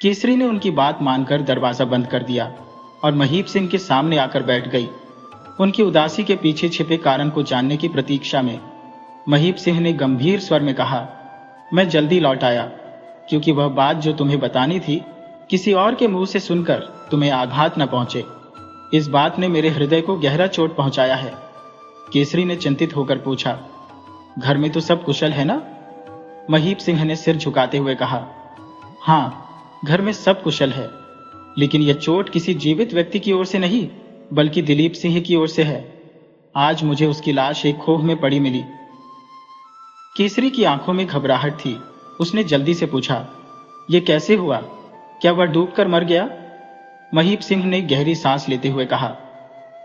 केसरी ने उनकी बात मानकर दरवाजा बंद कर दिया। और महीप सिंह के सामने आकर बैठ गई, उनकी उदासी के पीछे छिपे कारण को जानने की प्रतीक्षा में। महीप सिंह ने गंभीर स्वर में कहा, मैं जल्दी लौट आया क्योंकि वह बात जो तुम्हें बतानी थी किसी और के मुंह से सुनकर तुम्हें आघात न पहुंचे। इस बात ने मेरे हृदय को गहरा चोट पहुंचाया है। केसरी ने चिंतित होकर पूछा, घर में तो सब कुशल है ना? महीप सिंह ने सिर झुकाते हुए कहा, हाँ, घर में सब कुशल है, लेकिन यह चोट किसी जीवित व्यक्ति की ओर से नहीं बल्कि दिलीप सिंह की ओर से है। आज मुझे उसकी लाश एक खोह में पड़ी मिली। केसरी की आंखों में घबराहट थी। उसने जल्दी से पूछा, यह कैसे हुआ? क्या वह डूबकर मर गया? महीप सिंह ने गहरी सांस लेते हुए कहा,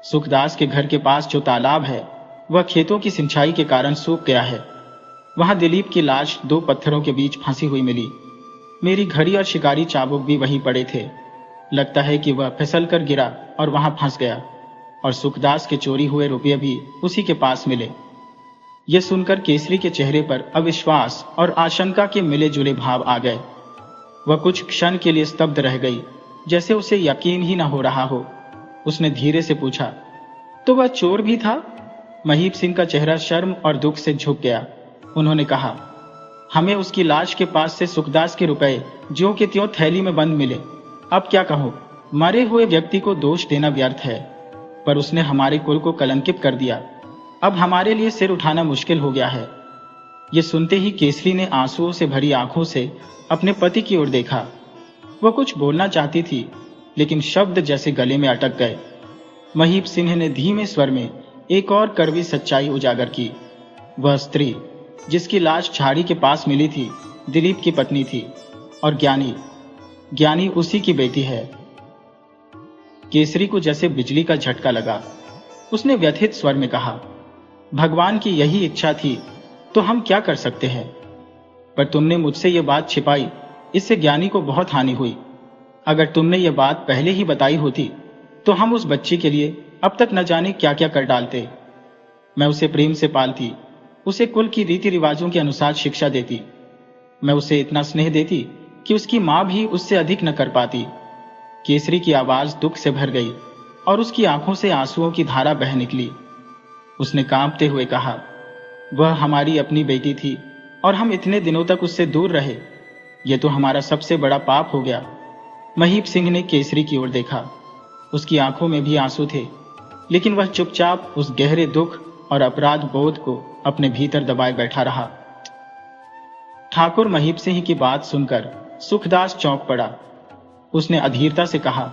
सुखदास के घर के पास जो तालाब है वह खेतों की सिंचाई के कारण सूख गया है। वहां दिलीप की लाश 2 पत्थरों के बीच फंसी हुई मिली। मेरी घड़ी और शिकारी चाबुक भी वहीं पड़े थे। लगता है कि वह फिसल कर गिरा और वहां फंस गया, और सुखदास के चोरी हुए रुपये भी उसी के पास मिले। यह सुनकर केसरी के चेहरे पर अविश्वास और आशंका के मिले जुले भाव आ गए। वह कुछ क्षण के लिए स्तब्ध रह गई, जैसे उसे यकीन ही न हो रहा हो। उसने धीरे से पूछा, तो वह चोर भी था? महीप सिंह का चेहरा शर्म और दुख से झुक गया। उन्होंने कहा, हमें उसकी लाश के पास से सुखदास के रुपए ज्यों के त्यों थैली में बंद मिले। अब क्या कहूं, मरे हुए व्यक्ति को दोष देना व्यर्थ है, पर उसने हमारे कुल को कलंकित कर दिया। अब हमारे लिए सिर उठाना मुश्किल हो गया है। ये सुनते ही केसरी ने आंसुओं से भरी आंखों से अपने पति की ओर देखा। वह कुछ बोलना चाहती थी, लेकिन शब्द जैसे गले में अटक गए। महीप सिंह ने धीमे स्वर में एक और कड़वी सच्चाई उजागर की। वह स्त्री जिसकी लाश झाड़ी के पास मिली थी दिलीप की पत्नी थी, और ज्ञानी उसी की बेटी है। केसरी को जैसे बिजली का झटका लगा। उसने व्यथित स्वर में कहा, भगवान की यही इच्छा थी तो हम क्या कर सकते हैं? पर तुमने मुझसे यह बात छिपाई, इससे ज्ञानी को बहुत हानि हुई। अगर तुमने यह बात पहले ही बताई होती तो हम उस बच्ची के लिए अब तक न जाने क्या क्या कर डालते। मैं उसे प्रेम से पालती, उसे कुल की रीति रिवाजों के अनुसार शिक्षा देती। मैं उसे इतना स्नेह देती कि उसकी मां भी उससे अधिक न कर पाती। केसरी की आवाज दुख से भर गई और उसकी आंखों से आंसुओं की धारा बह निकली। उसने कांपते हुए कहा, वह हमारी अपनी बेटी थी और हम इतने दिनों तक उससे दूर रहे। यह तो हमारा सबसे बड़ा पाप हो गया। महीप सिंह ने केसरी की ओर देखा। उसकी आंखों में भी आंसू थे, लेकिन वह चुपचाप उस गहरे दुख और अपराध बोध को अपने भीतर दबाए बैठा रहा। ठाकुर महीप सिंह की बात सुनकर सुखदास चौंक पड़ा। उसने अधीरता से कहा,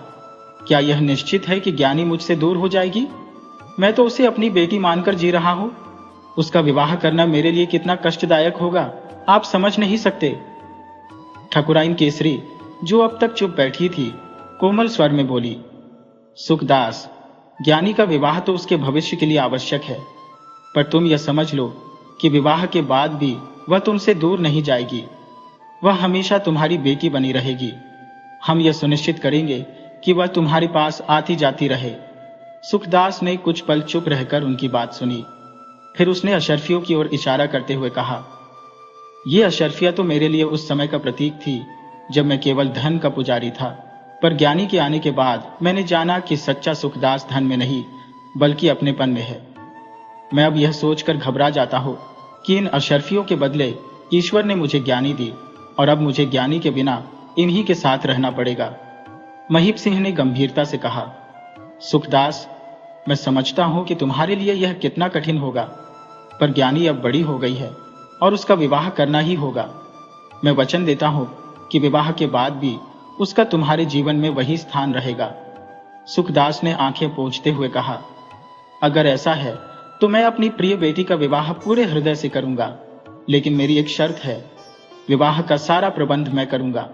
क्या यह निश्चित है कि ज्ञानी मुझसे दूर हो जाएगी? मैं तो उसे अपनी बेटी मानकर जी रहा हूं। उसका विवाह करना मेरे लिए कितना कष्टदायक होगा आप समझ नहीं सकते। ठाकुराइन केसरी, जो अब तक चुप बैठी थी, कोमल स्वर में बोली, सुखदास, ज्ञानी का विवाह तो उसके भविष्य के लिए आवश्यक है, पर तुम यह समझ लो कि विवाह के बाद भी वह तुमसे दूर नहीं जाएगी। वह हमेशा तुम्हारी बेटी बनी रहेगी। हम यह सुनिश्चित करेंगे कि वह तुम्हारे पास आती जाती रहे। सुखदास ने कुछ पल चुप रहकर उनकी बात सुनी। फिर उसने अशर्फियों की ओर इशारा करते हुए कहा, यह अशर्फिया तो मेरे लिए उस समय का प्रतीक थी जब मैं केवल धन का पुजारी था, पर ज्ञानी के आने के बाद मैंने जाना कि सच्चा सुखदास धन में नहीं बल्कि अपनेपन में है। मैं अब यह सोचकर घबरा जाता हूं कि इन अशर्फियों के बदले ईश्वर ने मुझे ज्ञानी दी, और अब मुझे ज्ञानी के बिना इन्हीं के साथ रहना पड़ेगा। महीप सिंह ने गंभीरता से कहा, सुखदास, मैं समझता हूं कि तुम्हारे लिए यह कितना कठिन होगा, पर ज्ञानी अब बड़ी हो गई है और उसका विवाह करना ही होगा। मैं वचन देता हूं कि विवाह के बाद भी उसका तुम्हारे जीवन में वही स्थान रहेगा। सुखदास ने आंखें पोंछते हुए कहा, अगर ऐसा है तो मैं अपनी प्रिय बेटी का विवाह पूरे हृदय से करूंगा, लेकिन मेरी एक शर्त है, विवाह का सारा प्रबंध मैं करूंगा,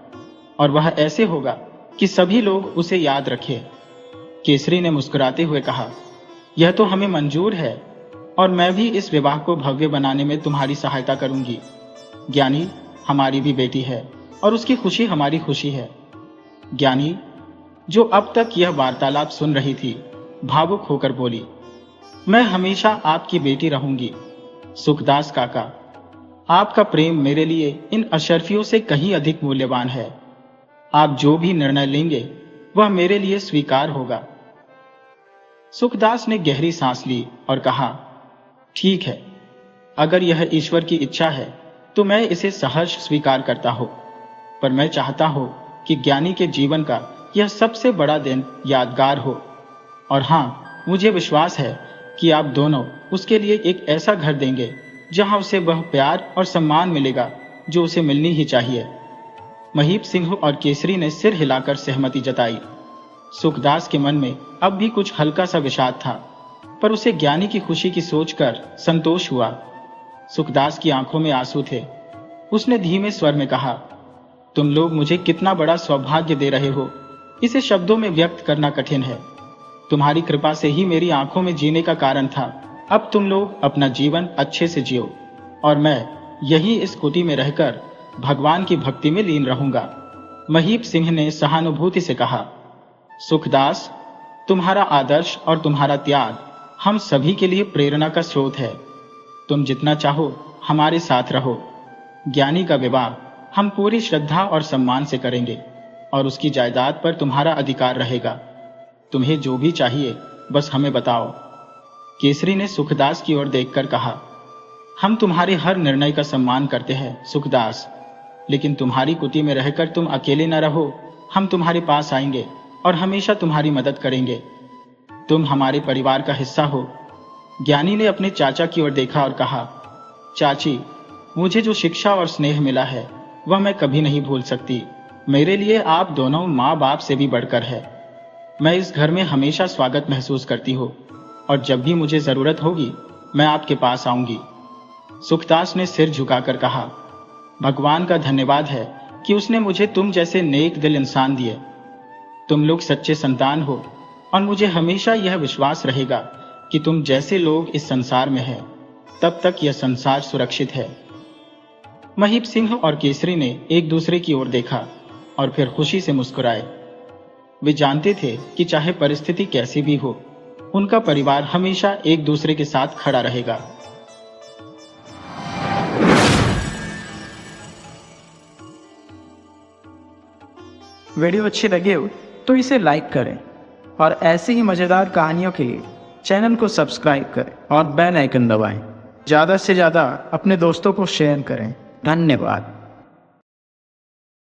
और वह ऐसे होगा कि सभी लोग उसे याद रखें। केसरी ने मुस्कुराते हुए कहा, यह तो हमें मंजूर है, और मैं भी इस विवाह को भव्य बनाने में तुम्हारी सहायता करूंगी। ज्ञानी हमारी भी बेटी है और उसकी खुशी हमारी खुशी है। ज्ञानी, जो अब तक यह वार्तालाप सुन रही थी, भावुक होकर बोली, मैं हमेशा आपकी बेटी रहूंगी। सुखदास काका, आपका प्रेम मेरे लिए इन अशर्फियों से कहीं अधिक मूल्यवान है। आप जो भी निर्णय लेंगे वह मेरे लिए स्वीकार होगा। सुखदास ने गहरी सांस ली और कहा, ठीक है, अगर यह ईश्वर की इच्छा है तो मैं इसे सहर्ष स्वीकार करता हूं, पर मैं चाहता हूं कि ज्ञानी के जीवन का यह सबसे बड़ा दिन यादगार हो। और हाँ, मुझे विश्वास है कि आप दोनों उसके लिए एक ऐसा घर देंगे जहां उसे वह प्यार और सम्मान मिलेगा जो उसे मिलनी ही चाहिए। महीप सिंह और केसरी ने सिर हिलाकर सहमति जताई। सुखदास के मन में अब भी कुछ हल्का सा विषाद था, पर उसे ज्ञानी की खुशी की सोचकर संतोष हुआ। सुखदास की आंखों में आंसू थे। उसने धीमे स्वर में कहा, तुम लोग मुझे कितना बड़ा सौभाग्य दे रहे हो, इसे शब्दों में व्यक्त करना कठिन है। तुम्हारी कृपा से ही मेरी आंखों में जीने का कारण था। अब तुम लोग अपना जीवन अच्छे से जियो और मैं यही इस कुटी में रहकर भगवान की भक्ति में लीन रहूंगा। महीप सिंह ने सहानुभूति से कहा, सुखदास, तुम्हारा आदर्श और तुम्हारा त्याग हम सभी के लिए प्रेरणा का स्रोत है। तुम जितना चाहो हमारे साथ रहो। ज्ञानी का विवाह हम पूरी श्रद्धा और सम्मान से करेंगे और उसकी जायदाद पर तुम्हारा अधिकार रहेगा। तुम्हें जो भी चाहिए बस हमें बताओ। केसरी ने सुखदास की ओर देखकर कहा, हम तुम्हारे हर निर्णय का सम्मान करते हैं सुखदास, लेकिन तुम्हारी कुटी में रहकर तुम अकेले न रहो। हम तुम्हारे पास आएंगे और हमेशा तुम्हारी मदद करेंगे। तुम हमारे परिवार का हिस्सा हो। ज्ञानी ने अपने चाचा की ओर देखा और कहा, चाची, मुझे जो शिक्षा और स्नेह मिला है वह मैं कभी नहीं भूल सकती। मेरे लिए आप दोनों माँ बाप से भी बढ़कर है। मैं इस घर में हमेशा स्वागत महसूस करती हूँ और जब भी मुझे जरूरत होगी मैं आपके पास आऊंगी। सुखदास ने सिर झुकाकर कहा, भगवान का धन्यवाद है कि उसने मुझे तुम जैसे नेक दिल इंसान दिए। तुम लोग सच्चे संतान हो और मुझे हमेशा यह विश्वास रहेगा कि तुम जैसे लोग इस संसार में हैं, तब तक यह संसार सुरक्षित है। महीप सिंह और केसरी ने एक दूसरे की ओर देखा और फिर खुशी से मुस्कुराए। वे जानते थे कि चाहे परिस्थिति कैसी भी हो, उनका परिवार हमेशा एक दूसरे के साथ खड़ा रहेगा। वीडियो अच्छी लगे हो तो इसे लाइक करें और ऐसी ही मज़ेदार कहानियों के लिए चैनल को सब्सक्राइब करें और बेल आइकन दबाएं। ज़्यादा से ज़्यादा अपने दोस्तों को शेयर करें। धन्यवाद।